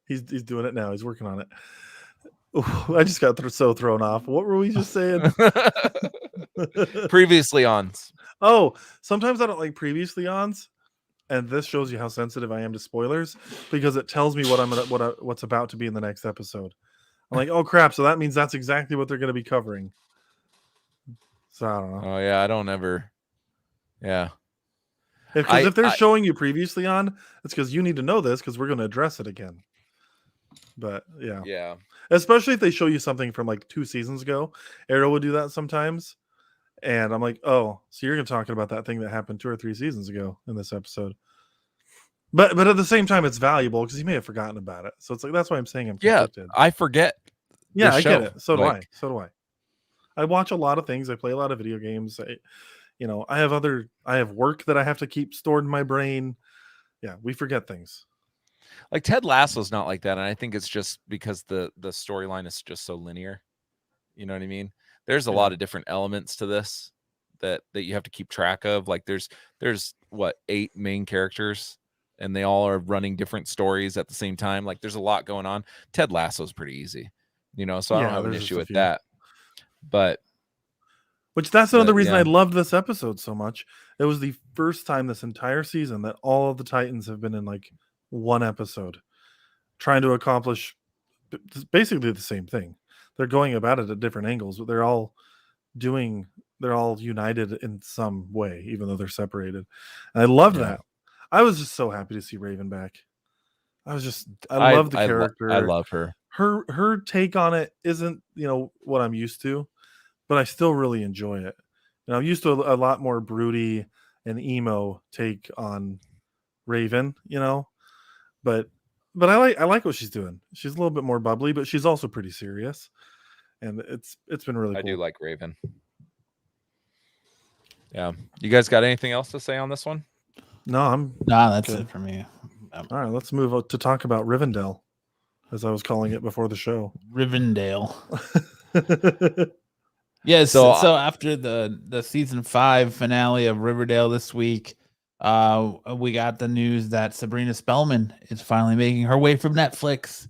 He's doing it now. He's working on it. Ooh, I just got so thrown off. What were we just saying? Previously ons. Oh, sometimes I don't like previously ons, and this shows you how sensitive I am to spoilers because it tells me what's about to be in the next episode. I'm like, oh crap! So that means that's exactly what they're going to be covering. So I don't know. Oh yeah, I don't ever. Yeah. If they're showing you previously on, it's because you need to know this because we're going to address it again. But yeah, especially if they show you something from like 2 seasons ago. Arrow would do that sometimes, and I'm like, oh, so you're going to talk about that thing that happened 2 or 3 seasons ago in this episode. But at the same time, it's valuable because you may have forgotten about it. So it's like that's why I'm saying I'm conflicted. I forget. Yeah, I get it. So do I. So do I. I watch a lot of things. I play a lot of video games. I have work that I have to keep stored in my brain. Yeah, we forget things. Like Ted Lasso's not like that, and I think it's just because the storyline is just so linear. You know what I mean? There's a lot of different elements to this that you have to keep track of. Like there's what 8 main characters, and they all are running different stories at the same time. Like there's a lot going on. Ted Lasso's pretty easy, so I don't have an issue with that. But that's another reason I loved this episode so much. It was the first time this entire season that all of the Titans have been in like one episode, trying to accomplish basically the same thing. They're going about it at different angles, but they're all united in some way, even though they're separated. And I loved that. I was just so happy to see Raven back. I love the character. I love her. Her take on it isn't, what I'm used to, but I still really enjoy it. I'm used to a lot more broody and emo take on Raven, but I like what she's doing. She's a little bit more bubbly, but she's also pretty serious, and it's been really cool. I do like Raven. Yeah, you guys got anything else to say on this one? No, that's it for me. All right, let's move on to talk about Rivendell, as I was calling it before the show. Rivendell. Yeah, so after the season 5 finale of Riverdale this week, we got the news that Sabrina Spellman is finally making her way from Netflix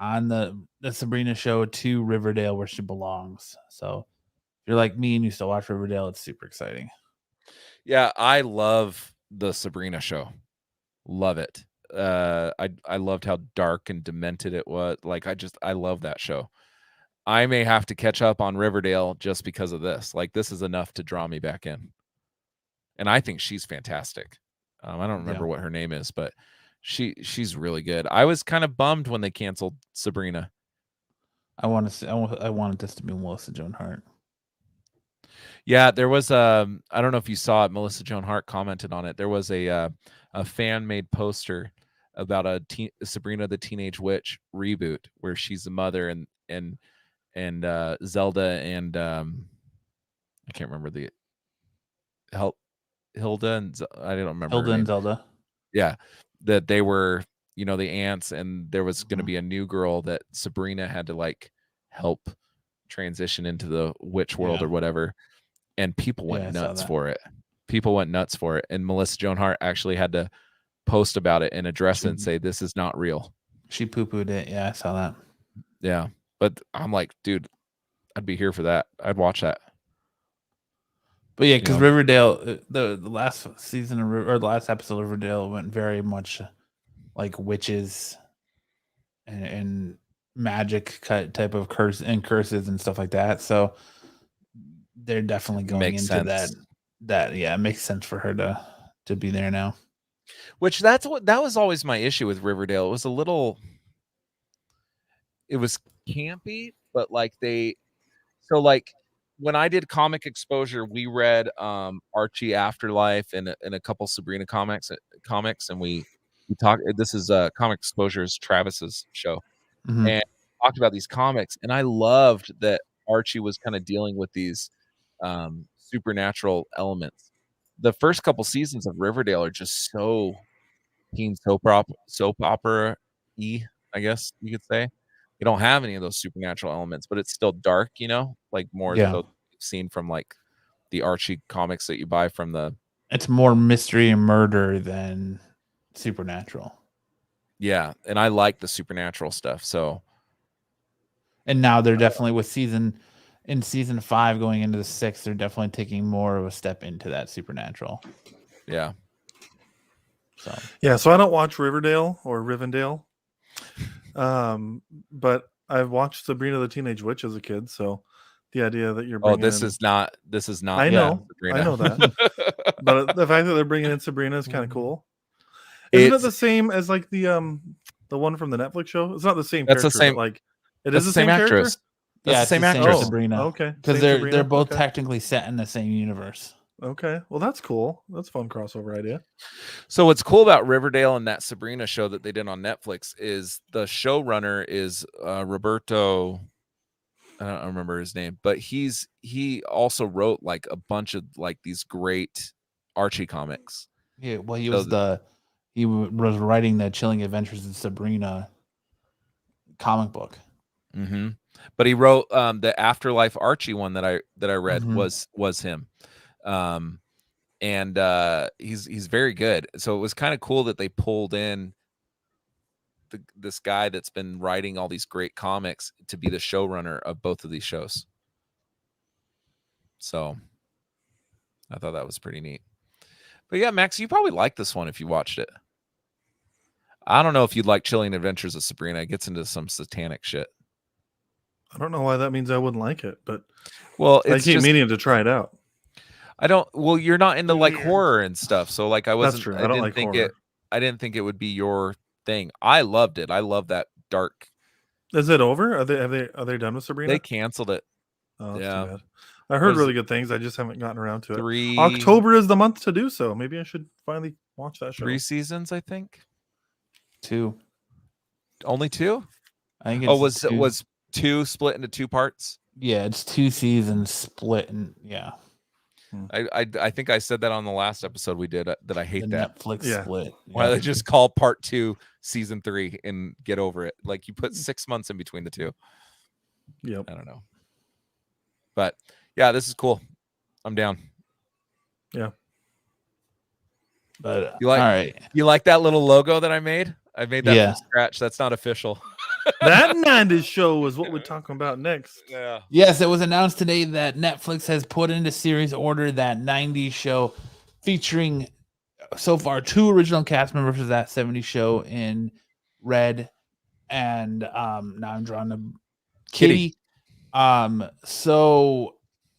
on the Sabrina show to Riverdale, where she belongs. So if you're like me and you still watch Riverdale, it's super exciting. Yeah, I love the Sabrina show. Love it. I loved how dark and demented it was. Like I love that show. I may have to catch up on Riverdale just because of this. Like this is enough to draw me back in. And I think she's fantastic. I don't remember what her name is, but she's really good. I was kind of bummed when they canceled Sabrina. I wanted this to be Melissa Joan Hart. Yeah, there was I don't know if you saw it. Melissa Joan Hart commented on it. There was a fan made poster about a Sabrina the Teenage Witch reboot where she's the mother and Zelda and I can't remember the Hilda and I don't remember. Hilda and Zelda. Yeah, that they were, the aunts, and there was going to be a new girl that Sabrina had to like help transition into the witch world or whatever, and people went nuts for it. People went nuts for it, and Melissa Joan Hart actually had to post about it and address it and say this is not real. She poo-pooed it. Yeah, I saw that. Yeah, but I'm like, dude, I'd be here for that. I'd watch that. But yeah, because Riverdale, the last season or the last episode of Riverdale went very much like witches and magic type of curses and stuff like that. So they're definitely going into that. That it makes sense for her to to be there now. Which that was always my issue with Riverdale. It was campy, but like when I did comic exposure, we read Archie Afterlife and a couple Sabrina comics, and we talked. This is comic exposure is Travis's show, Mhm. and talked about these comics, and I loved that Archie was kind of dealing with these supernatural elements. The first couple seasons of Riverdale are just so teen soap opera-y, I guess you could say. You don't have any of those supernatural elements, but it's still dark, like more Yeah. so seen from like the Archie comics that you buy from the. It's more mystery and murder than supernatural. Yeah, and I like the supernatural stuff. So, and now they're definitely with season 5 going into the 6th, they're definitely taking more of a step into that supernatural. Yeah. So I don't watch Riverdale or Rivendell. But I've watched Sabrina the Teenage Witch as a kid, so the idea that you're bringing this is not I know, Sabrina. I know that. But the fact that they're bringing in Sabrina is kind of cool. Isn't it the same as like the one from the Netflix show? It's not the same That's character, the same, but like it that's is the same actress. character? That's the same actress. Sabrina. Okay. Because Same they're Sabrina? both Okay. technically set in the same universe. Okay. Well, that's cool. That's a fun crossover idea. So what's cool about Riverdale and that Sabrina show that they did on Netflix is the showrunner is Roberto. I don't remember his name, but he also wrote like a bunch of like these great Archie comics. Yeah, well, he was writing the Chilling Adventures of Sabrina comic book. Mm-hmm. But he wrote the Afterlife Archie one that I read Mm-hmm. was him. And he's very good. So it was kind of cool that they pulled in this guy that's been writing all these great comics to be the showrunner of both of these shows. So I thought that was pretty neat. But yeah, Max, you probably like this one if you watched it. I don't know if you'd like Chilling Adventures of Sabrina. It gets into some satanic shit. I don't know why that means I wouldn't like it, but I keep meaning to try it out. You're not into like horror and stuff. So like I wasn't. That's true. I don't like horror. I didn't think it would be your thing. I loved it. I love that dark. Is it over? Are they done with Sabrina? They canceled it. Oh, that's too bad. I heard really good things. I just haven't gotten around to it. 3 October is the month to do so. Maybe I should finally watch that show. 3 seasons, I think. 2. Only 2? I think it's was 2 split into 2 parts? Yeah, it's 2 seasons split, and yeah. I think I said that on the last episode we did that I hate that Netflix split. Why they just call part 2 season 3 and get over it? Like you put 6 months in between the 2. Yep. I don't know, but yeah, this is cool. I'm down. Yeah. But all right. You like that little logo that I made? I made that from scratch. That's not official. That 90s show is what we're talking about next. Yeah. Yes, it was announced today that Netflix has put into series order that 90s show featuring so far 2 original cast members of that 70s show in Red and now I'm drawing a Kitty. So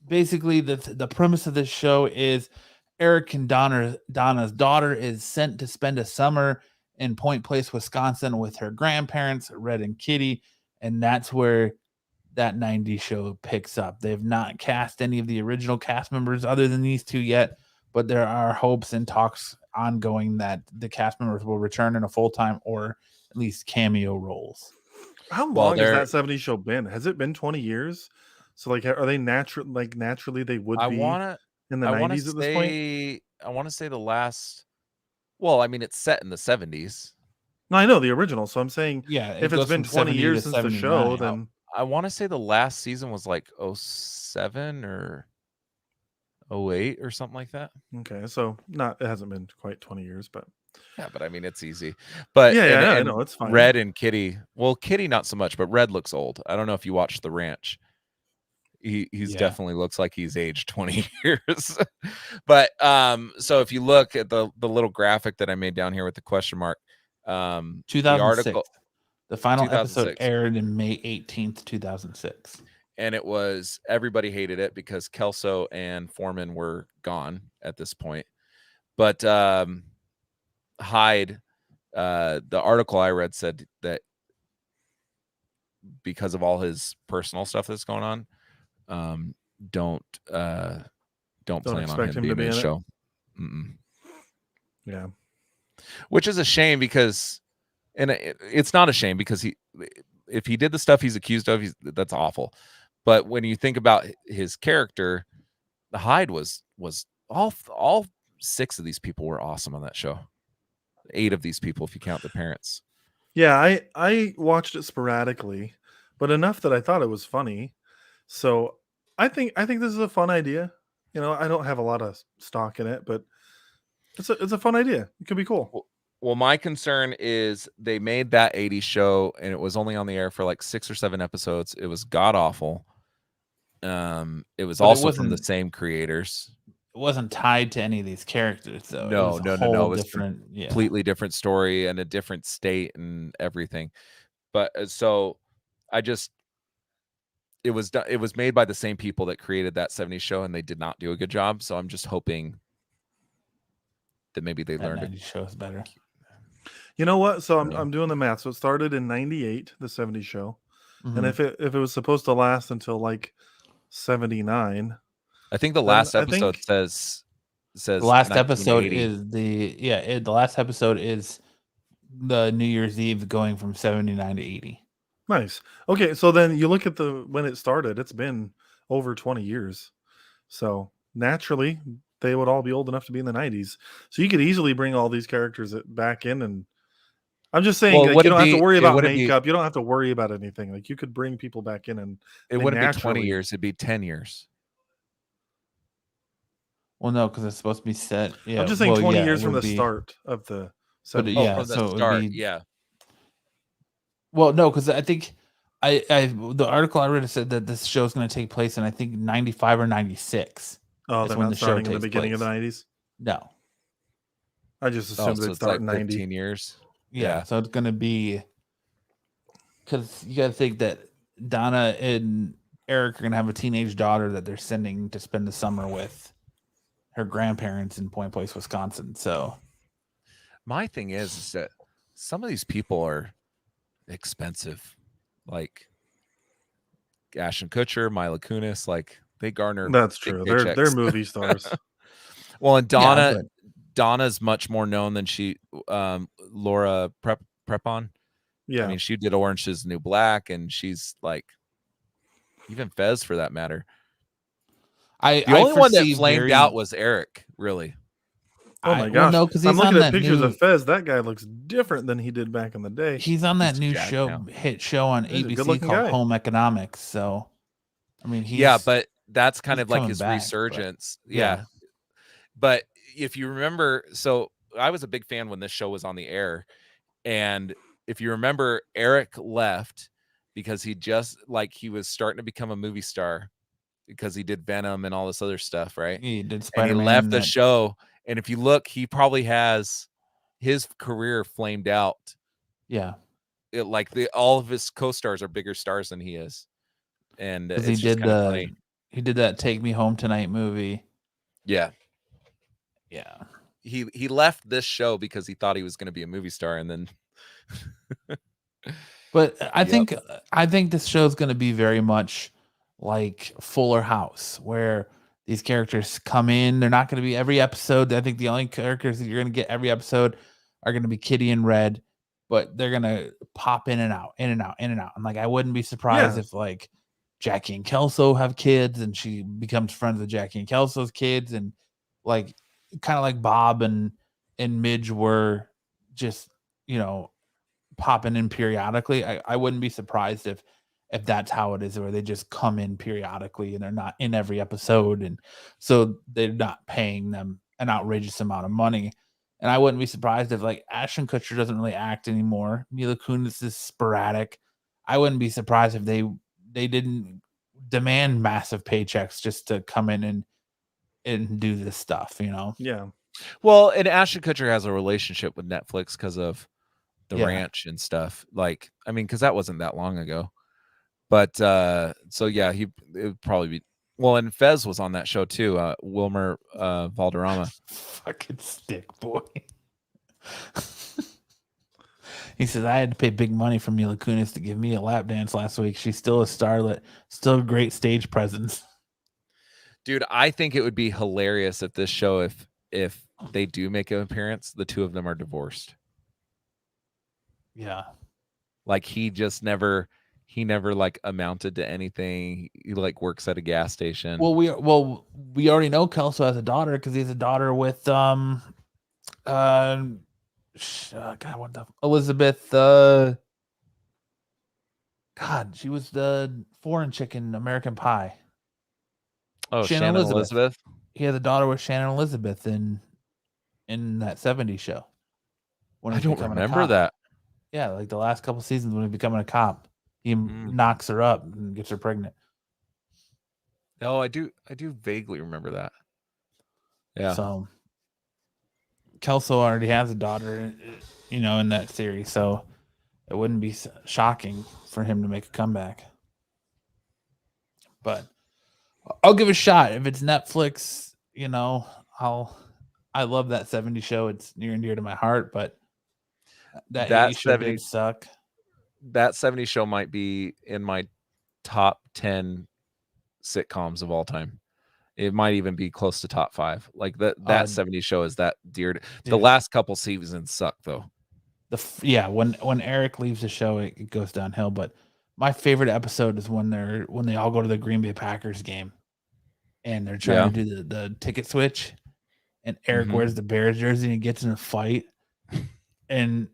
basically the premise of this show is Eric and Donna's daughter is sent to spend a summer in Point Place, Wisconsin with her grandparents, Red and Kitty, and that's where that 90s show picks up. They've not cast any of the original cast members other than these 2 yet, but there are hopes and talks ongoing that the cast members will return in a full-time or at least cameo roles. How long has that 70s show been? Has it been 20 years? So like are they naturally they would be in the 90s at this point? I want to say the last. Well, I mean, it's set in the 70s. No, I know the original. So I'm saying, if it's been 20 years since the 79. show, then I want to say the last season was like 07 or 08 or something like that. Okay, so it hasn't been quite 20 years, but yeah, but I mean, it's easy. But I know it's fine. Red and Kitty, well, Kitty not so much, but Red looks old. I don't know if you watched The Ranch. He's definitely looks like he's aged 20 years. But so if you look at the little graphic that I made down here with the question mark, 2006. The final episode aired in May 18th, 2006. And it was, everybody hated it because Kelso and Foreman were gone at this point. But Hyde, the article I read said that because of all his personal stuff that's going on, don't plan on expect him him to being be in in the it? show. Yeah. Which is a shame because, and it's not a shame because if he did the stuff he's accused of, that's awful. But when you think about his character, the Hyde was all 6 of these people were awesome on that show. 8 of these people, if you count the parents. Yeah, I watched it sporadically, but enough that I thought it was funny. So I think this is a fun idea. You know, I don't have a lot of stock in it, but it's a fun idea. It could be cool. Well, my concern is they made that 80s show and it was only on the air for like 6 or 7 episodes. It was god awful. It was also from the same creators. It wasn't tied to any of these characters, though. No, it was a whole different, completely different story and a different state and everything. But so it was made by the same people that created that 70s show and they did not do a good job. So I'm just hoping that maybe they learned it. Shows better. You know what? So I'm doing the math. So it started in 98, the 70s show. Mm-hmm. And if it was supposed to last until like 79, I think the last episode says the last episode is the last episode is the New Year's Eve going from 79 to 80. Nice. Okay, so then you look at when it started, it's been over 20 years. So naturally, they would all be old enough to be in the 90s. So you could easily bring all these characters back in, and I'm just saying, you don't have to worry about makeup. You don't have to worry about anything. Like, you could bring people back in, and it wouldn't be 20 years. It'd be 10 years. Well, no, because it's supposed to be set. Yeah, I'm just saying 20 years from the start of the. From the start. Yeah. Well, no, because I think the article I read said that this show is going to take place in, I think, 95 or 96. Oh, they're not starting in the beginning of the 90s? No. I just assumed they'd start in 90. 15 years. Yeah, so it's going to be, because you got to think that Donna and Eric are going to have a teenage daughter that they're sending to spend the summer with her grandparents in Point Place, Wisconsin. So my thing is that some of these people are expensive, like Ashton Kutcher, Mila Kunis, like they garner. That's true. They're movie stars. Well, and Donna's much more known than Laura Prepon. Yeah, I mean, she did Orange Is the New Black, and she's like, even Fez for that matter. The only one that flamed out was Eric, really. Oh my gosh! No, because I'm looking at pictures of Fez. That guy looks different than he did back in the day. He's on that new hit show on ABC called Home Economics. So, I mean, but that's kind of like his resurgence. Yeah. But if you remember, so I was a big fan when this show was on the air, and if you remember, Eric left because he was starting to become a movie star because he did Venom and all this other stuff, right? He did Spider-Man. And he left the show. And if you look, he probably has his career flamed out. Yeah. All of his co-stars are bigger stars than he is. And he did that Take Me Home Tonight movie. Yeah. Yeah. He left this show because he thought he was going to be a movie star, and then But I think this show is going to be very much like Fuller House, where these characters come in. They're not going to be every episode. I think the only characters that you're going to get every episode are going to be Kitty and Red, but they're going to pop in and out, in and out, in and out. And like, I wouldn't be surprised if like Jackie and Kelso have kids and she becomes friends with Jackie and Kelso's kids, and like kind of like Bob and Midge were just, popping in periodically. I wouldn't be surprised if that's how it is, where they just come in periodically and they're not in every episode, and so they're not paying them an outrageous amount of money. And I wouldn't be surprised if like Ashton Kutcher doesn't really act anymore. Mila Kunis is sporadic. I wouldn't be surprised if they didn't demand massive paychecks just to come in and do this stuff, Yeah. Well, and Ashton Kutcher has a relationship with Netflix because of the ranch and stuff. Like, I mean, because that wasn't that long ago. But so yeah, it would probably be Well, and Fez was on that show too. Wilmer Valderrama. Fucking stick boy. He says, I had to pay big money for Mila Kunis to give me a lap dance last week. She's still a starlet, still a great stage presence. Dude, I think it would be hilarious if this show, if they do make an appearance, the two of them are divorced. Yeah. Like he never like amounted to anything. He like works at a gas station. Well, we already know Kelso has a daughter because he has a daughter with God, what the Elizabeth? God, she was the foreign chick in American Pie. Oh, Shannon Elizabeth. He has a daughter with Shannon Elizabeth in that 70s show. I don't remember that. Yeah, like the last couple seasons when he's becoming a cop, he knocks her up and gets her pregnant. Oh, I do vaguely remember that. Yeah. So Kelso already has a daughter, in that series, so it wouldn't be shocking for him to make a comeback. But I'll give it a shot. If it's Netflix, I love that 70s show. It's near and dear to my heart, but that 80s show did suck. That 70s show might be in my top 10 sitcoms of all time. It might even be close to top 5. Like that 70s show is that dear. The last couple seasons suck though. When Eric leaves the show, it goes downhill. But my favorite episode is when they all go to the Green Bay Packers game, and they're trying to do the ticket switch, and Eric wears the Bears jersey and he gets in a fight, and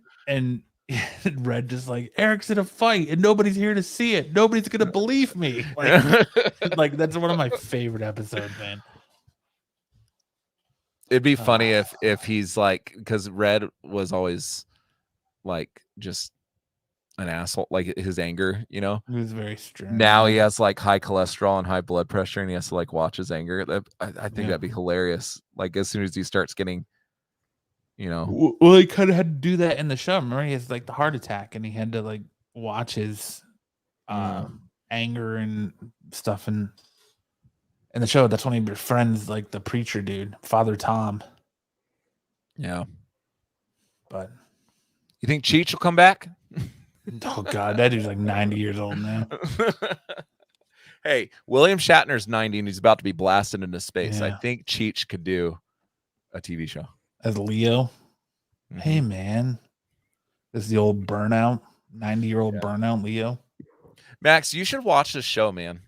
Red just like, Eric's in a fight and nobody's here to see it. Nobody's gonna believe me. Like that's one of my favorite episodes, man. It'd be funny if he's like, because Red was always like just an asshole, like his anger, He was very stern. Now he has like high cholesterol and high blood pressure, and he has to like watch his anger. I think that'd be hilarious. Like as soon as he starts getting, Well, he kind of had to do that in the show. Remember, he has like the heart attack, and he had to like watch his anger and stuff. And in the show, that's when he befriends like the preacher dude, Father Tom. Yeah. But you think Cheech will come back? Oh God, that dude's like 90 years old now. Hey, William Shatner's 90 and he's about to be blasted into space. Yeah. I think Cheech could do a TV show. As Leo. Hey man. This is the old burnout, 90-year-old burnout Leo. Max, you should watch this show, man.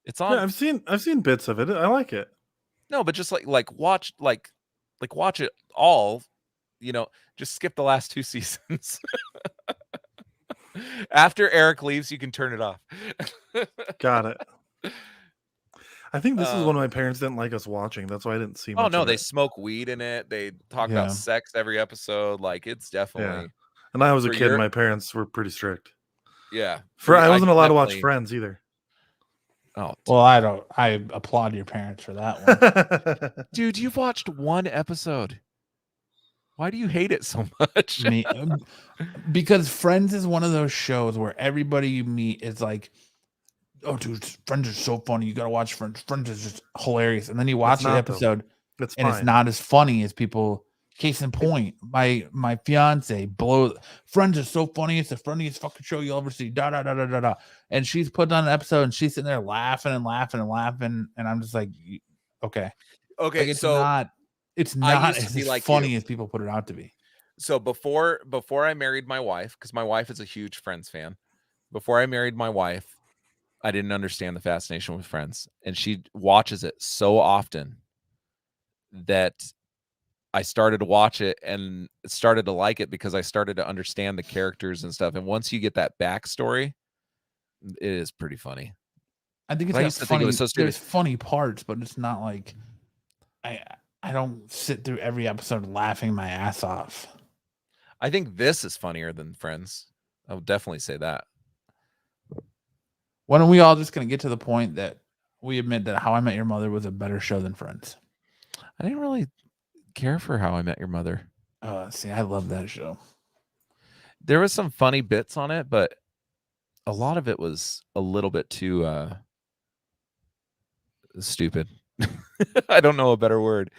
It's on. Yeah, I've seen bits of it. I like it. No, but just like watch watch it all, just skip the last 2 seasons. After Eric leaves, you can turn it off. Got it. I think this is one of my parents didn't like us watching. That's why I didn't see much. Oh no, of they it. smoke weed in it. They talk about sex every episode. Like it's definitely. Yeah. And I was a kid. My parents were pretty strict. Yeah. I wasn't allowed to watch Friends either. Oh well, I applaud your parents for that one. Dude, you've watched one episode. Why do you hate it so much? Because Friends is one of those shows where everybody you meet is like, oh, dude, Friends is so funny. You gotta watch Friends. Friends is just hilarious. And then you watch the episode, and it's not as funny as people. Case in point, my fiance Friends is so funny. It's the funniest fucking show you'll ever see. Da da da da da da. And she's put on an episode, and she's sitting there laughing and laughing and laughing, and I'm just like, okay, like, it's not as like funny as people put it out to be. So before I married my wife, because my wife is a huge Friends fan. Before I married my wife, I didn't understand the fascination with Friends, and she watches it so often that I started to watch it and started to like it because I started to understand the characters and stuff. And once you get that backstory, it is pretty funny. I think it's funny. There's funny parts, but it's not like I don't sit through every episode laughing my ass off. I think this is funnier than Friends. I would definitely say that. When are we all just going to get to the point that we admit that How I Met Your Mother was a better show than Friends? I didn't really care for How I Met Your Mother. See, I love that show. There was some funny bits on it, but a lot of it was a little bit too stupid. I don't know a better word.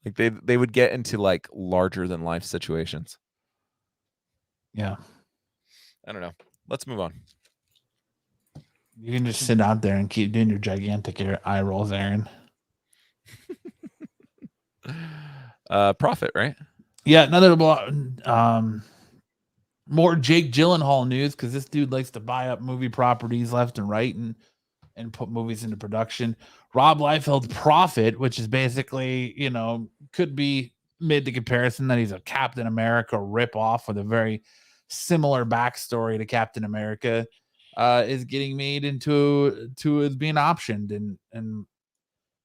Like they would get into like larger than life situations. Yeah. I don't know. Let's move on. You can just sit out there and keep doing your gigantic eye rolls, Aaron. Profit, right? Yeah, another more Jake Gyllenhaal news, because this dude likes to buy up movie properties left and right and put movies into production. Rob Liefeld's Prophet, which is basically, could be mid to comparison that he's a Captain America ripoff with a very similar backstory to Captain America, is getting made into as being optioned and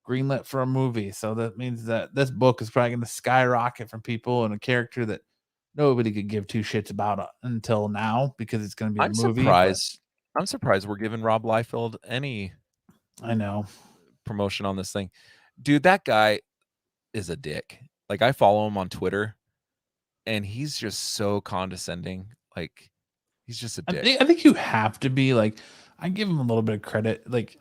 greenlit for a movie. So that means that this book is probably going to skyrocket from people, and a character that nobody could give two shits about until now, because it's going to be a movie. I'm surprised we're giving Rob Liefeld any promotion on this thing. Dude, that guy is a dick. Like, I follow him on Twitter, and he's just so condescending. Like, he's just a dick. I think you have to be like, I give him a little bit of credit. Like,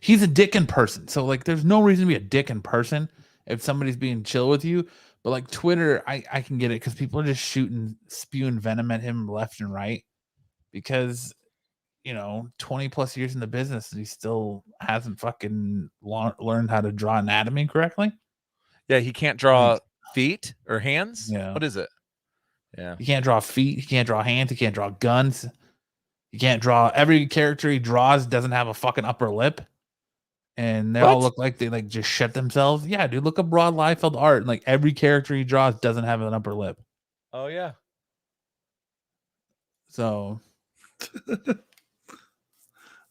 he's a dick in person. So, like, there's no reason to be a dick in person if somebody's being chill with you. But, like, Twitter, I can get it, because people are just spewing venom at him left and right, because 20 plus years in the business, and he still hasn't fucking learned how to draw anatomy correctly. Yeah, he can't draw feet or hands. Yeah. What is it? Yeah. He can't draw feet. He can't draw hands. He can't draw guns. He can't draw. Every character he draws doesn't have a fucking upper lip. And they all look like they like just shit themselves. Yeah, dude, look up Rob Liefeld art. And like every character he draws doesn't have an upper lip. Oh, yeah. So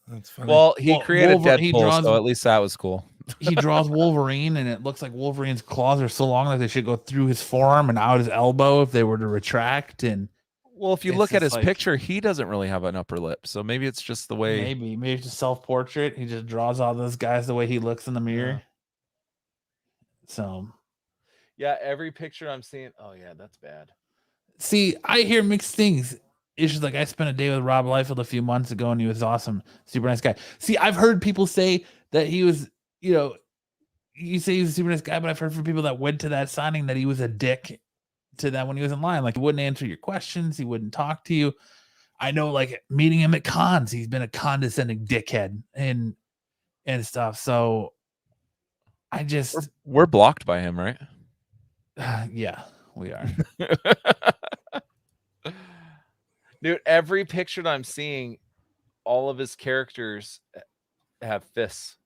that's funny. Well, he created Deadpool, so at least that was cool. He draws Wolverine, and it looks like Wolverine's claws are so long that they should go through his forearm and out his elbow if they were to retract. And well, if you look at his picture, he doesn't really have an upper lip. So maybe it's just the way. Maybe it's a self-portrait. He just draws all those guys the way he looks in the mirror. So, yeah, every picture I'm seeing. Oh, yeah, that's bad. See, I hear mixed things. It's just like, I spent a day with Rob Liefeld a few months ago, and he was awesome. Super nice guy. See, I've heard people say that he was, you say he's a super nice guy, but I've heard from people that went to that signing that he was a dick to them when he was in line. Like, he wouldn't answer your questions. He wouldn't talk to you. I know, like, meeting him at cons, he's been a condescending dickhead and stuff. So I just... We're blocked by him, right? Yeah, we are. Dude, every picture that I'm seeing, all of his characters have fists.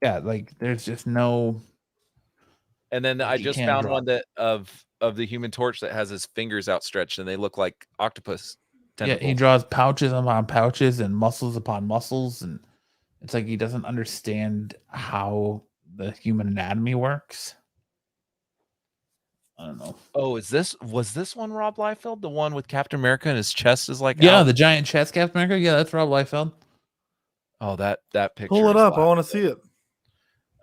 Yeah, like, there's just no... And then I just found one that of the Human Torch that has his fingers outstretched, and they look like octopus tentacles. Yeah, he draws pouches upon pouches and muscles upon muscles, and it's like he doesn't understand how the human anatomy works. I don't know. Oh, was this one Rob Liefeld? The one with Captain America and his chest is like out? The giant chest Captain America? Yeah, that's Rob Liefeld. Oh, that picture. Pull it up. I want to see it.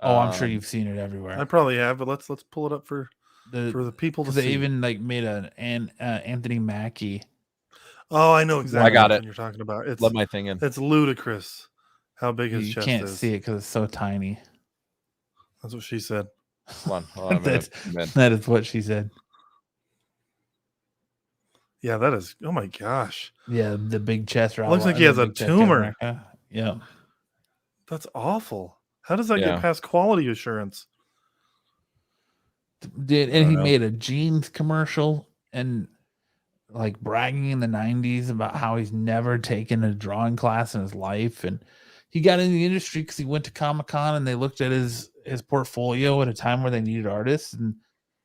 Oh, I'm sure you've seen it everywhere. I probably have, but let's pull it up for the people to see. They even like made an Anthony Mackie. Oh, I know exactly. I got what it. You're talking about. It's let my thing in. It's ludicrous how big his chest is. You can't see it because it's so tiny. That's what she said. Hold on, that is what she said. Yeah, that is. Oh my gosh. Yeah, the big chest. Looks like he has a tumor. Yeah, that's awful. How does that get past quality assurance? And he made a jeans commercial and like bragging in the 90s about how he's never taken a drawing class in his life. And he got in the industry because he went to Comic-Con and they looked at his portfolio at a time where they needed artists, and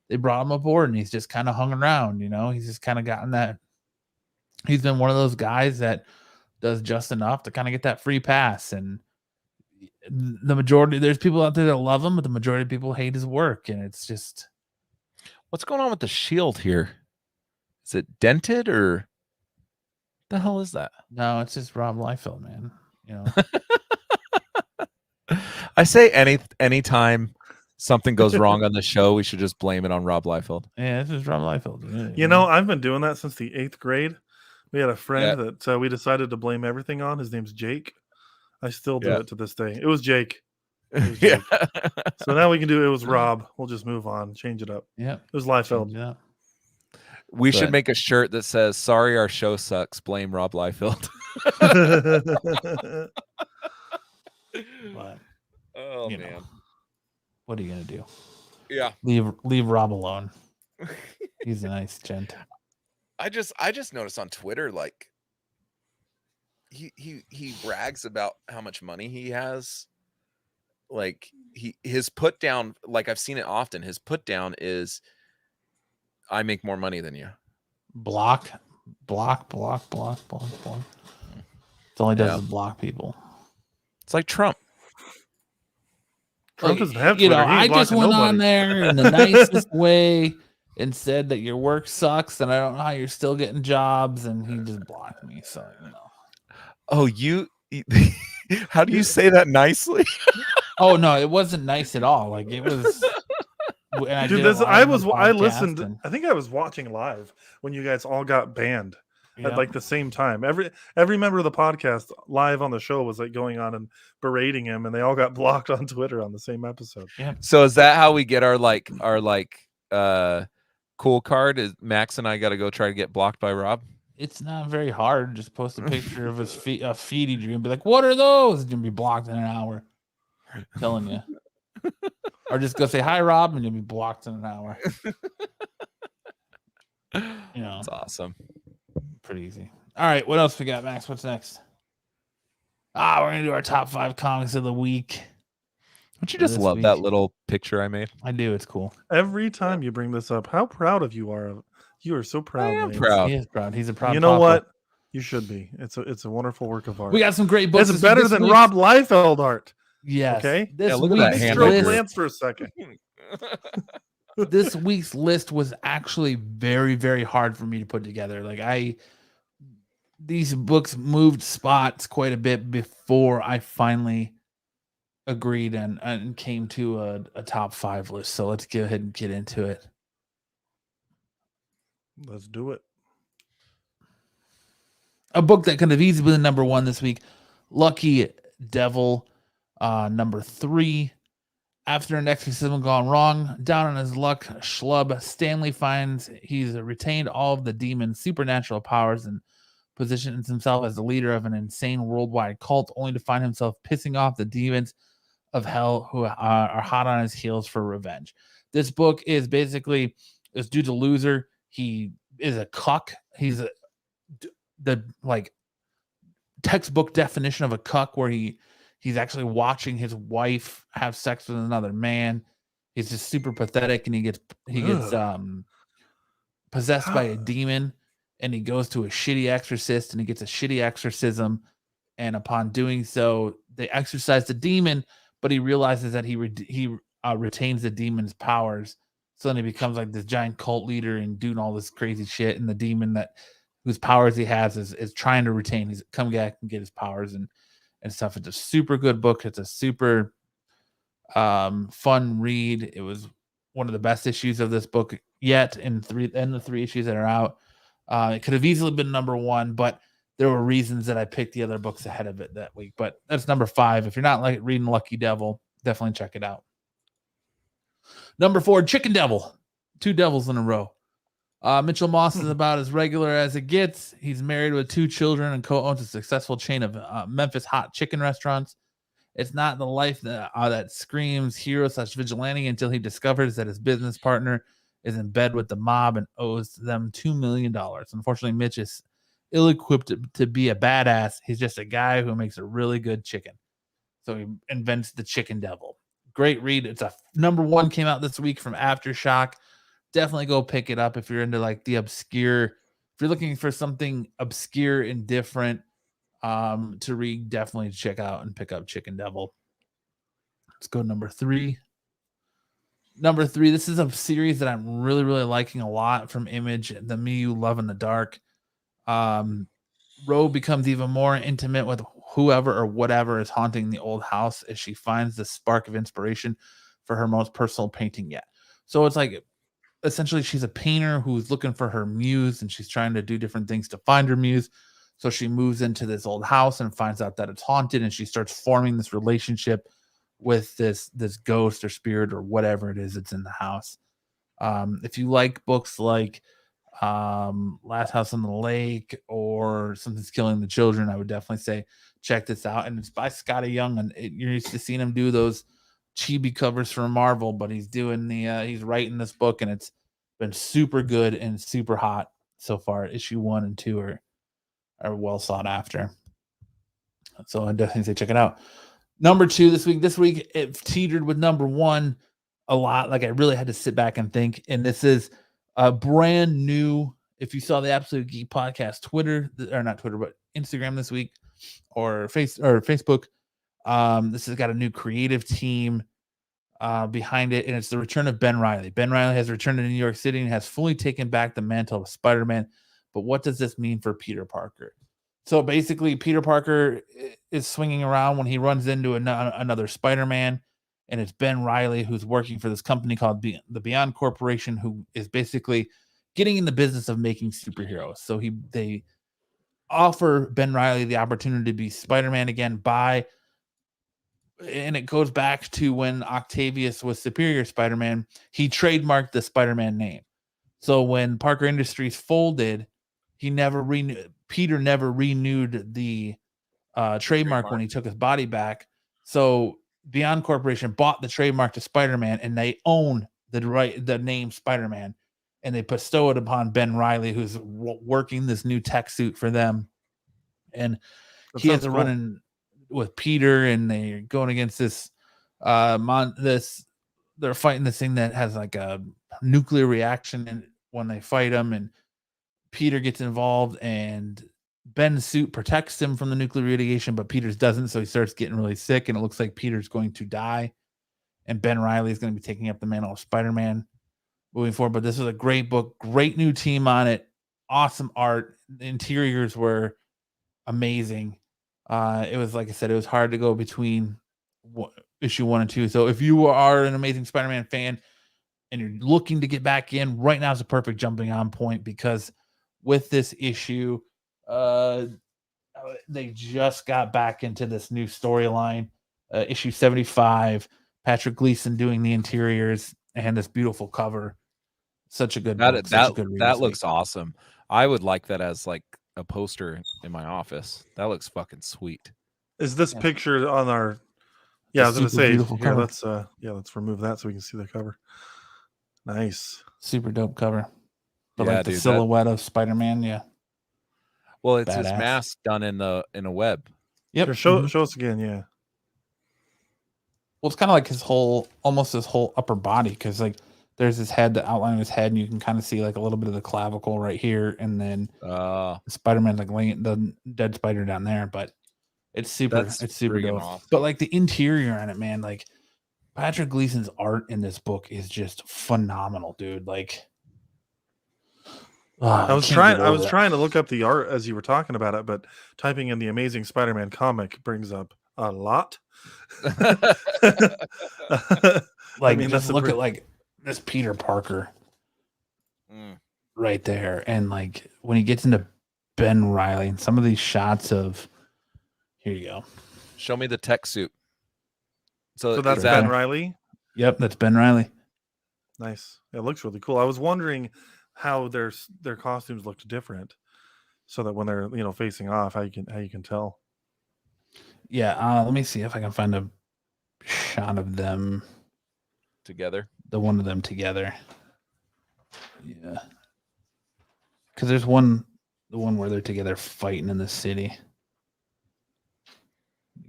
they brought him aboard, and he's just kind of hung around. He's just kind of gotten that. He's been one of those guys that does just enough to kind of get that free pass. And the majority, there's people out there that love him, but the majority of people hate his work. And it's just, what's going on with the shield here? Is it dented, or what the hell is that? No, it's just Rob Liefeld, man. I say anytime something goes wrong on the show, we should just blame it on Rob Liefeld. Yeah, this is Rob Liefeld. I've been doing that since the 8th grade. We had a friend that we decided to blame everything on. His name's Jake. I still do Yeah. it to this day. It was Jake. Jake. So now we can do it was Rob. We'll just move on, change it up. Yeah. It was Liefeld. We should make a shirt that says, "Sorry, our show sucks. Blame Rob Liefeld." But, oh man, know, what are you gonna do? Yeah, leave Rob alone. He's a nice gent. I just noticed on Twitter, like he brags about how much money he has. Like his put down, like I've seen it often. His put down is, "I make more money than you." Block. It's all he does is block people. It's like Trump. Trump doesn't have Twitter. I just went on there in the nicest way and said that your work sucks and I don't know how you're still getting jobs, and he just blocked me. So Oh, how do you say that nicely? Oh no, it wasn't nice at all. Like it was. Dude, I listened. I think I was watching live when you guys all got banned at like the same time. Every member of the podcast live on the show was like going on and berating him, and they all got blocked on Twitter on the same episode. Yeah. So is that how we get our cool card? Is Max and I got to go try to get blocked by Rob? It's not very hard. Just post a picture of his feet, a feed he drew, and be like, "What are those?" And you'll be blocked in an hour. I'm telling you. Or just go say hi, Rob, and you'll be blocked in an hour. That's awesome. Pretty easy. All right, what else we got, Max? What's next? We're gonna do our top 5 comics of the week. Don't you just love that little picture I made? I do. It's cool. Every time you bring this up, how proud of you are. You are so proud. I am proud. He is proud. He's a proud. You know what? You should be. It's a wonderful work of art. We got some great books. It's better than Rob Liefeld art. Yes. Okay. Look at that hand. Glance for a second. This week's list was actually very, very hard for me to put together. Like these books moved spots quite a bit before I finally agreed and came to a top 5 list. So let's go ahead and get into it. Let's do it. A book that could have easily been number 1 this week, Lucky Devil, number 3. After an exorcism gone wrong, down on his luck, schlub Stanley finds he's retained all of the demon's supernatural powers and positions himself as the leader of an insane worldwide cult, only to find himself pissing off the demons of hell who are hot on his heels for revenge. This book is basically this dude's a loser. He is a cuck. He's the textbook definition of a cuck, where he's actually watching his wife have sex with another man. He's just super pathetic, and he gets possessed by a demon, and he goes to a shitty exorcist, and he gets a shitty exorcism. And upon doing so, they exorcise the demon, but he realizes that he retains the demon's powers. So then he becomes like this giant cult leader and doing all this crazy shit. And the demon whose powers he has is trying to retain. He's come back and get his powers and stuff. It's a super good book. It's a super fun read. It was one of the best issues of this book yet in the 3 issues that are out. It could have easily been number 1, but there were reasons that I picked the other books ahead of it that week. But that's number 5. If you're not reading Lucky Devil, definitely check it out. Number 4, Chicken Devil. 2 devils in a row. Mitchell Moss is about as regular as it gets. He's married with 2 children and co-owns a successful chain of Memphis hot chicken restaurants. It's not the life that screams hero/vigilante until he discovers that his business partner is in bed with the mob and owes them $2 million. Unfortunately, Mitch is ill-equipped to be a badass. He's just a guy who makes a really good chicken. So he invents the Chicken Devil. Great read. It's a number 1, came out this week from Aftershock. Definitely go pick it up if you're into like the obscure. If you're looking for something obscure and different to read, definitely check out and pick up Chicken Devil. Let's go number 3. Number 3, this is a series that I'm really, really liking a lot from Image, The Me You Love in the Dark. Ro becomes even more intimate with whoever or whatever is haunting the old house as she finds the spark of inspiration for her most personal painting yet. So it's like, essentially, she's a painter who's looking for her muse, and she's trying to do different things to find her muse. So she moves into this old house and finds out that it's haunted, and she starts forming this relationship with this ghost or spirit or whatever it is that's in the house. If you like books like Last House on the Lake or Something's Killing the Children, I would definitely say check this out. And it's by Scotty Young, and you're used to seeing him do those chibi covers for Marvel, but he's doing he's writing this book, and it's been super good and super hot so far. Issue 1 and 2 are well sought after. So I definitely say check it out. Number 2 this week it teetered with number 1 a lot. Like I really had to sit back and think. And this is a brand new, if you saw the Absolute Geek Podcast Twitter, or not Twitter, but Instagram this week, or Facebook. This has got a new creative team behind it, and it's the return of Ben Reilly. Ben Reilly has returned to New York City and has fully taken back the mantle of Spider-Man. But what does this mean for Peter Parker? So basically, Peter Parker is swinging around when he runs into another Spider-Man, and it's Ben Reilly who's working for this company called the Beyond Corporation, who is basically getting in the business of making superheroes. So they offer Ben Reilly the opportunity to be Spider-Man again and it goes back to when Octavius was Superior Spider-Man. He trademarked the Spider-Man name. So when Parker Industries folded, Peter never renewed the trademark when he took his body back. So Beyond Corporation bought the trademark to Spider-Man, and they own the name Spider-Man, and they bestow it upon Ben Reilly, who's working this new tech suit for them. And he has a running with Peter, and they're going against this they're fighting this thing that has like a nuclear reaction when they fight him, and Peter gets involved, and Ben's suit protects him from the nuclear radiation, but Peter's doesn't, so he starts getting really sick, and it looks like Peter's going to die, and Ben Reilly is going to be taking up the mantle of Spider-Man moving forward. But this was a great book, great new team on it, awesome art. The interiors were amazing. It was, like I said, it was hard to go between issue 1 and 2. So if you are an Amazing Spider-Man fan and you're looking to get back in, right now is a perfect jumping on point, because with this issue, they just got back into this new storyline. Issue 75, Patrick Gleason doing the interiors and this beautiful cover. Such a good book. That looks awesome. I would like that as like a poster in my office. That looks fucking sweet. Is this picture on our? Yeah, I was gonna say here. Let's remove that so we can see the cover. Nice, super dope cover. But like the silhouette of Spider-Man, yeah. Well, it's his mask done in a web. Yep. Show us again, yeah. Well, it's kind of like almost his whole upper body, because like there's his head, the outline of his head, and you can kind of see like a little bit of the clavicle right here, and then Spider-Man like laying the dead spider down there. But it's super dope. Awesome. But like the interior on it, man, like Patrick Gleason's art in this book is just phenomenal, dude. Like I was trying to look up the art as you were talking about it, but typing in the Amazing Spider-Man comic brings up a lot. Like, I mean, just look at like this Peter Parker right there, and like when he gets into Ben Reilly and some of these shots of, here you go. Show me the tech suit. So that's Ben Reilly? Yep, that's Ben Reilly. Nice. It looks really cool. I was wondering how their costumes looked different, so that when they're facing off, how you can tell. Yeah, let me see if I can find a shot of them together. The one of them together. Yeah, because there's the one where they're together fighting in the city.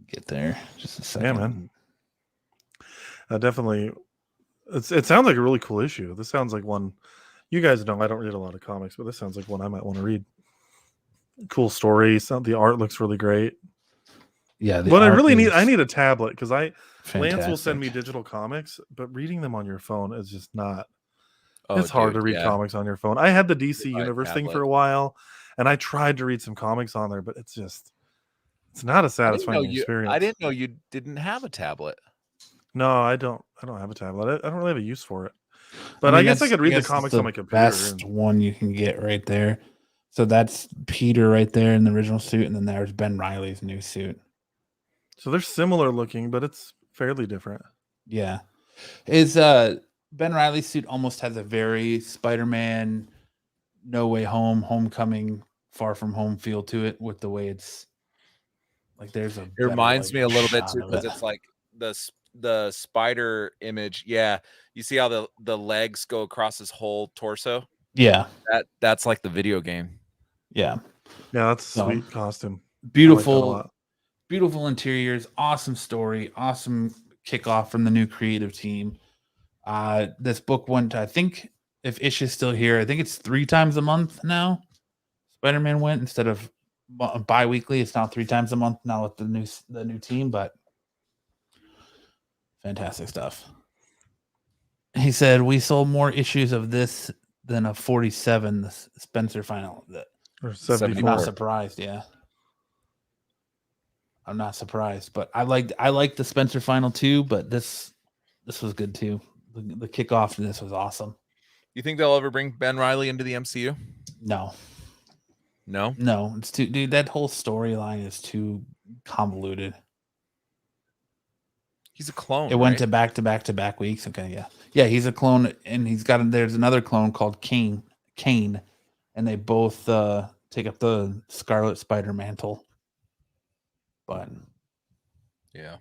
Get there, just a second. Yeah, man. Definitely, it sounds like a really cool issue. This sounds like one. You guys know I don't read a lot of comics, but this sounds like one I might want to read. Cool story. The art looks really great. Yeah, but I need a tablet, because Lance will send me digital comics, but reading them on your phone is just not. It's hard to read comics on your phone. I had the DC Universe thing for a while, and I tried to read some comics on there, but it's not a satisfying experience. I didn't know you didn't have a tablet. No, I don't have a tablet. I don't really have a use for it. But I guess I could read the comics on my computer. Best one you can get right there. So that's Peter right there in the original suit, and then there's Ben Reilly's new suit. So they're similar looking, but it's fairly different. Yeah. Is Ben Reilly's suit almost has a very Spider-Man No Way Home, Homecoming, Far From Home feel to it with the way it's like there's a It reminds me a little bit too, because because it's like the spider image. Yeah. You see how the legs go across his whole torso? Yeah. That's like the video game. Yeah. Yeah, that's a sweet costume. Beautiful, I like that a lot. Beautiful interiors, awesome story, awesome kickoff from the new creative team. This book went, I think, if Ish is still here, I think it's 3 times a month now. Spider-Man went instead of bi-weekly. It's now 3 times a month now with the new team, but fantastic stuff. He said we sold more issues of this than a 47, the Spencer final. Or I'm 74. not surprised. Yeah, I'm not surprised. But I liked the Spencer final too. But this was good too. The kickoff to this was awesome. You think they'll ever bring Ben Reilly into the MCU? No, it's too, dude. That whole storyline is too convoluted. He's a clone. It went to back weeks. Okay, yeah. He's a clone, and there's another clone called Kane, and they both take up the Scarlet Spider mantle. But yeah,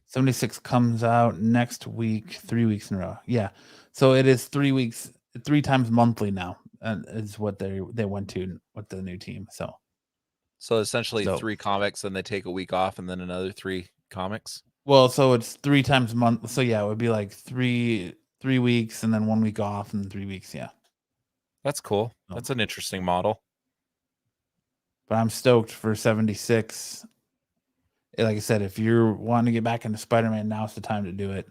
76 comes out next week, 3 weeks in a row. Yeah, so it is 3 weeks, 3 times monthly now, and is what they went to with the new team. So essentially 3 comics, and they take a week off, and then another 3 comics. Well, so it's 3 times a month. So yeah, it would be like 3 weeks, and then 1 week off, and then 3 weeks. Yeah, that's cool. That's an interesting model. But I'm stoked for 76. Like I said, if you're wanting to get back into Spider-Man, now's the time to do it.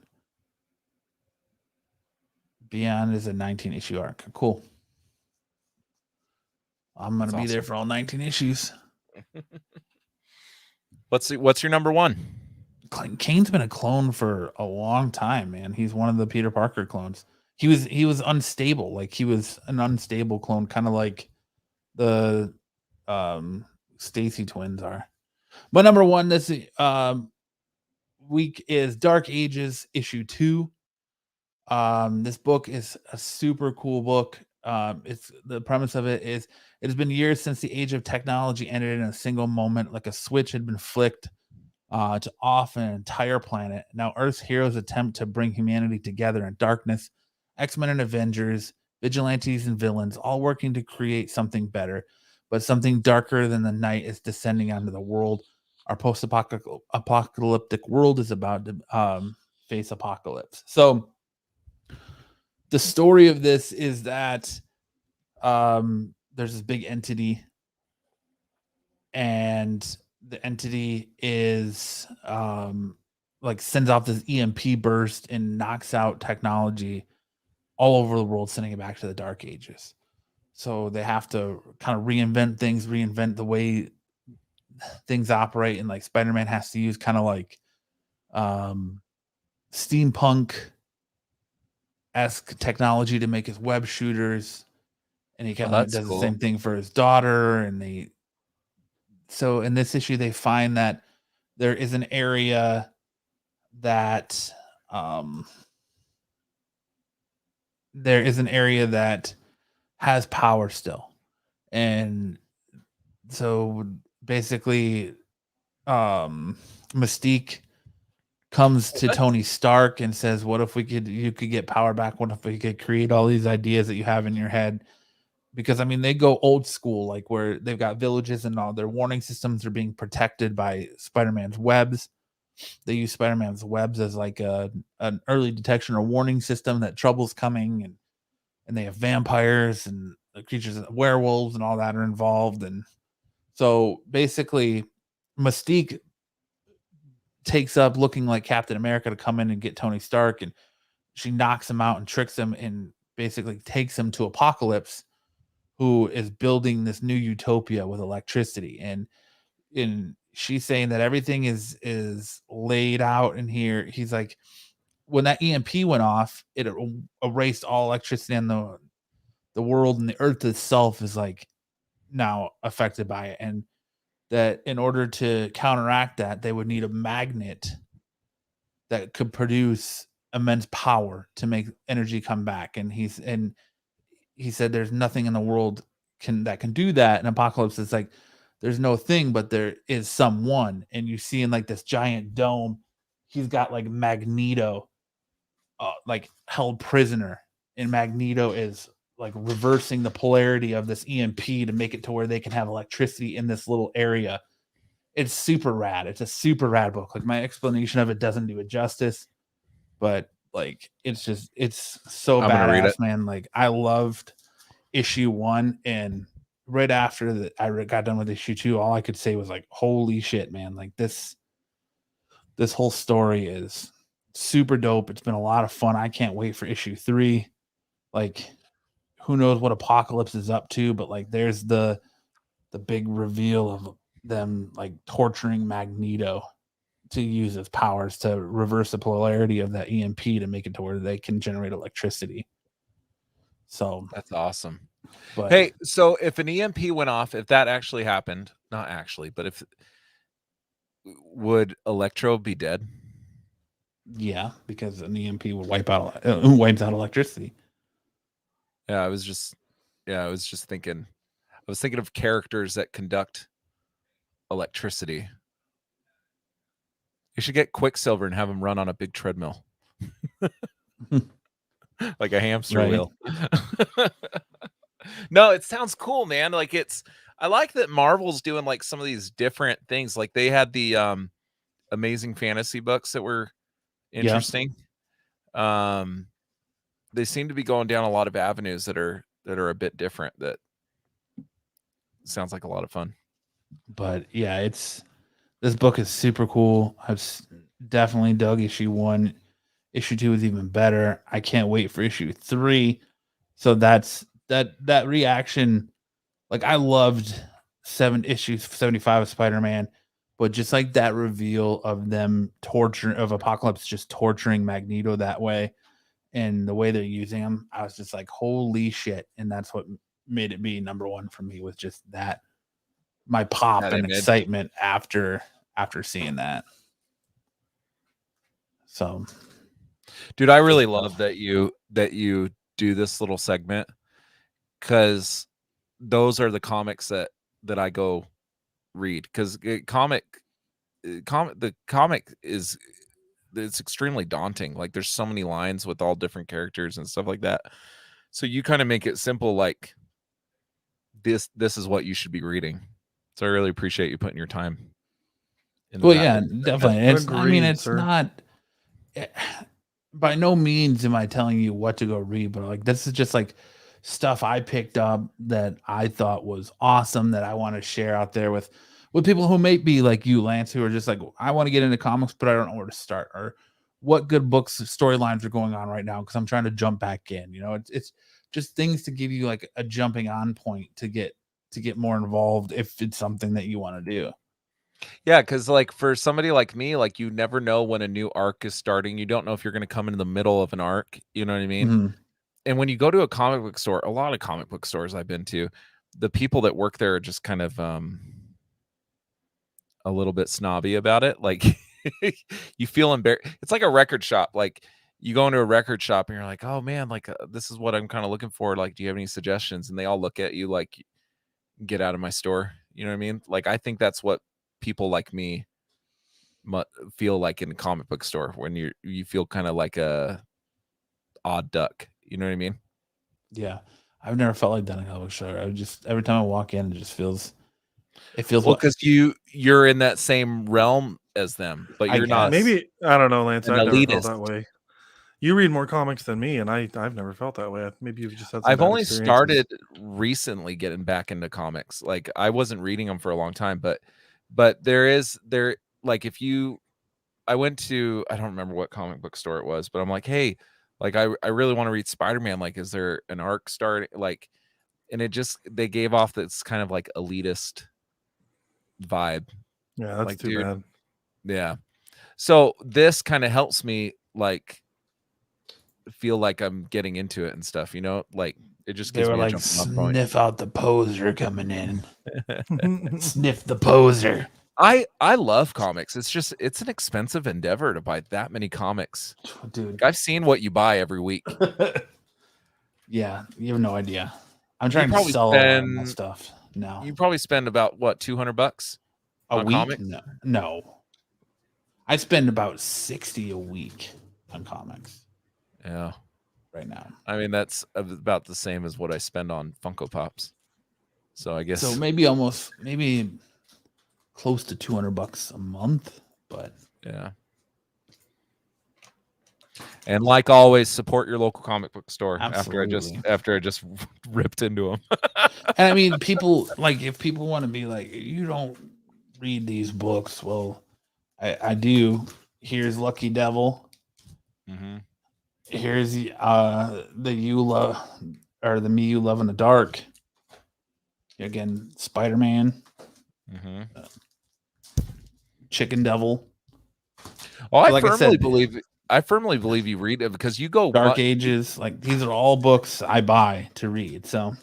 Beyond is a 19 issue arc. Cool. I'm gonna be there for all 19 issues. What's your number 1? Kane's been a clone for a long time, man. He's one of the Peter Parker clones. He was unstable. Like he was an unstable clone, kind of like the Stacy twins are. But number 1 this week is Dark Ages issue 2. This book is a super cool book. It's the premise of it is it has been years since the age of technology ended in a single moment, like a switch had been flicked to off an entire planet. Now Earth's heroes attempt to bring humanity together in darkness. X-Men and Avengers, vigilantes and villains, all working to create something better. But something darker than the night is descending onto the world. Our post-apocalyptic world is about to face apocalypse. So the story of this is that there's this big entity, and the entity is like sends off this EMP burst and knocks out technology all over the world, sending it back to the Dark Ages. So they have to kind of reinvent things, reinvent the way things operate, and like Spider-Man has to use kind of like steampunk-esque technology to make his web shooters, and he kind of does the same thing for his daughter. And so in this issue they find that there is an area that has power still, and so basically Mystique comes to Tony Stark and says, what if you could get power back? What if we could create all these ideas that you have in your head? Because I mean, they go old school, like where they've got villages and all their warning systems are being protected by Spider-Man's webs. They use Spider-Man's webs as like an early detection or warning system that trouble's coming, and they have vampires and creatures, werewolves and all that are involved. And so basically Mystique takes up looking like Captain America to come in and get Tony Stark, and she knocks him out and tricks him and basically takes him to Apocalypse, who is building this new utopia with electricity. And she's saying that everything is laid out in here. He's like, when that EMP went off, it erased all electricity the world and the earth itself is like now affected by it, and that in order to counteract that, they would need a magnet that could produce immense power to make energy come back. And he said there's nothing in the world that can do that. And Apocalypse is like, there's no thing, but there is someone. And you see in like this giant dome, he's got like Magneto like held prisoner, and Magneto is like reversing the polarity of this EMP to make it to where they can have electricity in this little area. It's super rad. It's a super rad book. Like, my explanation of it doesn't do it justice, but like it's so I'm gonna read badass, it. man. Like, I loved issue 1, and right after that I got done with issue 2, all I could say was like, holy shit, man. Like, this whole story is super dope. It's been a lot of fun. I can't wait for issue 3. Like, who knows what Apocalypse is up to, but like there's the big reveal of them like torturing Magneto to use his powers to reverse the polarity of that EMP to make it to where they can generate electricity. So that's awesome. But hey, so if an EMP went off, if that actually happened, not actually, but if would Electro be dead? Yeah, because an EMP would wipes out electricity. Yeah, I was just thinking. I was thinking of characters that conduct electricity. You should get Quicksilver and have him run on a big treadmill. Like a hamster wheel. No, it sounds cool, man. Like, I like that Marvel's doing like some of these different things. Like, they had the Amazing Fantasy books that were interesting. Yeah. They seem to be going down a lot of avenues that are a bit different. That sounds like a lot of fun. But yeah, this book is super cool. I've definitely dug issue 1. Issue 2 is even better. I can't wait for issue 3. So that's that reaction. Like, I loved 75 of Spider-Man, but just like that reveal of them of Apocalypse just torturing Magneto that way, and the way they're using him, I was just like, holy shit. And that's what made it be number 1 for me, was just that, my pop and excitement after seeing that. So, dude, I really love that you do this little segment, because those are the comics that I go read, because the comic is, it's extremely daunting. Like, there's so many lines with all different characters and stuff like that. So you kind of make it simple, like this is what you should be reading. So I really appreciate you putting your time into well, that. Yeah, definitely. It's not, by no means am I telling you what to go read, but like, this is just like stuff I picked up that I thought was awesome, that I want to share out there with people who may be like you, Lance, who are just like, I want to get into comics, but I don't know where to start, or what good books, storylines are going on right now, because I'm trying to jump back in. You know, it's just things to give you like a jumping on point to get more involved if it's something that you want to do. Yeah, because like for somebody like me, like, you never know when a new arc is starting. You don't know if you're going to come into the middle of an arc. You know what I mean? Mm-hmm. And when you go to a comic book store, a lot of comic book stores I've been to, the people that work there are just kind of a little bit snobby about it. Like, you feel embarrassed. It's like a record shop. Like, you go into a record shop and you're like, oh man, like this is what I'm kind of looking for. Like, do you have any suggestions? And they all look at you like, get out of my store. You know what I mean? Like, I think that's what people like me feel like in a comic book store, when you feel kind of like a odd duck. You know what I mean? Yeah, I've never felt like that in a comic book store. I just, every time I walk in, it feels well, because you're in that same realm as them, but you're not. Maybe, I don't know, Lance. I've never felt that way. You read more comics than me, and I've never felt that way. Maybe you've just had some I've only started recently getting back into comics. Like, I wasn't reading them for a long time, but there like, I went to, I don't remember what comic book store it was, but I'm like, hey, like, I really want to read Spider-Man. Like, is there an arc starting? Like, and they gave off this kind of like elitist vibe. Yeah, that's like, too bad. Yeah. So this kind of helps me like feel like I'm getting into it and stuff, you know, like It just They gives were me a like, jumping off point. sniff out the poser coming in. Sniff the poser. I love comics. It's an expensive endeavor to buy that many comics. Dude. I've seen what you buy every week. Yeah, you have no idea. I'm trying to sell my stuff now. You probably spend about what, $200 a week? comics? No. I spend about 60 a week on comics. Yeah. Right now. I mean, that's about the same as what I spend on Funko Pops. So I guess maybe close to $200 a month, but yeah. And like always, support your local comic book store. Absolutely. After I just ripped into them. And I mean, people like, if people want to be like, you don't read these books, well, I do. Here's Lucky Devil. Mm-hmm. Here's the You Love, or the Me You Love in the Dark. Again, Spider-Man. Mm-hmm. Chicken Devil. Oh, I firmly believe you read it, because you go Dark Ages. Like, these are all books I buy to read. So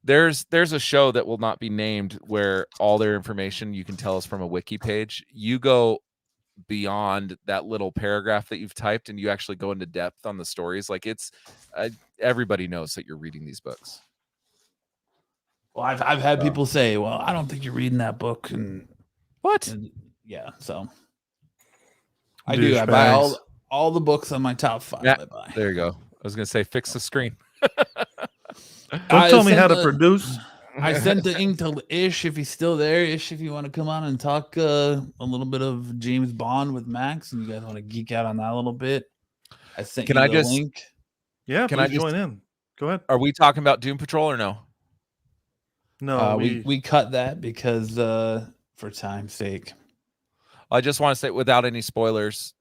there's a show that will not be named where all their information you can tell is from a wiki page. You go beyond that little paragraph that you've typed, and you actually go into depth on the stories. Like, it's everybody knows that you're reading these books. Well, I've had people say, well, I don't think you're reading that book. And what? Yeah, so I do. I buy all the books on my top 5. Yeah, I buy. There you go. I was gonna say, fix the screen. Don't tell me how to produce. I sent the ink to Ish, if he's still there. Ish, if you want to come on and talk a little bit of James Bond with Max, and you guys want to geek out on that a little bit, I sent you the link. Yeah, can I join in? Go ahead. Are we talking about Doom Patrol or no? No, we cut that because for time's sake. I just want to say, without any spoilers,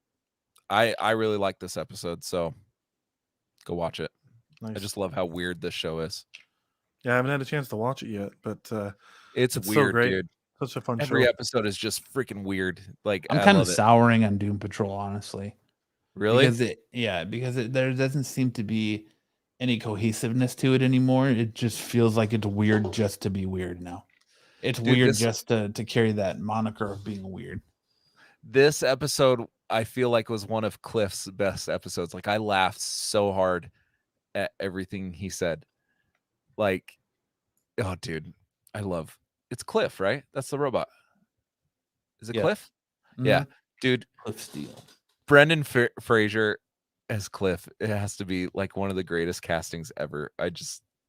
I really like this episode, so go watch it. Nice. I just love how weird this show is. Yeah, I haven't had a chance to watch it yet, but it's weird, so great. Dude. Such a fun show. Every episode is just freaking weird. Like, I'm kind of souring on Doom Patrol, honestly. Really? Because there doesn't seem to be any cohesiveness to it anymore. It just feels like it's weird just to be weird now. It's weird just to carry that moniker of being weird. This episode, I feel like, was one of Cliff's best episodes. Like, I laughed so hard at everything he said. Like, oh, dude, it's Cliff, right? That's the robot. Is it Cliff? Mm-hmm. Yeah, dude. Cliff Steele. Brendan Fraser as Cliff. It has to be like one of the greatest castings ever.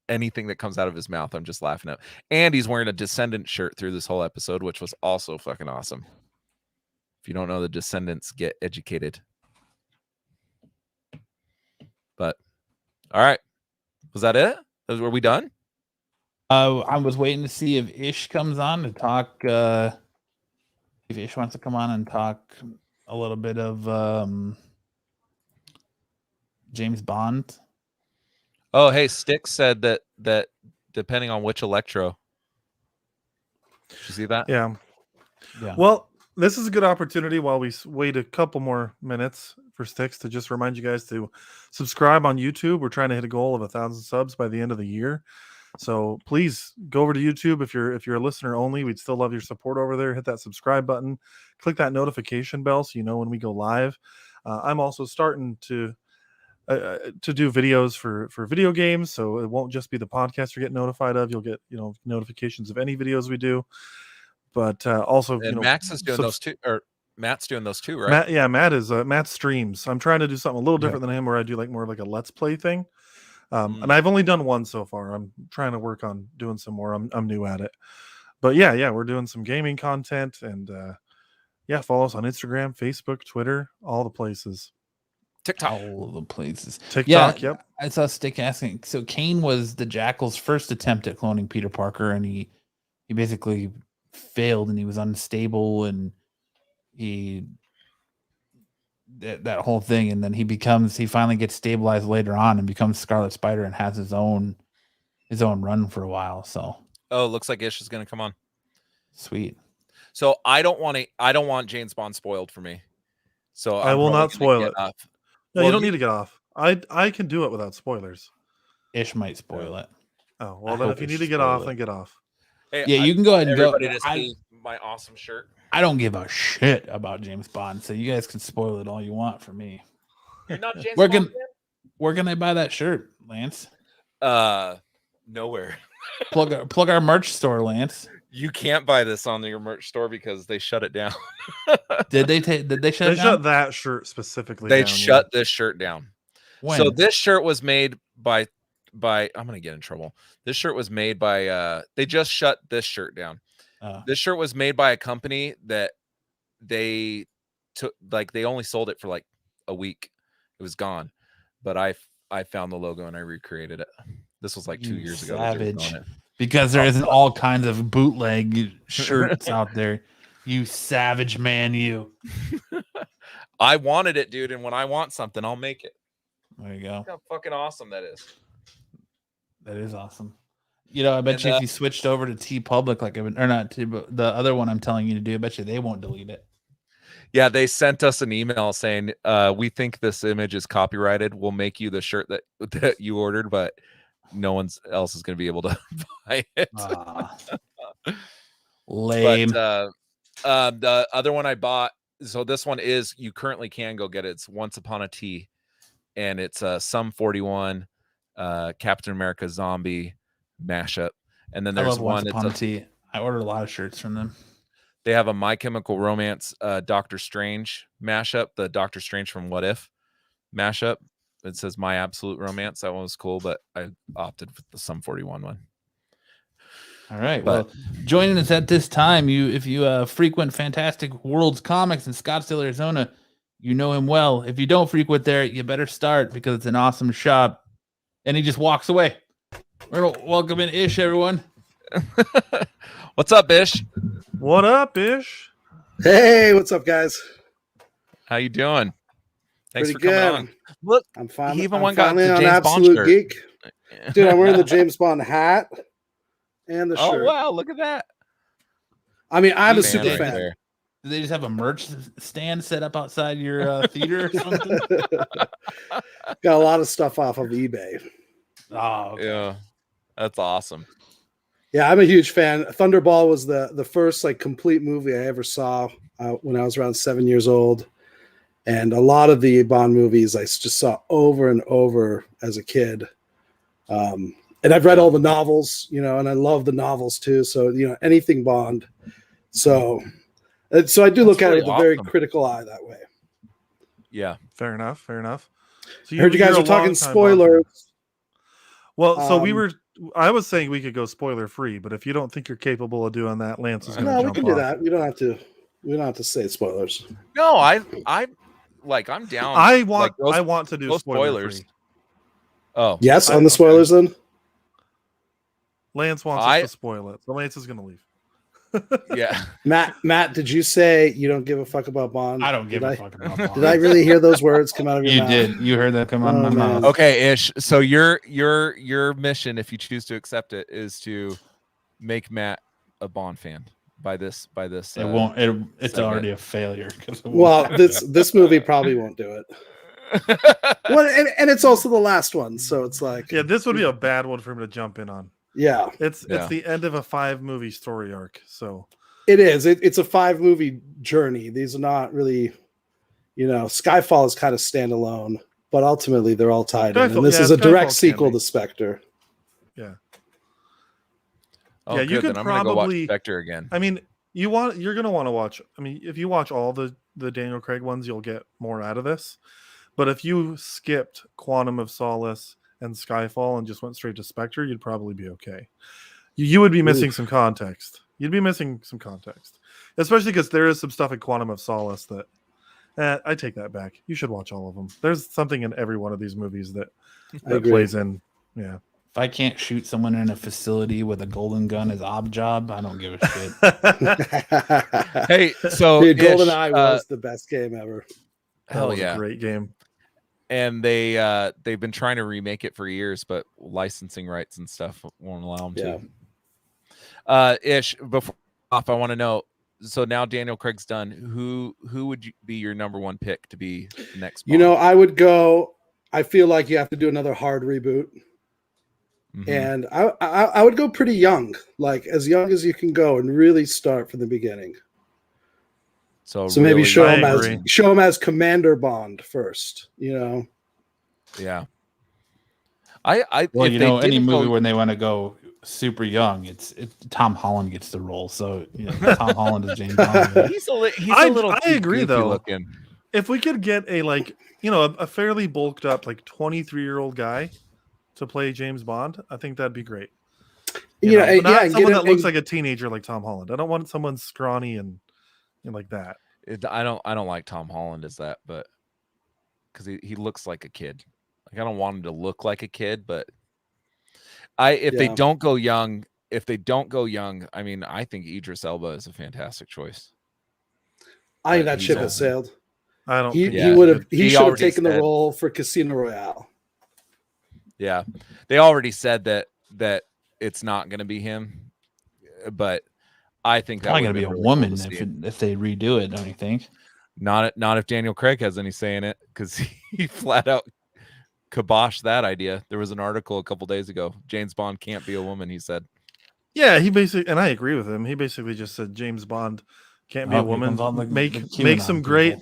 Anything that comes out of his mouth, I'm just laughing at. And he's wearing a Descendant shirt through this whole episode, which was also fucking awesome. If you don't know, the Descendants get educated. But all right, was that it? Were we done? I was waiting to see if Ish comes on to talk. If Ish wants to come on and talk a little bit of James Bond. Oh, hey, Styx said that depending on which Electro. Did you see that? Yeah. Well, this is a good opportunity while we wait a couple more minutes for Styx to just remind you guys to subscribe on YouTube. We're trying to hit a goal of 1,000 subs by the end of the year. So please go over to YouTube. If you're a listener only, we'd still love your support over there. Hit that subscribe button, click that notification bell so you know when we go live. I'm also starting to do videos for video games, so it won't just be the podcast you get notified of. You'll get notifications of any videos we do. But also, Max is doing those too, or Matt's doing those too, right? Matt streams. I'm trying to do something a little different than him, where I do like more of like a let's play thing. And I've only done one so far. I'm trying to work on doing some more. I'm new at it, but yeah, we're doing some gaming content, and follow us on Instagram, Facebook, Twitter, all the places. TikTok, all of the places. TikTok, yep. I saw Stick asking. So Kane was the Jackal's first attempt at cloning Peter Parker, and he basically failed, and he was unstable, and that whole thing, and then he finally gets stabilized later on and becomes Scarlet Spider and has his own run for a while. So looks like Ish is gonna come on. Sweet. So I don't want James Bond spoiled for me. So I will not spoil it. Off. No, you don't need to get off. I can do it without spoilers. Ish might spoil it. Oh, well, I then hope if you it need to should get spoil off, it. then get off. Hey, Yeah, you can go ahead and go. Everybody to see my awesome shirt. I don't give a shit about James Bond, so you guys can spoil it all you want for me. You're not James Where Bond can where can I buy that shirt, Lance? fan? Nowhere. Plug our merch store, Lance. You can't buy this on your merch store because they shut it down. Did they shut They it down? shut that shirt specifically They down. shut this shirt down. When? So this shirt was made by I'm gonna get in trouble. This shirt was made by they just shut this shirt down. This shirt was made by a company that they took, like, they only sold it for like a week. It was gone. But I found the logo and I recreated it. This was like 2 years ago that they were doing it. Because there isn't all kinds of bootleg shirts out there. You savage man, you. I wanted it, dude, and when I want something, I'll make it. There you go. Look how fucking awesome that is. That is awesome. You know, I bet you if you switched over to TeePublic, like or not T, but the other one I'm telling you to do, I bet you they won't delete it. Yeah, they sent us an email saying, we think this image is copyrighted. We'll make you the shirt that you ordered, but no one else is going to be able to buy it. Lame. But the other one I bought, so this one is, you currently can go get it. It's Once Upon a T, and it's Sum 41, Captain America Zombie mashup. And then there's one. Once Upon a T. I ordered a lot of shirts from them. They have a My Chemical Romance Doctor Strange mashup, the Doctor Strange from What If mashup. It says My Absolute Romance. That one was cool, but I opted for the Sum 41 one. All right. Well, joining us at this time, if you frequent Fantastic Worlds Comics in Scottsdale, Arizona, you know him well. If you don't frequent there, you better start because it's an awesome shop. And he just walks away. We're gonna welcome in Ish, everyone. What's up, Ish? What up, Ish? Hey, what's up, guys? How you doing? Thanks Pretty for good. coming on. Look, I'm fine. he even I'm one got finally the on James Absolute Bond Geek. Dude, I'm wearing the James Bond hat and the shirt. Oh wow, look at that. I mean, I'm a Man super right fan. there. Do they just have a merch stand set up outside your theater or something? Got a lot of stuff off of eBay. Oh, okay. Yeah, that's awesome. Yeah, I'm a huge fan. Thunderball was the first like complete movie I ever saw when I was around 7 years old. And a lot of the Bond movies I just saw over and over as a kid. And I've read all the novels, and I love the novels too. So, anything Bond. So I do look at it with a very critical eye that way. Yeah. Fair enough. Fair enough. So I heard you guys were talking spoilers. Well, so I was saying we could go spoiler free, but if you don't think you're capable of doing that, Lance is going to jump we can do that. We don't have to say spoilers. No, I'm down. I want to do spoilers. Free. Oh. Yes, on the spoilers then? Lance wants us to spoil it. So Lance is going to leave. Yeah. Matt, did you say you don't give a fuck about Bond? I don't give a fuck about Bond. Did I really hear those words come out of your mouth? You did. You heard that come out of my mouth. Okay, Ish. So your mission, if you choose to accept it, is to make Matt a Bond fan by this. It won't. It's already a failure. Well, this movie probably won't do it. Well, and it's also the last one, so it's like, yeah, this would be a bad one for him to jump in on. Yeah, it's the end of a 5-movie story arc. So it is. It's a 5-movie journey. These are not really, Skyfall is kind of standalone, but ultimately they're all tied in. And this is a direct sequel to Spectre. Yeah. Oh, yeah, good. You could then probably I'm gonna go watch Spectre again. I mean, you're gonna want to watch. I mean, if you watch all the Daniel Craig ones, you'll get more out of this. But if you skipped Quantum of Solace and Skyfall and just went straight to Spectre, you'd probably be okay. You would be missing some context. You'd be missing some context, especially because there is some stuff in Quantum of Solace that I take that back. You should watch all of them. There's something in every one of these movies that plays in. Yeah. If I can't shoot someone in a facility with a golden gun as ob job, I don't give a shit. Hey, so dude, GoldenEye was the best game ever. Hell yeah, a great game. And they've been trying to remake it for years, but licensing rights and stuff won't allow them to. Ish, before off, I want to know. So now Daniel Craig's done. Who would be your number one pick to be the next Bond? I would go. I feel like you have to do another hard reboot. Mhm. And I would go pretty young, like as young as you can go, and really start from the beginning. So maybe really show I him agree. as Commander Bond first. yeah. Well, If they any didn't movie go, when they want to go super young, it's Tom Holland gets the role. So Tom Holland is James Bond. Right? he's a I little too agree, goofy though. looking. If we could get a fairly bulked up 23-year-old guy to play James Bond, I think that'd be great. But not and someone get that him, looks like a teenager like Tom Holland. I don't want someone scrawny and like that. I don't like Tom Holland as that, but because he looks like a kid. Like I don't want him to look like a kid, but if they don't go young, I mean, I think Idris Elba is a fantastic choice. I think But that he's ship old. has sailed. I don't. He think Yeah. would have. He He should have already taken the said- role for Casino Royale. Yeah, they already said that it's not going to be him, but I think that Probably would gonna be a really woman cool to see. if they redo it. Don't you think? Not if Daniel Craig has any say in it, because he flat out kiboshed that idea. There was an article a couple days ago. James Bond can't be a woman, he said. Yeah, he basically, and I agree with him. He basically just said James Bond can't be a Oh, here woman. comes all the Make QAnon some people. great.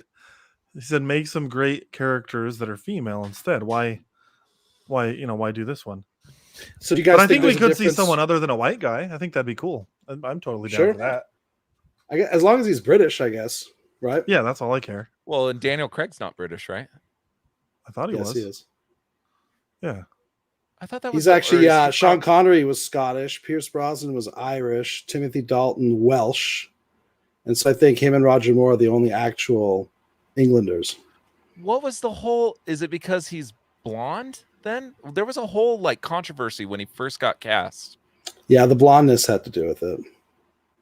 He said make some great characters that are female instead. Why do this one? So do you guys? But I think we there's a could see difference? someone other than a white guy. I think that'd be cool. I'm totally down Sure. for that. I guess, as long as he's British, I guess. Right? Yeah, that's all I care. Well, and Daniel Craig's not British, right? I thought he Yes, was. he is. Yeah. I thought that was He's actually. or is he Sean from- Connery was Scottish. Pierce Brosnan was Irish. Timothy Dalton Welsh. And so I think him and Roger Moore are the only actual Englanders. What was the whole? Is it because he's blonde? Then there was a whole controversy when he first got cast. Yeah, the blondness had to do with it.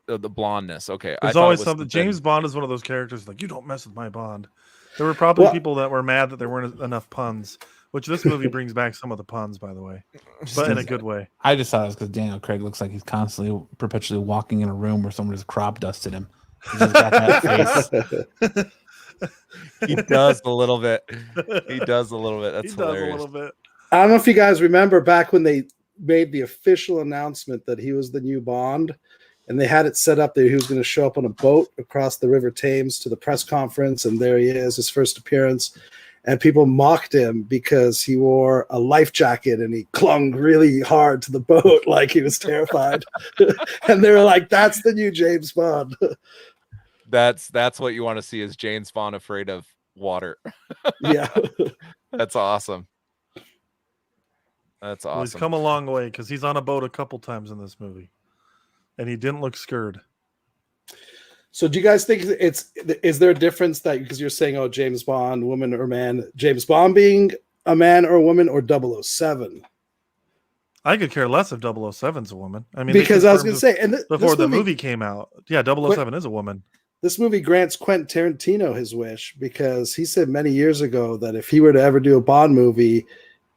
The blondness. Okay, There's always something. James Bond is one of those characters like, you don't mess with my Bond. There were probably people that were mad that there weren't enough puns, which this movie brings back some of the puns, by the way, but in a good way. I just thought it was because Daniel Craig looks like he's constantly, perpetually walking in a room where someone just crop dusted him. He's just got that face. He does a little bit. He does a little bit. That's hilarious. Does a little bit. I don't know if you guys remember back when they made the official announcement that he was the new Bond, and they had it set up that he was going to show up on a boat across the River Thames to the press conference, and there he is, his first appearance. And people mocked him because he wore a life jacket and he clung really hard to the boat like he was terrified. And they were like, that's the new James Bond. That's what you want to see is James Bond afraid of water. Yeah. That's awesome. That's awesome. Well, he's come a long way because he's on a boat a couple times in this movie, and he didn't look scared. So do you guys think is there a difference that, because you're saying, oh, James Bond, woman or man, James Bond being a man or a woman, or 007? I could care less if 007's a woman. I mean, Because I was going to say, and before the movie came out, yeah, 007 is a woman. This movie grants Quentin Tarantino his wish, because he said many years ago that if he were to ever do a Bond movie,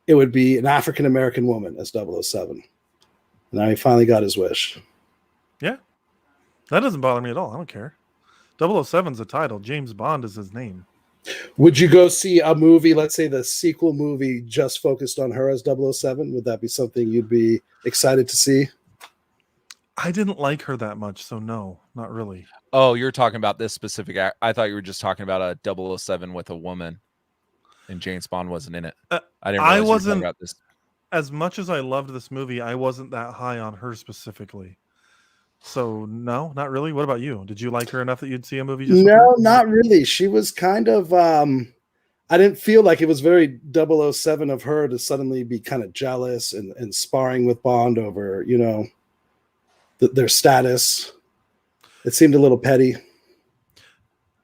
it would be an African-American woman as 007. And now he finally got his wish. Yeah. That doesn't bother me at all. I don't care. 007's a title. James Bond is his name. Would you go see a movie, let's say the sequel movie, just focused on her as 007? Would that be something you'd be excited to see? I didn't like her that much, so no, not really. Oh, you're talking about this specific act. I thought you were just talking about a 007 with a woman, and James Bond wasn't in it. I didn't. I realize you were talking wasn't about this. As much as I loved this movie. I wasn't that high on her specifically. So no, not really. What about you? Did you like her enough that you'd see a movie? Just with her? No, not really. She was kind of. I didn't feel like it was very 007 of her to suddenly be kind of jealous and sparring with Bond over, their status. It seemed a little petty.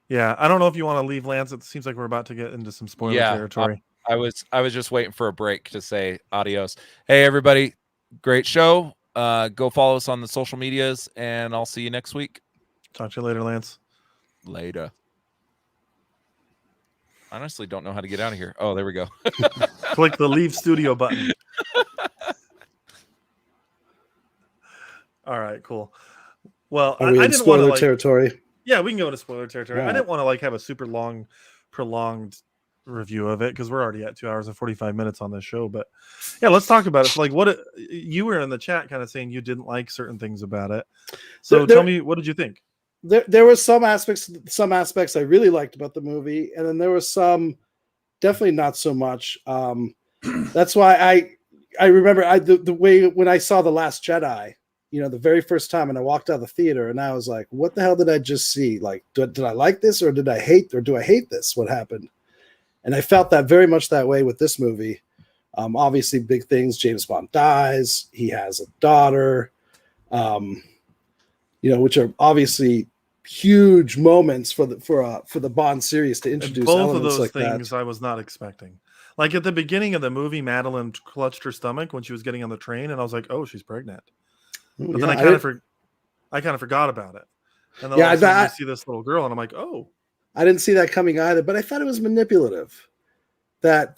Yeah, I don't know if you want to leave, Lance. It seems like we're about to get into some spoiler territory. I was just waiting for a break to say adios. Hey, everybody, great show. Go follow us on the social medias, and I'll see you next week. Talk to you later, Lance. Later. Honestly, don't know how to get out of here. Oh, there we go. Click the leave studio button. All right, cool. Well, Are we I in didn't want spoiler to territory? Yeah, we can go into spoiler territory. Right. I didn't want to have a super long, prolonged review of it because we're already at 2 hours and 45 minutes on this show. But yeah, let's talk about it. So, like, you were in the chat kind of saying you didn't like certain things about it. So tell me, what did you think? There were some aspects I really liked about the movie, and then there were some definitely not so much. That's why I remember the way when I saw The Last Jedi, the very first time, and I walked out of the theater, and I was like, "What the hell did I just see? Like, did I like this, or do I hate this? What happened?" And I felt that very much that way with this movie. Obviously, big things. James Bond dies. He has a daughter. Which are obviously huge moments for the Bond series to introduce. And both of those like things that. I was not expecting. Like at the beginning of the movie, Madeline clutched her stomach when she was getting on the train, and I was like, "Oh, she's pregnant." But then I kind of forgot about it. And then all of a sudden you see this little girl, and I'm like, "Oh." I didn't see that coming either, but I thought it was manipulative. That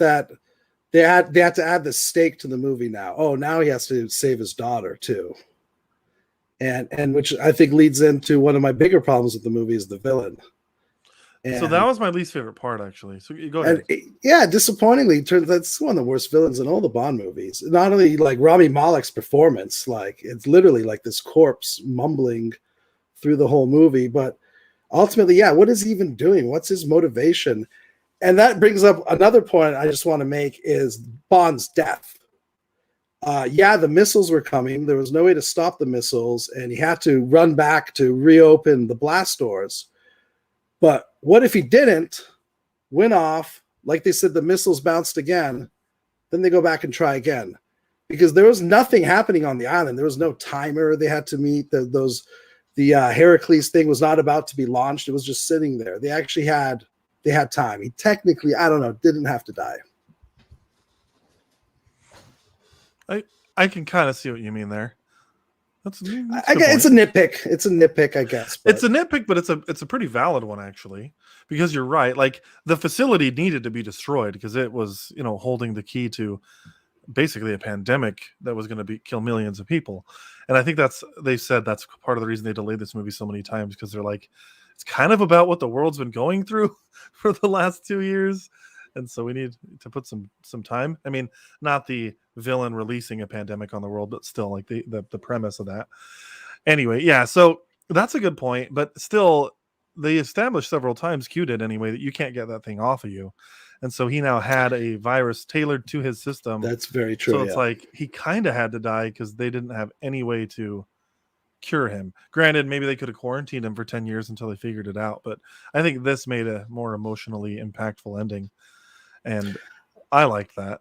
they had to add the stake to the movie now. Oh, now he has to save his daughter too. And which I think leads into one of my bigger problems with the movie is the villain. So that was my least favorite part, actually. So you go ahead. Disappointingly, that's one of the worst villains in all the Bond movies. Not only like Rami Malek's performance, like it's literally like this corpse mumbling through the whole movie, but ultimately, what is he even doing? What's his motivation? And that brings up another point I just want to make is Bond's death. The missiles were coming. There was no way to stop the missiles, and he had to run back to reopen the blast doors. But what if he didn't? Went off, like they said, the missiles bounced again. Then they go back and try again. Because there was nothing happening on the island. There was no timer they had to meet. The Heracles thing was not about to be launched. It was just sitting there. They actually had time. He technically, I don't know, didn't have to die. I can kind of see what you mean there. It's a nitpick. It's a nitpick, I guess. But. It's a nitpick, but it's a pretty valid one actually, because you're right. Like the facility needed to be destroyed because it was, holding the key to basically a pandemic that was going to kill millions of people. And I think they said that's part of the reason they delayed this movie so many times, because they're like, it's kind of about what the world's been going through for the last 2 years. And so we need to put some time. I mean, not the villain releasing a pandemic on the world, but still like the premise of that. Anyway, so that's a good point. But still, they established several times, Q did anyway, that you can't get that thing off of you. And so he now had a virus tailored to his system. That's very true. So it's like he kind of had to die because they didn't have any way to cure him. Granted, maybe they could have quarantined him for 10 years until they figured it out. But I think this made a more emotionally impactful ending. And I liked that.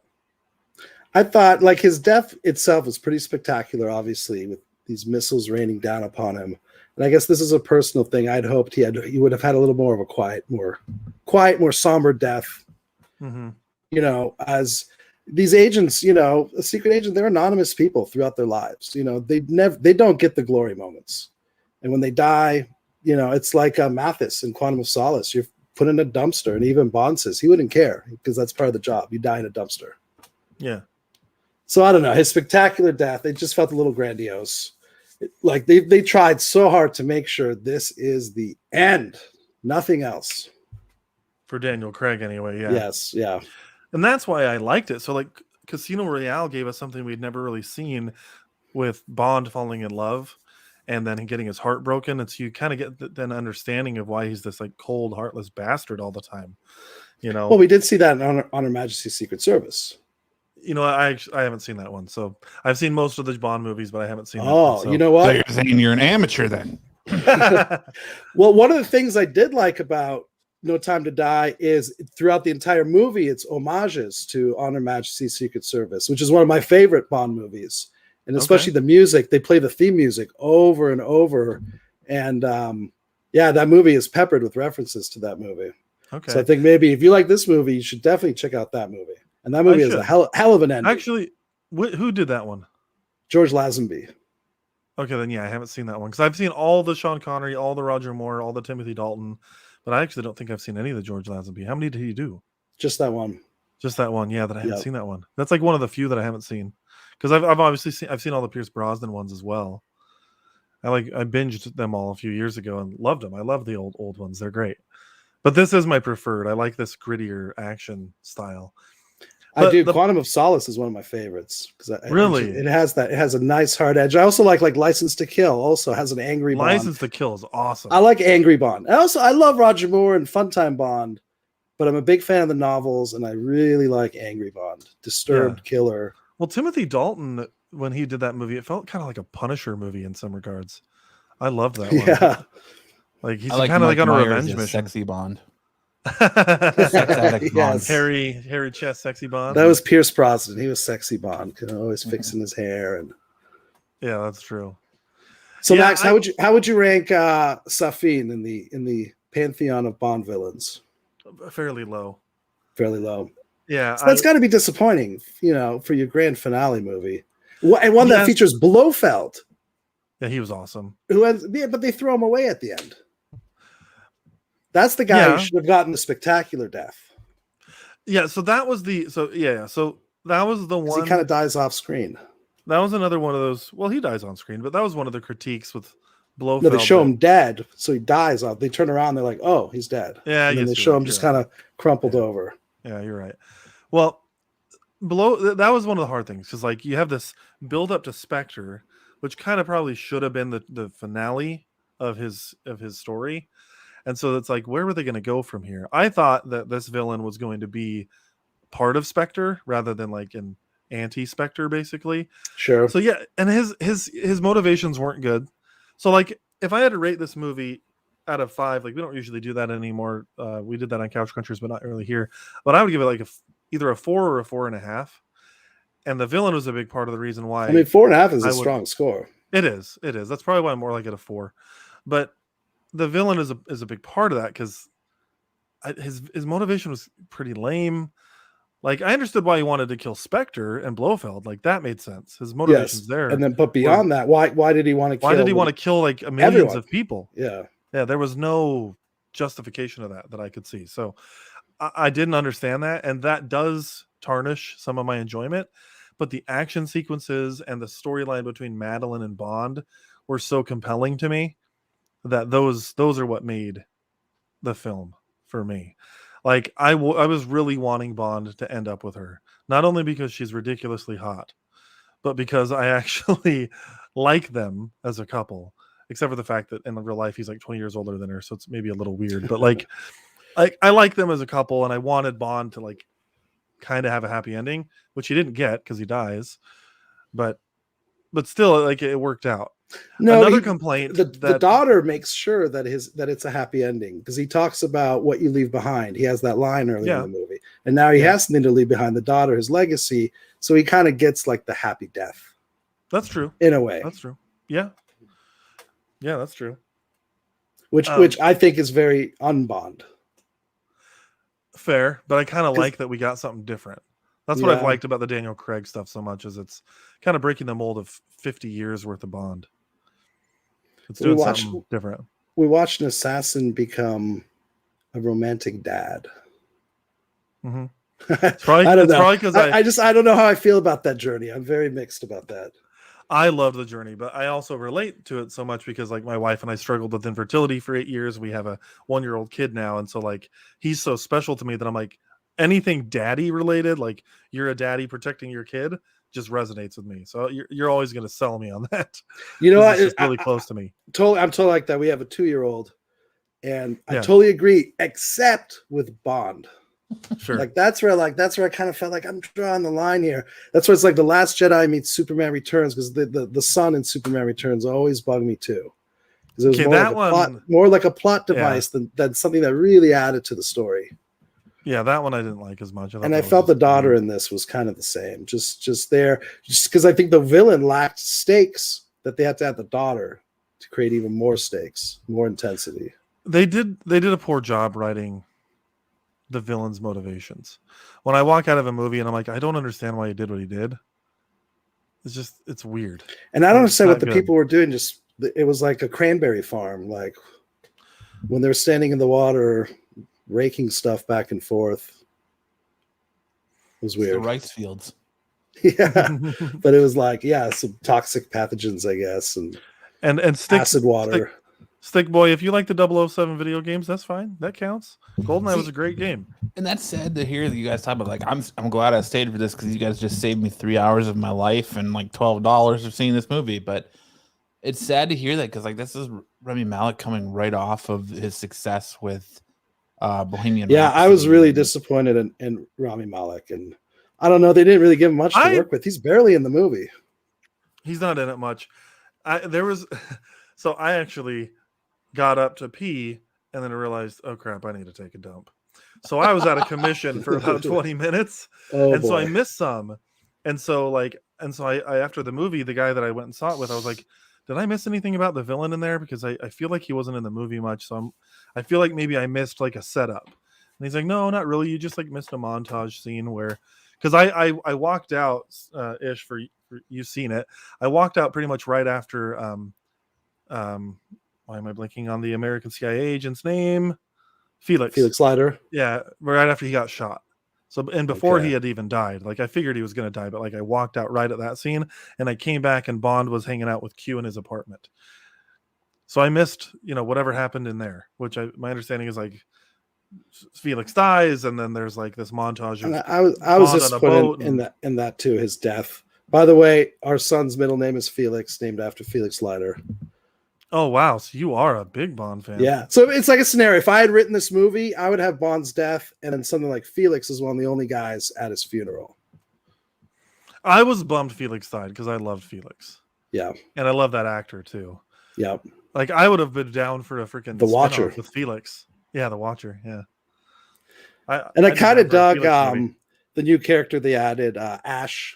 I thought like his death itself was pretty spectacular, obviously, with these missiles raining down upon him. And I guess this is a personal thing. I'd hoped he would have had a little more of a quiet, more somber death. Mm-hmm. As these agents, a secret agent, they're anonymous people throughout their lives. They don't get the glory moments. And when they die, it's like Mathis in Quantum of Solace. You're put in a dumpster, and even Bond says he wouldn't care because that's part of the job. You die in a dumpster. Yeah. So I don't know. His spectacular death, it just felt a little grandiose. Like they tried so hard to make sure this is the end, nothing else. For Daniel Craig, anyway. Yeah. Yes. Yeah. And that's why I liked it. So, like, Casino Royale gave us something we'd never really seen with Bond falling in love and then getting his heart broken. And so you kind of get an understanding of why he's this like cold, heartless bastard all the time. Well, we did see that on Her Majesty's Secret Service. I haven't seen that one. So I've seen most of the Bond movies, but I haven't seen that one, so. You know what? So you're saying you're an amateur then? Well, one of the things I did like about No Time to Die is throughout the entire movie, it's homages to On Her Majesty's Secret Service, which is one of my favorite Bond movies. And especially the music, they play the theme music over and over. And that movie is peppered with references to that movie. Okay. So I think maybe if you like this movie, you should definitely check out that movie. And that movie is a hell of an ending. Actually, who did that one? George Lazenby. Okay, then I haven't seen that one because I've seen all the Sean Connery, all the Roger Moore, all the Timothy Dalton, but I actually don't think I've seen any of the George Lazenby. How many did he do? Just that one. Just that one, that I haven't seen that one. That's like one of the few that I haven't seen because I've obviously seen all the Pierce Brosnan ones as well. I binged them all a few years ago and loved them. I love the old ones; they're great. But this is my preferred. I like this grittier action style. I do. Quantum of Solace is one of my favorites because really it has that. It has a nice hard edge. I also like License to Kill. Also has an angry Bond. License to Kill is awesome. I like angry Bond. I love Roger Moore and Funtime Bond, but I'm a big fan of the novels, and I really like angry Bond, disturbed killer. Well, Timothy Dalton, when he did that movie, it felt kind of like a Punisher movie in some regards. I loved that one. Yeah, like he's like kind of like on a Myers revenge as mission. Sexy Bond. Sex addict Bond. Yes. Hairy chest, sexy Bond. That was Pierce Brosnan. He was sexy Bond, always fixing his hair. And yeah, that's true. so, Max, how would you rank Safin in the pantheon of Bond villains? Fairly low. Fairly low. Yeah, so that's got to be disappointing, for your grand finale movie, and one that features Blofeld. Yeah, he was awesome. But they throw him away at the end. That's the guy who should have gotten the spectacular death. Yeah, so that was so that was the one. He kind of dies off screen. That was another one of those. Well, he dies on screen, but that was one of the critiques with Blofeld. No, they show him dead, so he dies off. They turn around, they're like, "Oh, he's dead." Yeah, and then they show him just kind of crumpled over. Yeah, you're right. Well, that was one of the hard things because you have this build up to Spectre, which kind of probably should have been the finale of his story. And so it's where were they going to go from here? I thought that this villain was going to be part of Spectre rather than an anti-Spectre, basically. Sure. So yeah, and his motivations weren't good. So if I had to rate this movie out of 5, we don't usually do that anymore. We did that on Couch Crunchers, but not really here. But I would give it either a 4 or a 4.5. And the villain was a big part of the reason why. I mean, 4.5 is a strong score. It is. That's probably why I'm more like it a 4. But the villain is a big part of that because his motivation was pretty lame. I understood why he wanted to kill Spectre and Blofeld. That made sense. His motivation's there. And then, but beyond that, why did he want to kill? Why did he want to kill millions of people? Yeah. Yeah, there was no justification of that I could see. So I didn't understand that, and that does tarnish some of my enjoyment. But the action sequences and the storyline between Madeline and Bond were so compelling to me that those are what made the film for me. I was really wanting Bond to end up with her, not only because she's ridiculously hot, but because I actually like them as a couple, except for the fact that in real life he's 20 years older than her, so it's maybe a little weird. But I like them as a couple, and I wanted Bond to kind of have a happy ending, which he didn't get because he dies. But still, it worked out. No, another complaint. The daughter makes sure that it's a happy ending because he talks about what you leave behind. He has that line earlier in the movie, and now he has something to leave behind. The daughter, his legacy, so he kind of gets the happy death. That's true. In a way, that's true. Yeah, that's true. Which I think is very un-Bond. Fair, but I kind of like that we got something different. That's what I've liked about the Daniel Craig stuff so much, is it's kind of breaking the mold of 50 years worth of Bond. It's doing something different. We watched an assassin become a romantic dad. Mm-hmm. It's probably because I don't know how I feel about that journey. I'm very mixed about that. I love the journey, but I also relate to it so much because my wife and I struggled with infertility for 8 years. We have a 1-year-old kid now. And so he's so special to me that I'm anything daddy related, you're a daddy protecting your kid, just resonates with me. So you're always going to sell me on that. It's really close to me. I'm totally like that. We have a 2-year-old and I totally agree, except with Bond. Sure. That's where I kind of felt I'm drawing the line here. That's where it's The Last Jedi meets Superman Returns, because the son in Superman Returns always bugged me too. Because it was more like a plot device than something that really added to the story. Yeah, that one I didn't like as much. I felt the daughter in this was kind of the same. Just because I think the villain lacked stakes, that they had to add the daughter to create even more stakes, more intensity. They did a poor job writing the villain's motivations. When I walk out of a movie and I'm I don't understand why he did what he did. It's weird. And I don't understand what the people were doing. It was like a cranberry farm. When they're standing in the water, raking stuff back and forth. It was weird. The rice fields. Yeah. But it was some toxic pathogens, I guess. And sticks, acid water. Stick Boy, if you like the 007 video games, that's fine. That counts. GoldenEye was a great game. And that's sad to hear that you guys talk about. Like, I'm glad I stayed for this because you guys just saved me 3 hours of my life and like $12 of seeing this movie. But it's sad to hear that because like this is Rami Malek coming right off of his success with Bohemian Yeah, Rhapsody. I was really disappointed in Rami Malek, and I don't know, they didn't really give him much to work with. He's barely in the movie. He's not in it much. So I actually got up to pee and then I realized, oh crap, I need to take a dump. So I was out of commission for about 20 minutes. So I missed some. And so I after the movie, the guy that I went and saw it with, I was like, did I miss anything about the villain in there? Because I feel like he wasn't in the movie much. So I feel like maybe I missed like a setup. And he's like, no, not really. You just like missed a montage scene where, because I walked out, Ish, for you've seen it. I walked out pretty much right after, why am I blanking on the American CIA agent's name? Felix Leiter. Yeah, right after he got shot. So, and before he had even died, like I figured he was going to die, but like I walked out right at that scene and I came back and Bond was hanging out with Q in his apartment. So I missed, whatever happened in there, which my understanding is like Felix dies and then there's like this montage of I was disappointed in that too, his death. By the way, our son's middle name is Felix, named after Felix Leiter. Oh, wow. So you are a big Bond fan. Yeah. So it's like a scenario. If I had written this movie, I would have Bond's death, and then something like Felix is one of the only guys at his funeral. I was bummed Felix died because I loved Felix. Yeah. And I love that actor too. Yeah. Like I would have been down for a freaking The Watcher with Felix. Yeah, the Watcher. Yeah. I kind of dug the new character they added, Ash.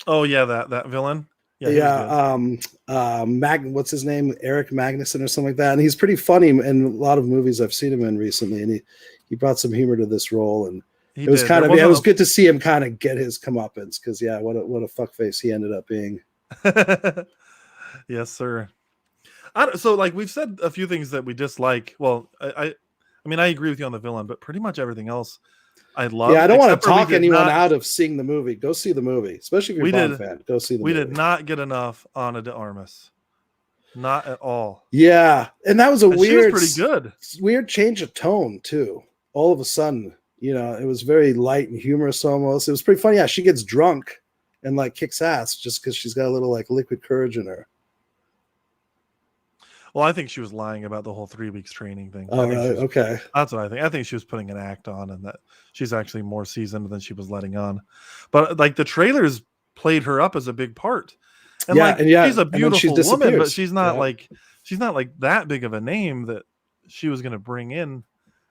Oh yeah, that villain. What's his name? Eric Magnuson or something like that. And he's pretty funny in a lot of movies I've seen him in recently. And he brought some humor to this role. And it was good to see him kind of get his comeuppance because what a fuckface he ended up being. Yes, sir. So like we've said a few things that we dislike. Well, I mean I agree with you on the villain, but pretty much everything else I love. Yeah, I don't want to talk anyone out of seeing the movie. Go see the movie, especially if you're a Bond fan. Go see the movie. We did not get enough Ana de Armas. Not at all. Yeah, and that was she was pretty good. Weird change of tone too. All of a sudden, it was very light and humorous almost. It was pretty funny. Yeah, she gets drunk and like kicks ass just because she's got a little like liquid courage in her. Well, I think she was lying about the whole 3 weeks training thing. Oh, really? Okay. That's what I think. I think she was putting an act on and that she's actually more seasoned than she was letting on. But like the trailers played her up as a big part. And she's a beautiful woman, but she's not like that big of a name that she was going to bring in.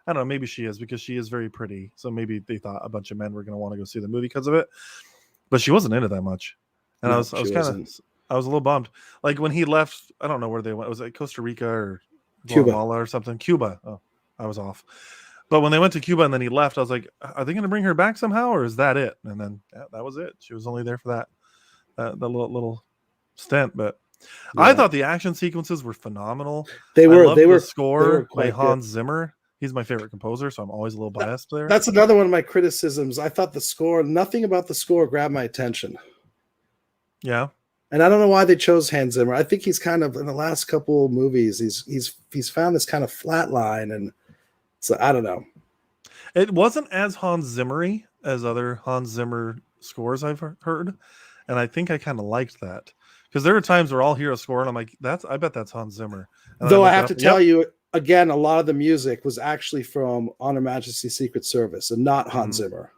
I don't know, maybe she is because she is very pretty. So maybe they thought a bunch of men were going to want to go see the movie because of it. But she wasn't in it that much. And I was a little bummed. Like when he left, I don't know where they went. Was it Costa Rica or Guatemala or something? Cuba. Oh, I was off. But when they went to Cuba and then he left, I was like, are they going to bring her back somehow or is that it? And then that was it. She was only there for that little stint. But I thought the action sequences were phenomenal. They were the score by Hans Zimmer. He's my favorite composer, so I'm always a little biased there. That's another one of my criticisms. I thought nothing about the score grabbed my attention. Yeah. And I don't know why they chose Hans Zimmer. I think he's kind of in the last couple movies, he's found this kind of flat line, and so I don't know. It wasn't as Hans Zimmer-y as other Hans Zimmer scores I've heard, and I think I kind of liked that because there are times where I'll hear a score and I'm like, I bet that's Hans Zimmer. And though I have to tell you again, a lot of the music was actually from On Her Majesty's Secret Service and not Hans Zimmer.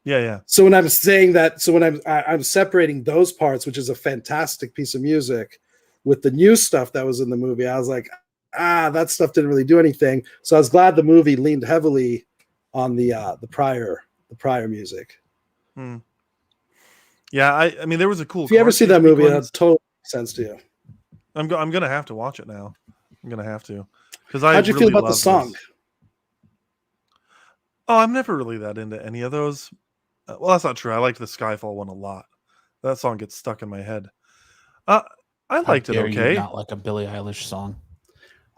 Yeah. So when I'm saying that, when I'm separating those parts, which is a fantastic piece of music, with the new stuff that was in the movie, I was like, that stuff didn't really do anything. So I was glad the movie leaned heavily on the prior music. Yeah, I mean, there was a cool. If you ever see that movie, that totally makes sense to you. I'm gonna have to watch it now. I'm gonna have to because how'd you feel about the song? Oh, I'm never really that into any of those. Well, that's not true. I liked the Skyfall one a lot. That song gets stuck in my head. I liked it okay. Not like a Billie Eilish song.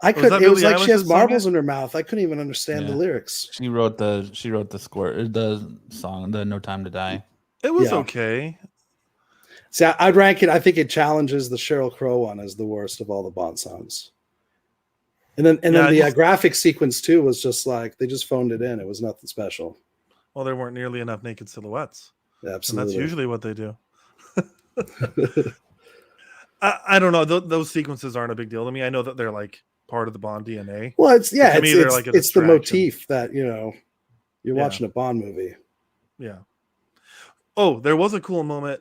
It was like she has marbles in her mouth. I couldn't even understand the lyrics. She wrote the score, the song, the No Time to Die. It was okay. See, I'd rank it. I think it challenges the Sheryl Crow one as the worst of all the Bond songs. And then the graphic sequence too was just like they just phoned it in. It was nothing special. Well, there weren't nearly enough naked silhouettes. Yeah, absolutely. And that's usually what they do. I don't know. Those sequences aren't a big deal to me. I know that they're like part of the Bond DNA. Well, it's the distraction. motif that you're watching a Bond movie. Yeah. Oh, there was a cool moment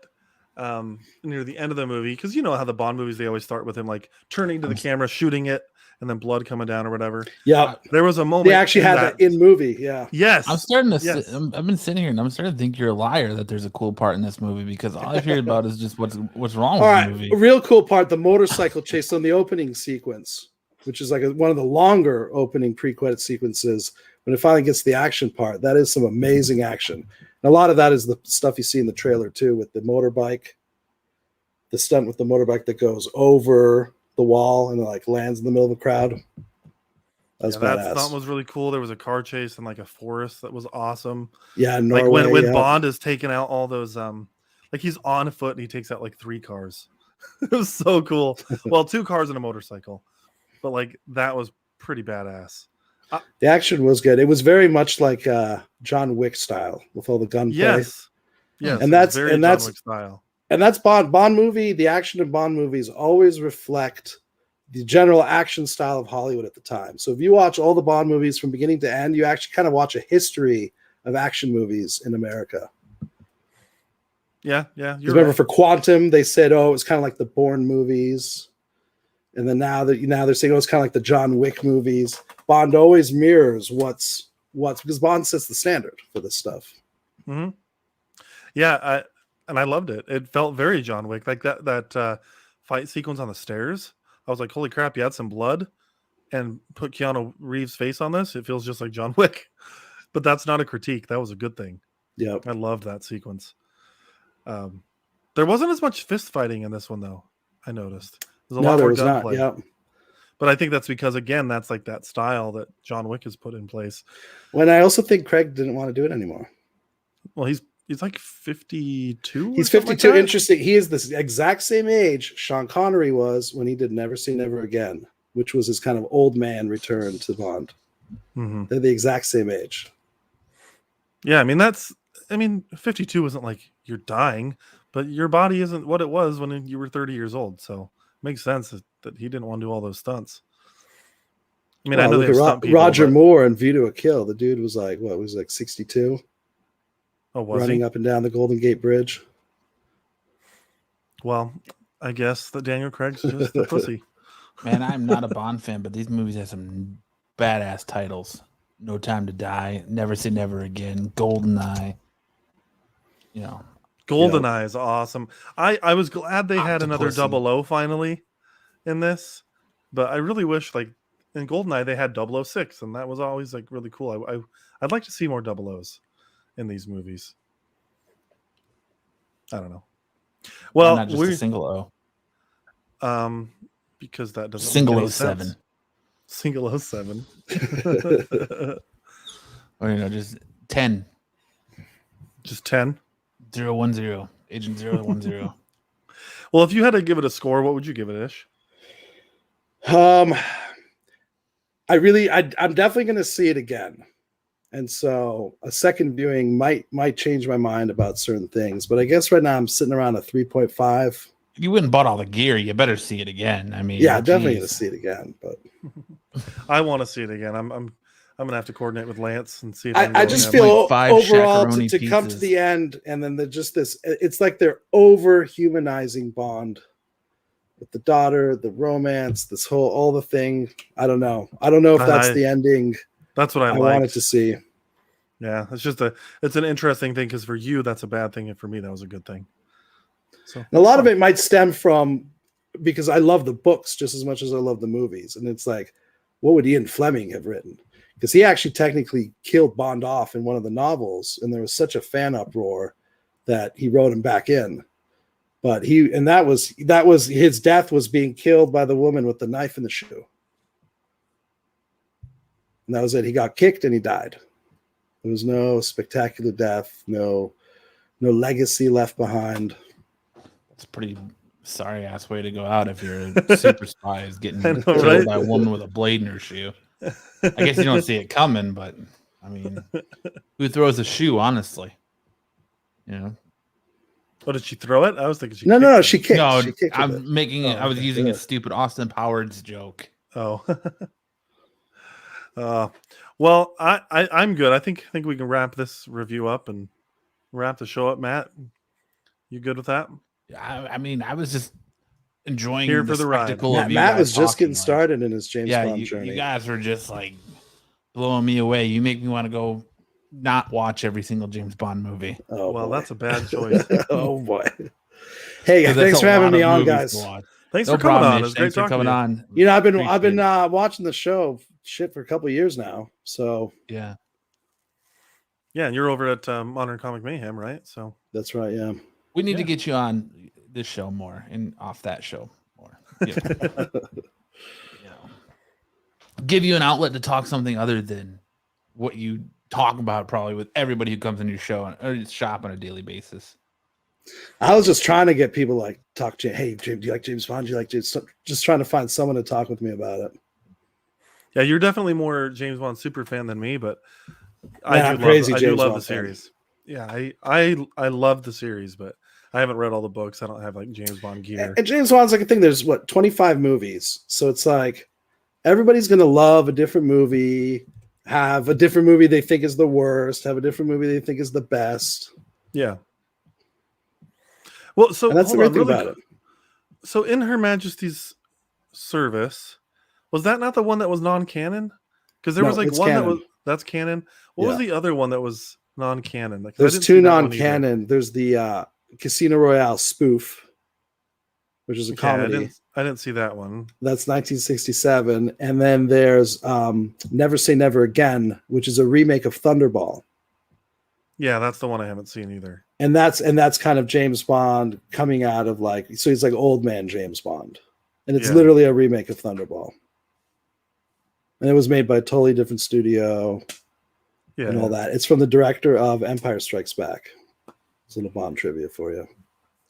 near the end of the movie, because you know how the Bond movies, they always start with him like turning to the camera, shooting it, and then blood coming down or whatever. Yeah, there was a moment they actually had that in movie. Yeah, yes. I'm starting to. I've been sitting here and I'm starting to think you're a liar that there's a cool part in this movie, because all I've heard about is just what's wrong with the movie. A real cool part: the motorcycle chase on the opening sequence, which is like one of the longer opening pre-credit sequences. When it finally gets to the action part, that is some amazing action. And a lot of that is the stuff you see in the trailer too, with the motorbike, the stunt with the motorbike that goes over the wall and like lands in the middle of the crowd. That stunt was really cool. There was a car chase in like a forest that was awesome. Yeah, Norway, like when Bond is taking out all those like he's on foot and he takes out like 3 cars. It was so cool. Well, 2 cars and a motorcycle, but like that was pretty badass. The action was good. It was very much like John Wick style with all the gunplay. Yes, and that's John Wick style. And that's Bond movie. The action in Bond movies always reflect the general action style of Hollywood at the time. So if you watch all the Bond movies from beginning to end, you actually kind of watch a history of action movies in America. Yeah. Remember for Quantum, they said, it was kind of like the Bourne movies. And then now they're saying, it's kind of like the John Wick movies. Bond always mirrors what's because Bond sets the standard for this stuff. Mm-hmm. Yeah, I loved it. It felt very John Wick, like that fight sequence on the stairs. I was like, holy crap, you had some blood and put Keanu Reeves' face on this. It feels just like John Wick. But that's not a critique. That was a good thing. Yeah, I loved that sequence. There wasn't as much fist fighting in this one, though. I noticed. There's a lot more gunplay. Yeah. But I think that's because, again, that's like that style that John Wick has put in place. When I also think Craig didn't want to do it anymore. Well, he's like 52. He's 52. Like interesting. He is the exact same age Sean Connery was when he did Never Say Never Again, which was his kind of old man return to Bond. Mm-hmm. They're the exact same age. Yeah, I mean, 52 wasn't like you're dying, but your body isn't what it was when you were 30 years old. So it makes sense that he didn't want to do all those stunts. I mean, I know there's stunt people, Roger Moore and View to a Kill. The dude was like, what was like 62? Oh, was running up and down the Golden Gate Bridge. Well, I guess that Daniel Craig's just a pussy. Man, I'm not a Bond fan, but these movies have some badass titles. No Time to Die, Never Say Never Again, GoldenEye. GoldenEye is awesome. I was glad they had another 00 finally in this, but I really wish like in GoldenEye they had 006, and that was always like really cool. I'd like to see more 00s in these movies. I don't know. Well, not just a single O. Because that doesn't single 07. Single 07. Or just 10. Just 10. 010. Agent 010. Well, if you had to give it a score, what would you give it, Ish? I'm definitely going to see it again. And so a second viewing might change my mind about certain things. But I guess right now I'm sitting around a 3.5. If you wouldn't bought all the gear, you better see it again. I mean, yeah, definitely going to see it again. But I want to see it again. I'm going to have to coordinate with Lance and see if I just feel like overall to come to the end, and then just this, it's like they're over humanizing Bond with the daughter, the romance, all the thing. I don't know if that's the ending. That's what I wanted to see. Yeah, it's an interesting thing because for you that's a bad thing, and for me that was a good thing. So a lot of it might stem from because I love the books just as much as I love the movies, and it's like, what would Ian Fleming have written? Because he actually technically killed Bond off in one of the novels, and there was such a fan uproar that he wrote him back in. But that was his death was being killed by the woman with the knife in the shoe. And that was it. He got kicked and he died. There was no spectacular death, no legacy left behind. It's a pretty sorry ass way to go out if you're a super spy is getting I know, killed right? by a woman with a blade in her shoe. I guess you don't see it coming, but I mean, who throws a shoe? Honestly, you know. Oh, did she throw it? I was thinking she. No, kicked she it. kicked. No, She kicked I'm with it. making it. Oh, I was okay. using a Yeah. stupid Austin Powers joke. Oh. Well, I'm good. I think we can wrap this review up and wrap the show up. Matt, you good with that? I mean, I was just enjoying Here the for the ride. spectacle of you Matt guys was just talking, getting like, started in his James yeah, Bond you journey. guys were just like blowing me away. You make me want to go not watch every single James Bond movie. Oh, Well, boy. that's a bad choice. Oh boy. Hey, 'Cause thanks that's for a having lot me of on, movies guys. to watch. Thanks No for coming problem, on. Mitch. It's great Thanks for talking to coming you. on. You know, I've been Appreciate it. watching the show shit for a couple of years now. So Yeah. Yeah, and you're over at Modern Comic Mayhem, right? So that's right. Yeah. We need to Yeah. get you on this show more and off that show more. You know, give you an outlet to talk something other than what you talk about probably with everybody who comes in your show or shop on a daily basis. I was just trying to get people like talk to, hey, James, do you like James Bond? Do you like James? Just trying to find someone to talk with me about it. yeah, you're definitely more James Bond super fan than me, but Man, I I'm do crazy love, I do James love Bond the fan. series. Yeah, I love the series, but I haven't read all the books. I don't have like James Bond gear. And James Bond's like a thing. There's 25 movies, so it's like everybody's gonna love a different movie, have a different movie they think is the worst, have a different movie they think is the best. Yeah. Well, so And that's the hold great on, thing really. about it. So, in Her Majesty's Service, was that not the one that was non-canon? Because there No, was like it's one canon. that was that's canon. What was Yeah. the other one that was non-canon? 'Cause I There's didn't two see that one either. non-canon. There's the Casino Royale spoof, which is a Okay, comedy. I didn't see that one. That's 1967. And then there's Never Say Never Again, which is a remake of Thunderball. Yeah, that's the one I haven't seen either. And that's kind of James Bond coming out of like, so he's like old man James Bond. And it's Yeah. literally a remake of Thunderball. And it was made by a totally different studio Yeah, and all that. It's from the director of Empire Strikes Back. It's a little Bond trivia for you.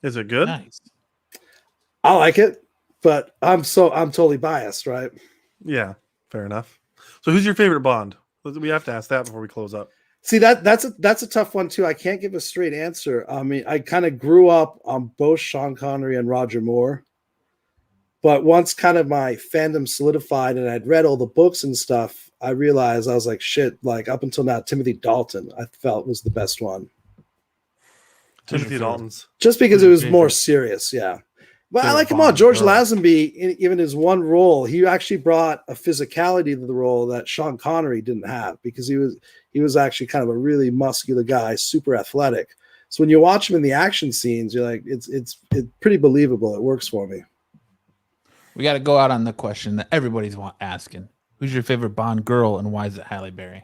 is it good? Nice. I like it, but I'm totally biased, right? Yeah, fair enough. So, who's your favorite Bond? We have to ask that before we close up. See, that's a tough one too. I can't give a straight answer. I mean, I kind of grew up on both Sean Connery and Roger Moore, but once kind of my fandom solidified and I'd read all the books and stuff, I realized I was like, shit. Like up until now, Timothy Dalton I felt was the best one, Timothy Dalton's. just because it was Favorite. more serious. Yeah, but I Favorite like him all. Bond George girl. Lazenby, even his one role, he actually brought a physicality to the role that Sean Connery didn't have because he was actually kind of a really muscular guy, super athletic. So when you watch him in the action scenes, you're like, it's pretty believable. It works for me. We got to go out on the question that everybody's asking. Who's your favorite Bond girl and why is it Halle Berry?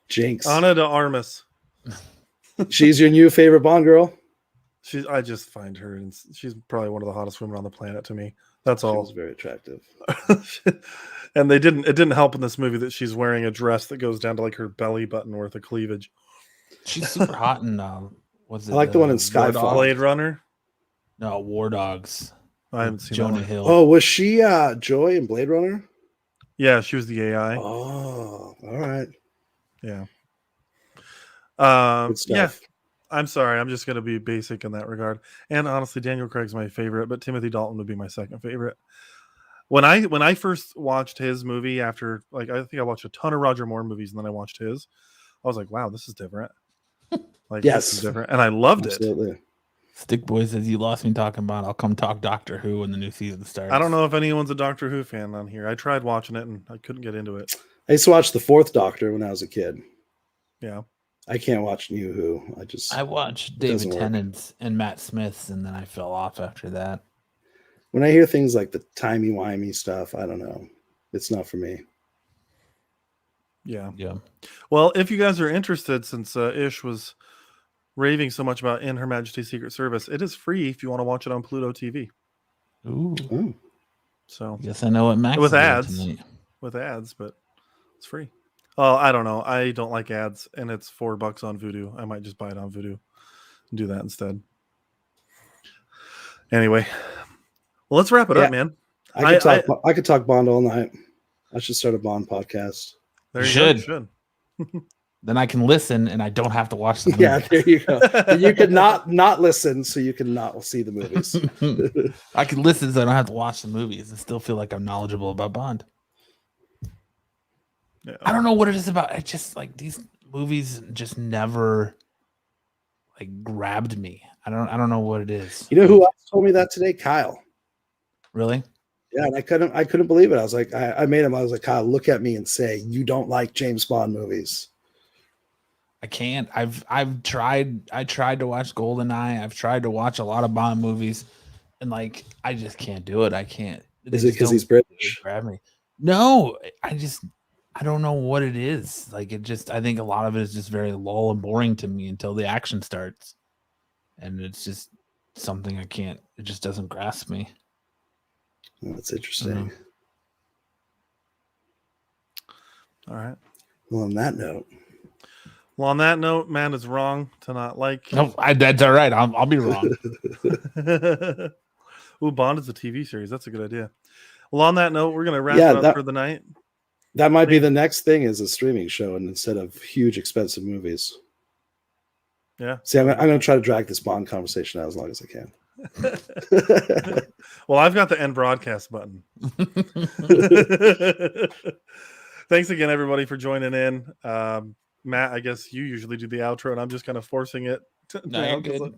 Jinx. Ana de Armas. She's your new favorite Bond girl? I just find her, and she's probably one of the hottest women on the planet to me. That's She all. was very attractive. And it didn't help in this movie that she's wearing a dress that goes down to like her belly button worth of cleavage. She's super hot in what's it? I like the one in War Skyfall. Dogs? Blade Runner. No, War Dogs. I haven't seen that Jonah one. Hill. Oh, was she Joy in Blade Runner? Yeah, she was the AI. Oh, all right. Yeah. Good stuff. Yeah. I'm sorry. I'm just going to be basic in that regard. And honestly, Daniel Craig's my favorite, but Timothy Dalton would be my second favorite. When I first watched his movie after, like, I think I watched a ton of Roger Moore movies and then I watched his, I was like, wow, this is different. Like, Yes. this is different. And I loved it. Absolutely. Stick Boy says you lost me talking about. I'll come talk Doctor Who when the new season starts. I don't know if anyone's a Doctor Who fan on here. I tried watching it and I couldn't get into it. I used to watch the Fourth Doctor when I was a kid. Yeah. I can't watch New Who. I watched doesn't David work. Tennant's and Matt Smith's, and then I fell off after that. When I hear things like the timey-wimey stuff, I don't know. It's not for me. Yeah. Yeah. Well, if you guys are interested, since Ish was raving so much about In Her Majesty's Secret Service, it is free if you want to watch it on Pluto TV. Ooh. Oh. So Guess I know what Max With is doing ads. tonight. with ads, but it's free. Oh, I don't know. I don't like ads, and it's $4 on Vudu. I might just buy it on Vudu and do that instead. Anyway, well, let's wrap it up, man. I could talk Bond all night. I should start a Bond podcast. There you should. Then I can listen and I don't have to watch the movie. Yeah, there you go. You could not listen, so you can not see the movies. I can listen so I don't have to watch the movies and still feel like I'm knowledgeable about Bond. Yeah. I don't know what it is about. I just like these movies just never like grabbed me. I don't know what it is. You know who else told me that today? Kyle. Really? Yeah, and I couldn't believe it. I was like, I made him. I was like, Kyle, look at me and say you don't like James Bond movies. I can't. I've tried. I tried to watch GoldenEye. I've tried to watch a lot of Bond movies, and like I just can't do it. I can't. Is it because he's British? Grab me? No, I don't know what it is. Like I think a lot of it is just very lull and boring to me until the action starts, and it's just something I can't. It just doesn't grasp me. Well, that's interesting. All right. Well, on that note. Well, on that note, man is wrong to not like. No, that's all right. I'll be wrong. Ooh, Bond is a TV series. That's a good idea. Well, on that note, we're gonna wrap it up for the night. That might be the next thing is a streaming show, and instead of huge expensive movies. Yeah. See, I'm gonna try to drag this Bond conversation out as long as I can. Well, I've got the end broadcast button. Thanks again, everybody, for joining in. Matt, I guess you usually do the outro, and I'm just kind of forcing it. You're good.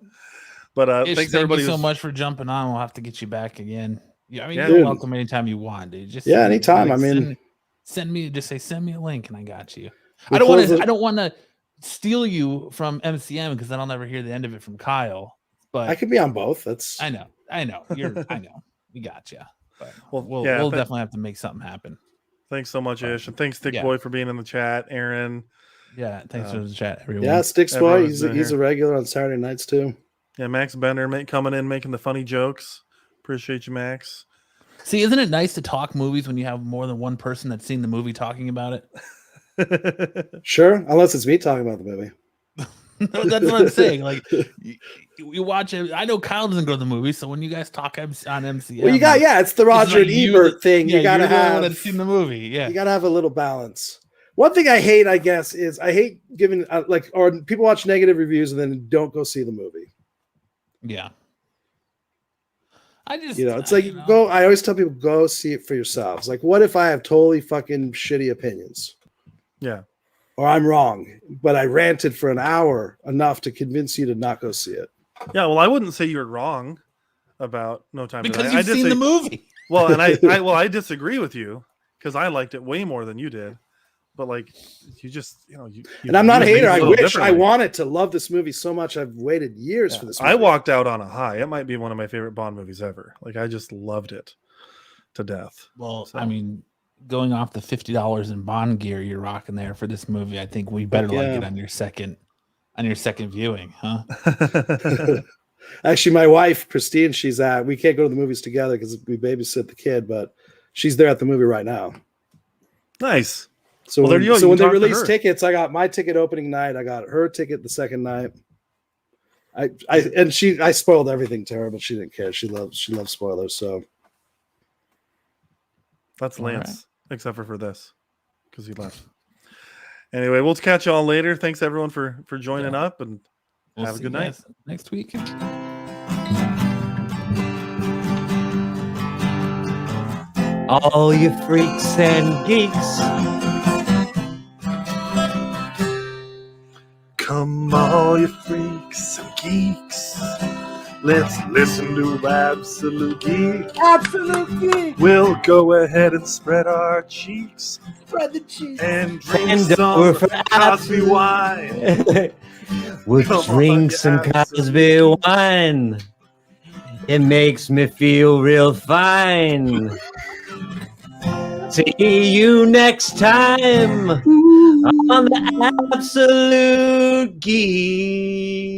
But thanks everybody so much for jumping on. We'll have to get you back again. Yeah, I mean, Yeah, you're dude. welcome anytime you want, dude. Just anytime. like, I mean, send me a link, and I got you. We I don't close want to steal you from MCM because then I'll never hear the end of it from Kyle. But I could be on both. I know. I know. We got you. But we'll definitely have to make something happen. Thanks so much, Ish, and thanks Stick Boy for being in the chat. Aaron. Yeah, thanks for the chat, everyone. Yeah, Sticks Boy. He's a regular on Saturday nights too. Yeah, Max Bender coming in making the funny jokes. Appreciate you, Max. See, isn't it nice to talk movies when you have more than one person that's seen the movie talking about it? Sure, unless it's me talking about the movie. No, that's what I'm saying. Like, you watch it. I know Kyle doesn't go to the movie, so when you guys talk on MCM, well, it's the Roger and Ebert thing. Yeah, you gotta have one that's seen the movie. Yeah, you gotta have a little balance. One thing I hate, I guess, is I hate giving or people watch negative reviews and then don't go see the movie. Yeah. It's like go. I always tell people go see it for yourselves. Like, what if I have totally fucking shitty opinions? Yeah. Or I'm wrong, but I ranted for an hour enough to convince you to not go see it. Yeah, well, I wouldn't say you're wrong about No Time to Die. Because you've seen the movie. Well, and I disagree with you because I liked it way more than you did. But like, you just, and I'm not a hater. I wanted to love this movie so much. I've waited years for this movie. I walked out on a high. It might be one of my favorite Bond movies ever. Like, I just loved it to death. Well, I mean, going off the $50 in Bond gear you're rocking there for this movie, I think we better like it on your second viewing, huh? Actually, my wife Christine, we can't go to the movies together because we babysit the kid, but she's there at the movie right now. Nice. So when they release tickets, I got my ticket opening night. I got her ticket the second night. I spoiled everything to her, but she didn't care. She loves spoilers. So that's Lance, except for this, because he left. Anyway, we'll catch y'all later. Thanks everyone for joining up, and have a good night next week. All you freaks and geeks. Come all you freaks and geeks. Let's listen to Absolute Geek. Absolute Geek. We'll go ahead and spread our cheeks. Spread the cheeks. And drink some Cosby wine. We'll drink some Cosby wine. It makes me feel real fine. See you next time on the Absolute Geek.